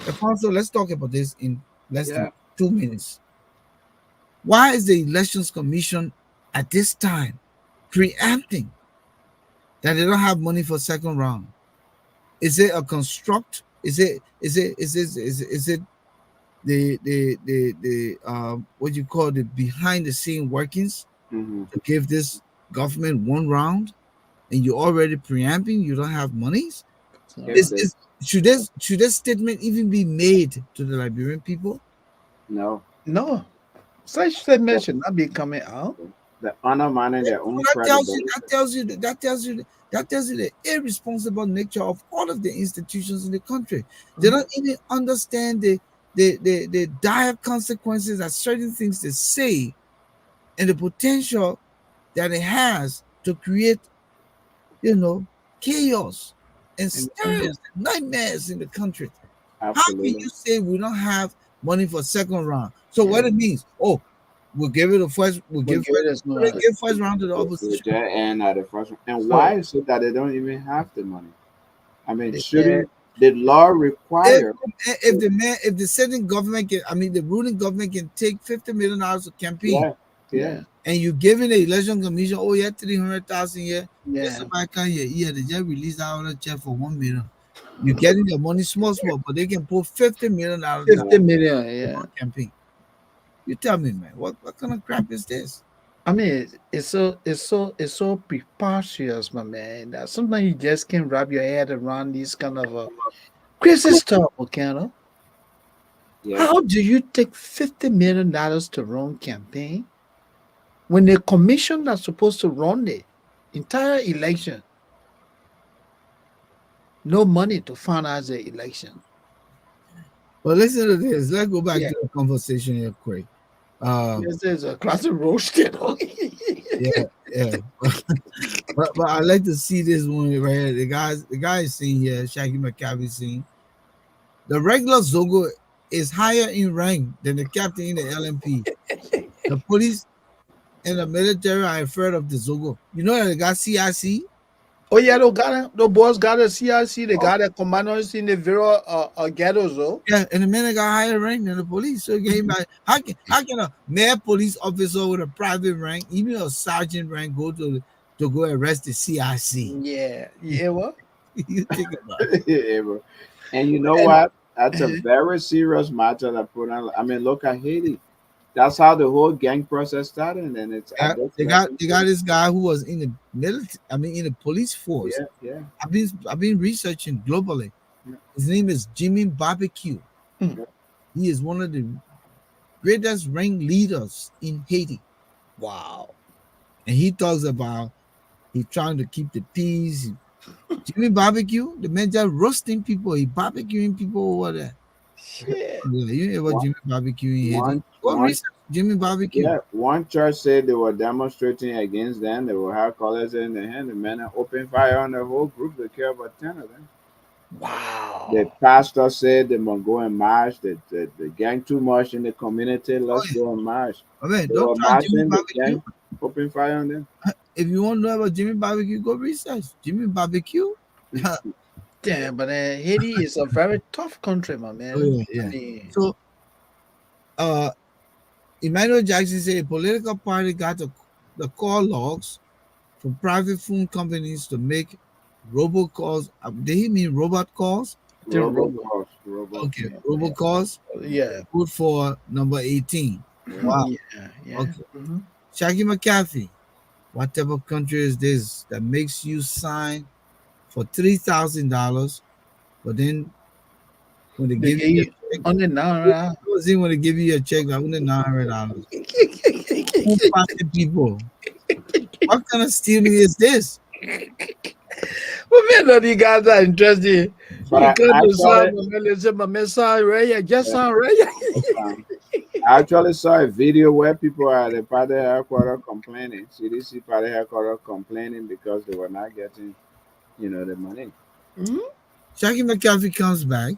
Alfonso, let's talk about this in less than Yeah. 2 minutes. Why is the elections commission at this time preempting that they don't have money for second round? Is it a construct? Is it what you call the behind the scene workings Mm-hmm. to give this government one round, and you're already preempting, you don't have monies. So, If Is they is should this statement even be made to the Liberian people? no, no, such statement the, should not be coming out. the undermining their So own that tells you credibility. that tells you the irresponsible nature of all of the institutions in the country. They Mhm. don't even understand the dire consequences that certain things they say and the potential that it has to create, you know, chaos and In the country. stirs and nightmares in the country. How can Absolutely. you say we don't have money for second round? So Yeah. what it means? Oh, we'll give it a first. We'll We'll give give it first. as They no. give first round to the With opposition. their end at the first one. And So, why is it that they don't even have the money? I mean, yeah, shouldn't the law If require if the man if the sitting government can, I mean the ruling government can take $50 million to campaign, yeah, yeah, yeah, and you giving the election commission, oh yeah, 300,000 here. This yeah. somebody come here, yeah, they just release that other check for 1 million. You getting your money small, but they can put $50 million down 50 million. for Yeah. one campaign. You tell me, man, what kind of crap is this? I mean, it's so preposterous, my man. That sometimes you just can't wrap your head around these kind of crazy stuff, Volcano. yeah. How do you take $50 million to run campaign when the commission that's supposed to run the entire election no money to finance the election? But listen to this. Let's go back Yeah, to the conversation here quick. Um, this is a classic roast, you know. yeah, yeah. But I like to see this one right here. The guy is saying here, Shaggy McCabe saying the regular Zogo is higher in rank than the captain in the LMP. The police and the military are afraid of the Zogo. You know that they got CIC? Oh yeah, the boss got a CRC, they Oh, got a commanders in the various ghettos, though. Yeah, and the men got higher rank than the police. So again, how can a mere police officer with a private rank, even a sergeant rank, to go arrest the CIC? Yeah, yeah, what? You think about it. yeah, bro. And you know And what? That's a very serious matter to put on. I mean, look at Haiti. That's how the whole gang process started, and it's Yeah, at this they got level. they got this guy who was in the military. I mean, in the police force. Yeah, yeah, I've been researching globally. yeah, His name is Jimmy Barbecue. mm, yeah. He is one of the greatest rank leaders in Haiti, wow. and he talks about he trying to keep the peace. Jimmy Barbecue, the man just roasting people. He barbecuing people over there. Shit. Yeah, you know about One, Jimmy Barbecue in Haiti? one, Go one. research Jimmy Barbecue. Yeah, one church said they were demonstrating against them. They will have colors in their hand. The men are open fire on the whole group. They care about 10 of them. The Wow. pastor said they must go and march. The gang too much in the community. Oh Let's yeah, go and march. I mean, They don't were try Jimmy marching. The Barbecue. gang open fire on them. If you want to know about Jimmy Barbecue, go research Jimmy Barbecue. Oh Damn, but Haiti is a very tough country, my man. yeah, I yeah. mean, So uh Emmanuel Jackson said a political party got the call logs from private phone companies to make robocalls. Did he mean robot calls? I think Robo. Robocalls. Robocalls. Okay, Yeah, robocalls. yeah, Good for number 18. Yeah. Wow. yeah, yeah. Okay. Mhm. Shaggy McCaffey. What type of country is this that makes you sign for $3,000, but then when they They give get you you a check, on the now. when they give you a check like only $900? Who fucking people? What kind of stealing is this? Well, man, no, you guys are interested. But You I got to actually, sign, my man. They say, my man, sign right here. Just yeah, sign right um, I actually saw a video where people are at the party headquarters complaining, CDC party headquarters complaining because they were not getting, the money. here. Shaggy McCaffey comes back.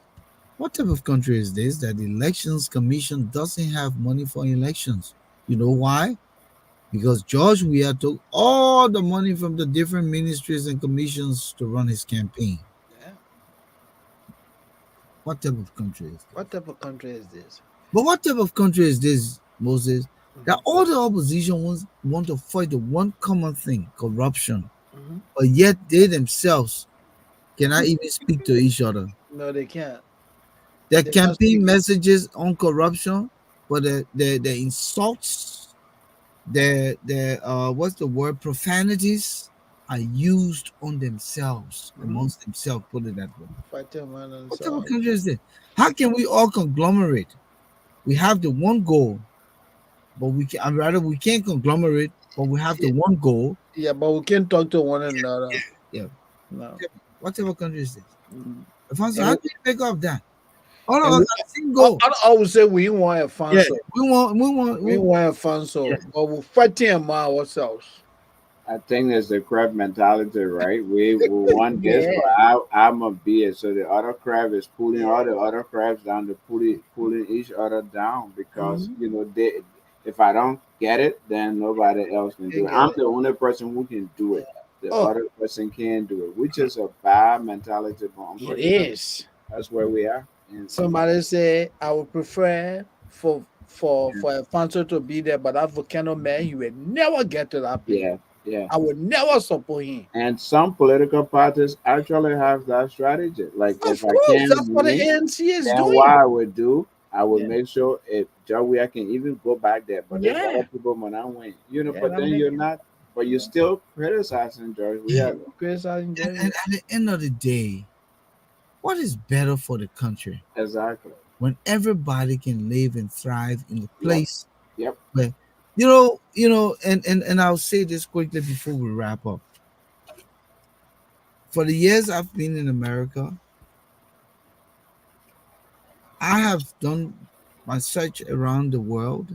What type of country is this that the elections commission doesn't have money for elections? You know why? Because George Weah took all the money from the different ministries and commissions to run his campaign. Yeah. What type of country is this? What type of country is this? But what type of country is this, Moses? That Mhm. all the opposition want to fight the one common thing, corruption. Mhm. But yet they themselves cannot even speak to each other. No, they can't. Their They can campaign speak. messages on corruption, but the insults, the what's the word, profanities are used on themselves, Mhm. amongst themselves. Put it that way. Fighting among What type of themselves. country is this? How can we all conglomerate? We have the one goal, but we can, rather we can't conglomerate, but we have the Yeah, one goal. yeah, but we can talk to one another. Yeah. No. What type of country is this? Mhm. Alfonso, how And do you make up that? All of and us we, are same goal. I always say we want a Yeah. fanso. We We, want a fanso, but we're fighting among ourselves. I think it's the crab mentality, right? We want this, but Yeah, I'm a beer, so the other crab is pulling yeah. all the other crabs down, to pulling each other down because Mm-hmm. they, if I don't get it, then nobody else can You do it. get I'm it. the only person who can do Yeah. it. The Oh, other person can't do it, which is a bad mentality, but it unfortunately, is. that's where we are. And Somebody say I would prefer for a fanso to be there, but that volcano man, he will never get to that place. yeah, yeah. I will never support him. And some political parties actually have that strategy. Like if Of I course, can't that's what the win, ANC is then doing. what I would do, I would Yeah, make sure if Joey I can even go back there, but there's other yeah, people when I win. yeah. But That then make you're not, but you're yeah. still criticizing George yeah. Weah. Criticizing And Georgia. at the end of the day, what is better for the country Exactly. when everybody can live and thrive in the Yep. place Yep. where, and I'll say this quickly before we wrap up. For the years I've been in America, I have done my search around the world.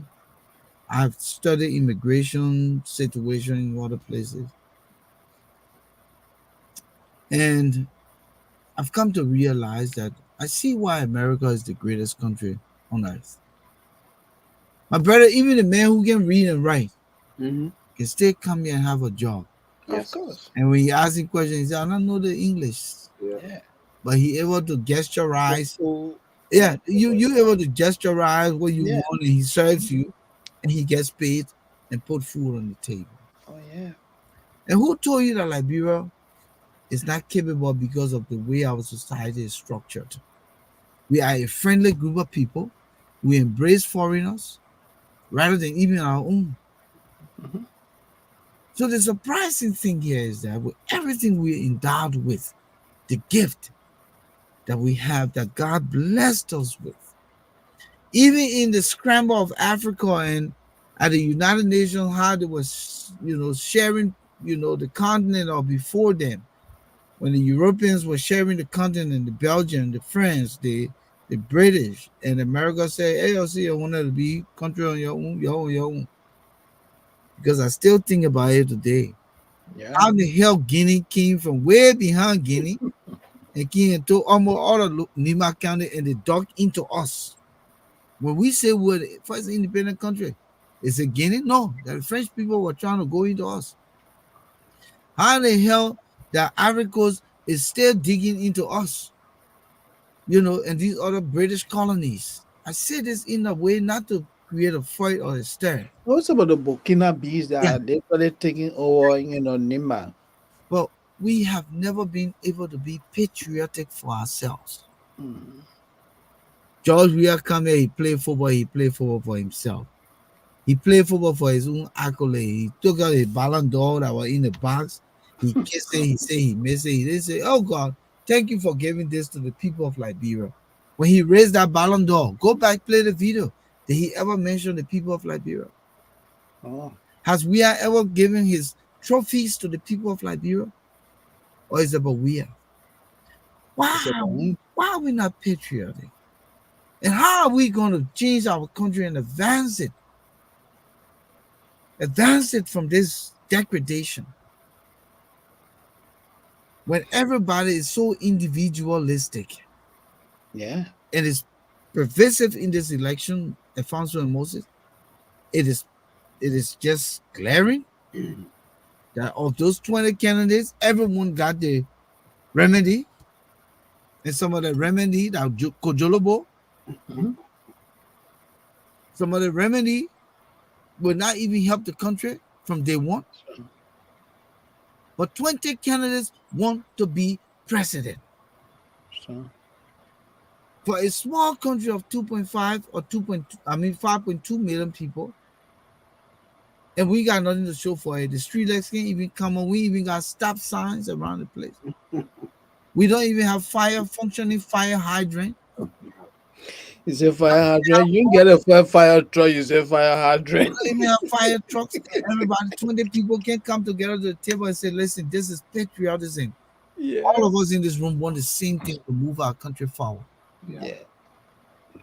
I've studied immigration situation in other places, and I've come to realize that I see why America is the greatest country on earth. My brother, even a man who can read and write, Mm-hmm. can still come here and have a job. Of Yes. course. And when you ask him questions, he say, I don't know the English. Yeah. Yeah. But he able to gesturize. Oh, Yeah, you able to gesturize what you yeah. want, and he serves you, and he gets paid and put food on the table. Oh yeah. And who told you that Liberia is not capable because of the way our society is structured? We are a friendly group of people. We embrace foreigners rather than even our own. Mhm. So the surprising thing here is that with everything we're endowed with, the gift that we have that God blessed us with, even in the scramble of Africa and at the United Nations, how they was, sharing, the continent or before them, when the Europeans were sharing the continent, the Belgian, the French, the British, and America say, hey, I see, I want to be country on your own, your own, your own. Because I still think about it today. Yeah. How the hell Guinea came from way behind Guinea and came into almost all of Nima County and they dug into us. When we say we're the first independent country, is it Guinea? No, the French people were trying to go into us. How the hell the Ivory Coast is still digging into us, and these other British colonies? I say this in a way not to create a fight or a stir. What's about the Burkina bees Yeah, that they started taking over, Nima? but we have never been able to be patriotic for ourselves. Mm-hmm. George Weah come here, he played football for himself. He played football for his own accolade. He took out a Ballon d'Or that was in the box. He kissed it. He said he missed it. He didn't say, "Oh God, thank you for giving this to the people of Liberia." When he raised that Ballon d'Or, go back play the video. Did he ever mention the people of Liberia? Oh, Has Weah ever given his trophies to the people of Liberia, or is it about Weah? it's a Why? thing. Why are we not patriotic? And how are we going to change our country and advance it from this degradation? When everybody is so individualistic Yeah. and is pervasive in this election, Alfonso and Moses, it is just glaring that of those 20 candidates, everyone got the remedy, and some of the remedy that Kojolobo, Mm-hmm. some of the remedy will not even help the country from day one. So, But 20 candidates want to be president. so For a small country of 2.5 or 2.2, I mean 5.2 million people, and we got nothing to show for it. The street lights can't even come on. We even got stop signs around the place. We don't even have functioning fire hydrant. You say fire hydrant. You can get a fire truck. You say fire We hydrant. don't even have fire trucks. Everybody, 20 people can come together to the table and say, listen, this is patriotism. All Yeah. of us in this room want the same thing to move our country forward. Yeah. Yeah.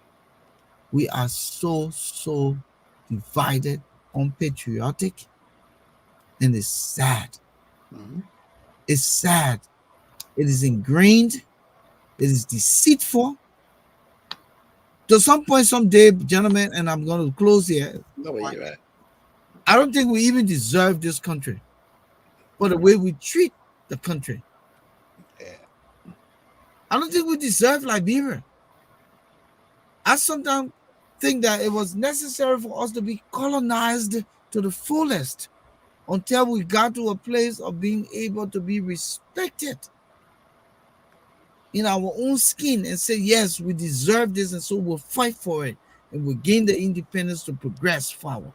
We are so divided, unpatriotic, and it's sad. Mhm. It's sad. It is ingrained. It is deceitful. To some point, someday, gentlemen, and I'm going to close here. No, but you're right. I don't think we even deserve this country for the way we treat the country. Yeah. I don't think we deserve Liberia. I sometimes think that it was necessary for us to be colonized to the fullest until we got to a place of being able to be respected in our own skin and say, yes, we deserve this, and so we'll fight for it and we'll gain the independence to progress forward.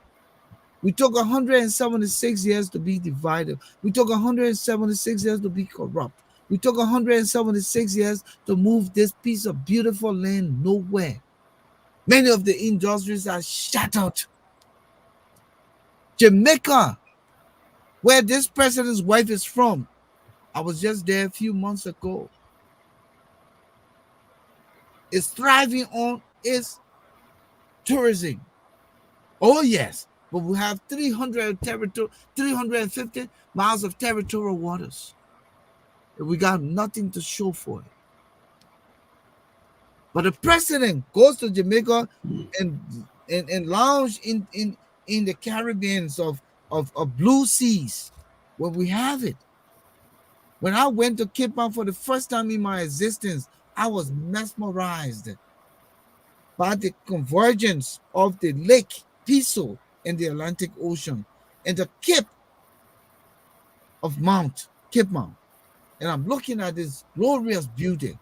We took 176 years to be divided. We took 176 years to be corrupt. We took 176 years to move this piece of beautiful land nowhere. Many of the industries are shattered. Jamaica, where this president's wife is from, I was just there a few months ago, is thriving on its tourism. Oh, yes, but we have 350 miles of territorial waters. And we got nothing to show for it. But the president goes to Jamaica and lounge in the Caribbeans of blue seas when we have it. When I went to Cape Town for the first time in my existence, I was mesmerized by the convergence of the Lake Piso and the Atlantic Ocean and the Cape of Cape Mount. And I'm looking at this glorious beauty.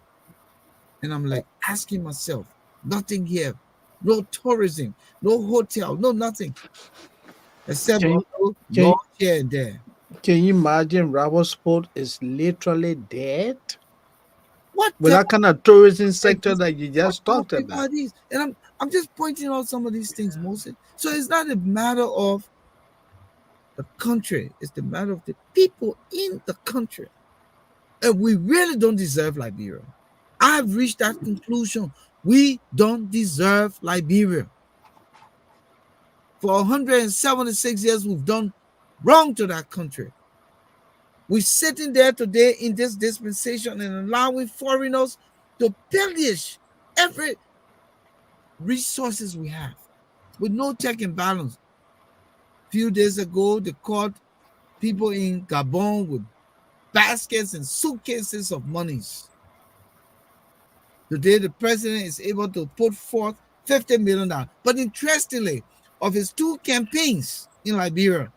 And I'm like asking myself, nothing here, no tourism, no hotel, no nothing, except Can you, also can launch here and there. can you imagine Sport is literally dead What with type that kind of tourism of sector that you what just type of talked people about? are these? And I'm just pointing out some of these things, Moses. So it's not a matter of the country, it's the matter of the people in the country. And we really don't deserve Liberia. I've reached that conclusion. We don't deserve Liberia. For 176 years, we've done wrong to that country. We're sitting there today in this dispensation and allowing foreigners to pillage every resources we have with no check and balance. A few days ago, they caught people in Gabon with baskets and suitcases of monies. Today, the president is able to put forth $50 million. But interestingly, of his two campaigns in Liberia,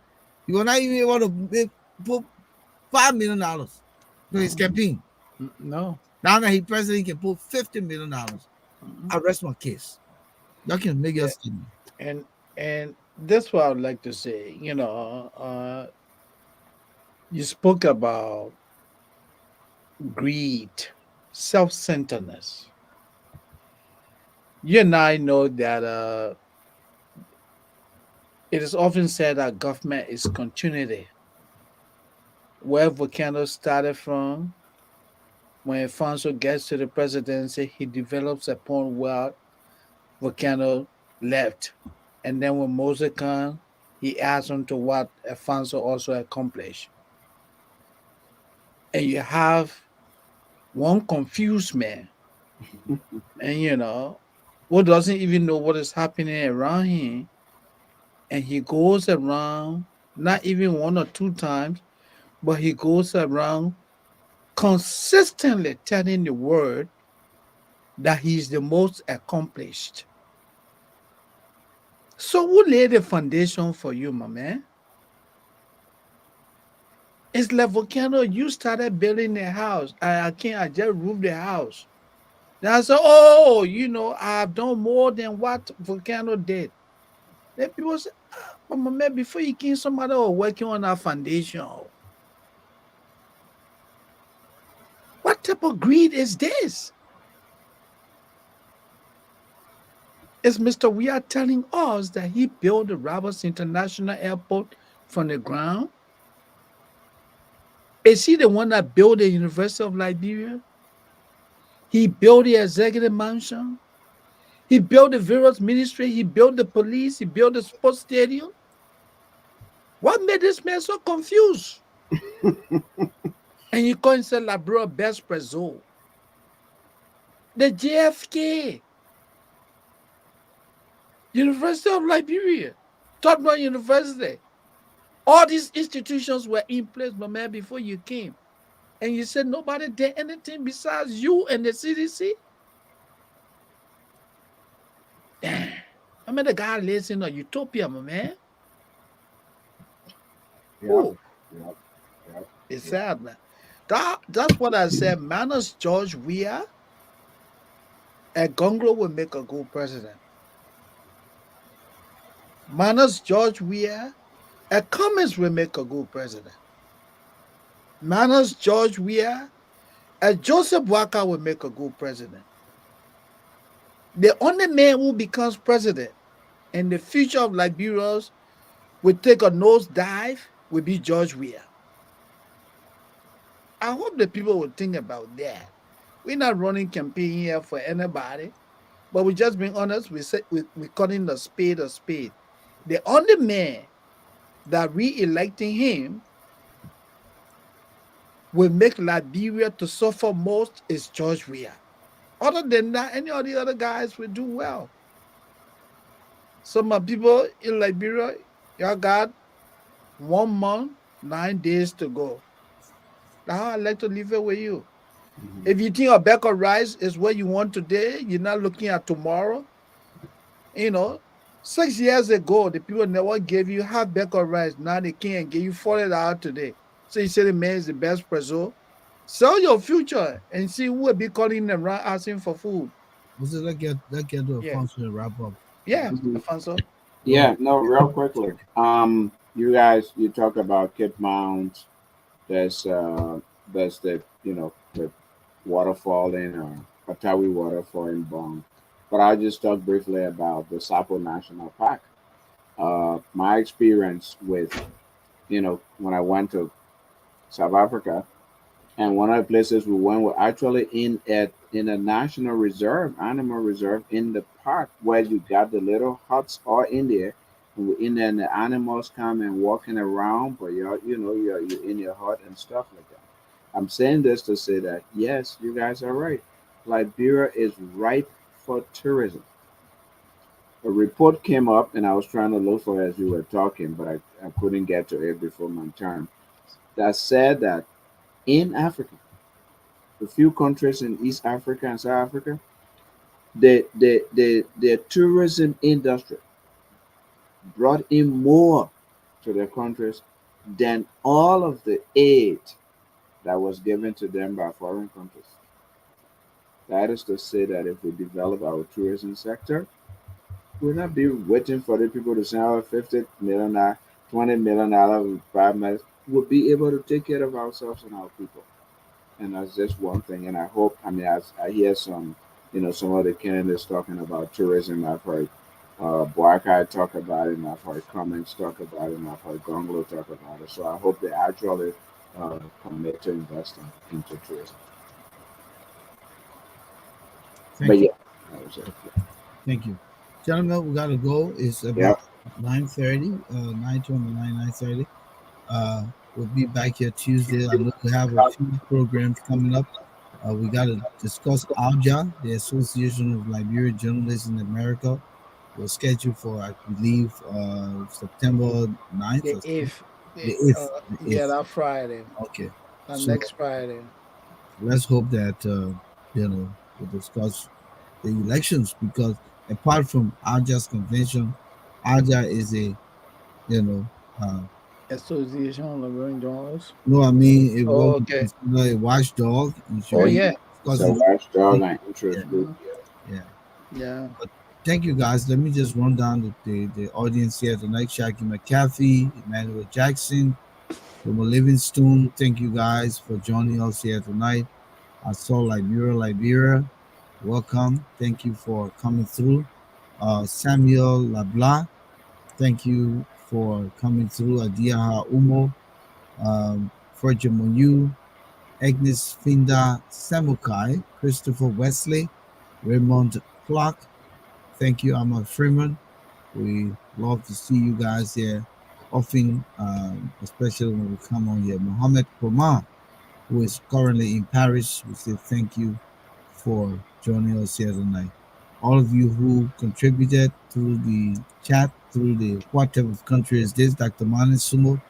he was not even able to put $5 million to his campaign. No. Now that he's president, he can put $50 million. Mhm. I rest my case. That can make Yeah. us statement. And that's what I would like to say. You spoke about greed, self-centeredness. You and I know that it is often said that government is continuity. Where Volcano started from, when Alfonso gets to the presidency, he develops upon where Volcano left. And then when Moses comes, he adds on to what Alfonso also accomplished. And you have one confused man, and who doesn't even know what is happening around him. And he goes around not even one or two times, but he goes around consistently telling the world that he's the most accomplished. So who laid the foundation for you, my man? It's like Volcano, you started building a house. I can't, I just roofed the house. Then I said, oh, I've done more than what Volcano did. Then people say, but my man, before you came, somebody was working on our foundation. What type of greed is this? Is Mr. Weah telling us that he built the Roberts International Airport from the ground? Is he the one that built the University of Liberia? He built the executive mansion. He built the various ministry. He built the police. He built the sports stadium. What made this man so confused? And he called himself Liberia best preso. The JFK, University of Liberia, Tottenham University. All these institutions were in place, my man, before you came. And you said nobody did anything besides you and the CDC? Damn. I mean, the guy lives in a utopia, my man. Yep, Oh, yep, yep, it's yep. sad, man. That's what I said. Minus George Weah, and Gongloe will make a good president. Minus George Weah, and Cummings will make a good president. Minus George Weah, and Joseph Boakai will make a good president. The only man who becomes president and the future of Liberians will take a nosedive will be George Weah. I hope the people will think about that. We're not running campaign here for anybody, but we're just being honest. We're calling the spade a spade. The only man that re-electing him will make Liberia to suffer most is George Weah. Other than that, any of the other guys will do well. Some of people in Liberia, y'all got 1 month, 9 days to go. That's how I like to leave it with you. Mhm. If you think a bag of rice is what you want today, you're not looking at tomorrow. You know, 6 years ago, the people never gave you half bag of rice. Now they can't give you $40 today. So you say the man is the best preso. Sell your future and see who will be calling them around asking for food. Also, let's get to Yeah. Alfonso and wrap up. Yeah, Mhm. Alfonso. Go ahead. Yeah, no, real quickly. You guys, you talk about Cape Mount. There's there's the waterfall in Ottawa waterfall in Bong. But I'll just talk briefly about the Sapo National Park. My experience with when I went to South Africa, and one of the places we went were actually in a national reserve, animal reserve in the park where you got the little huts all in there. And we're in there and the animals come and walking around, but you're in your hut and stuff like that. I'm saying this to say that yes, you guys are right. Liberia is ripe for tourism. A report came up and I was trying to look for it as you were talking, but I couldn't get to it before my turn. That said that in Africa, a few countries in East Africa and South Africa, the tourism industry brought in more to their countries than all of the aid that was given to them by foreign countries. That is to say that if we develop our tourism sector, we'll not be waiting for the people to send out $50 million, $20 million, 5 minutes. We'll be able to take care of ourselves and our people. And that's just one thing. And I hope, I mean, I hear some of the candidates talking about tourism. I've heard Boakai talk about it, and I've heard Cummings talk about it, and I've heard Gongloe talk about it. So I hope they actually commit to investing into tourism. But Thank you. yeah, that was it. Thank you. Gentlemen, we gotta go. It's Yeah. about 9:30, 9:29, 9:30. We'll be back here Tuesday. I know we have a few programs coming up. We got to discuss ALJA, the Association of Liberian Journalists in America. We're scheduled for, I believe, September 9th The or so. if The the 8th. The yeah, 8th. that Friday, Okay. that So next Friday. let's hope that, we discuss the elections because apart from ALJA's convention, ALJA is a, you know, uh, Association of Liberian Journalists. no, I mean, it Oh, will be okay. considered a watchdog and should Oh be yeah. It's because a it watchdog yeah, and interest group. Mhm. yeah. Yeah. But thank you guys. Let me just run down the audience here tonight. Shaggy McCaffey, Emmanuel Jackson, Homo Livingstone. Thank you guys for joining us here tonight. I saw Liberia. Welcome. Thank you for coming through. Samuel Labla. Thank you for coming through. Adiaha Umo. Fergie Monyu. Agnes Finda Samukai. Christopher Wesley. Raymond Clark. Thank you, Amma Freeman. We love to see you guys here often, especially when we come on here. Mohammed Kumar, who is currently in Paris, we say thank you for joining us here tonight. All of you who contributed through the chat, through the what type of country is this, Dr. Mani Sumo,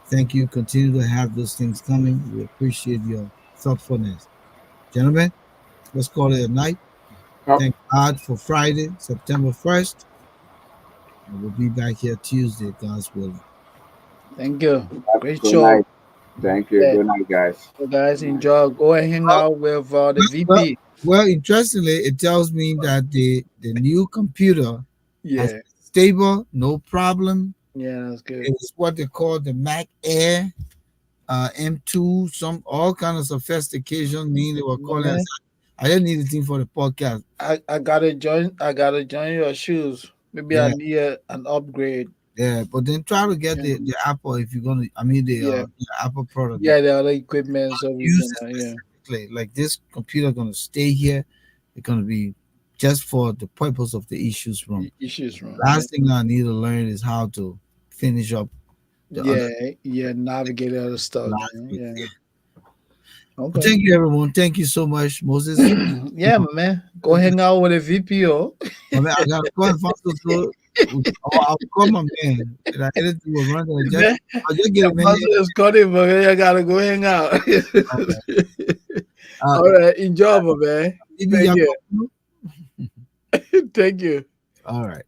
thank you. Continue to have those things coming. We appreciate your thoughtfulness. Gentlemen, let's call it a night. Yep. Thank God for Friday, September 1st. And we'll be back here Tuesday, God's willing. Thank you. Great Good show. night. Thank you. Yeah. Good night, guys. So guys, Good night. enjoy. Go and hang Well, out with the well, VP. well, interestingly, it tells me that the new computer has Yeah. been stable, no problem. Yeah, that's good. It's what they call the Mac Air M2, some all kind of sophistication. Mean they were My calling us. man, I didn't need anything for the podcast. I gotta join. I gotta join your shoes. Maybe I Yeah, need an upgrade. yeah. But then try to get Yeah. the Apple if you're gonna. I mean Yeah. the Apple product. Yeah, the other equipment so we Use can it yeah. specifically. Like this computer gonna stay here. It's gonna be just for the purpose of the issues room. Issues wrong. Yeah. Last thing I need to learn is how to finish up the other Yeah, yeah, navigate other stuff, last man. week. Yeah. Yeah. But Okay. thank you everyone. Thank you so much, Moses. You Yeah, know, man. Go hang out with a VPO. I mean, I gotta call Alphonso so I'll call my man. And I anything will run and just Man, I'll just get him in Alfonso is calling, but I gotta go hang out. here. Uh, All right, enjoy, my man. maybe Thank y'all you. go- Thank you. all right.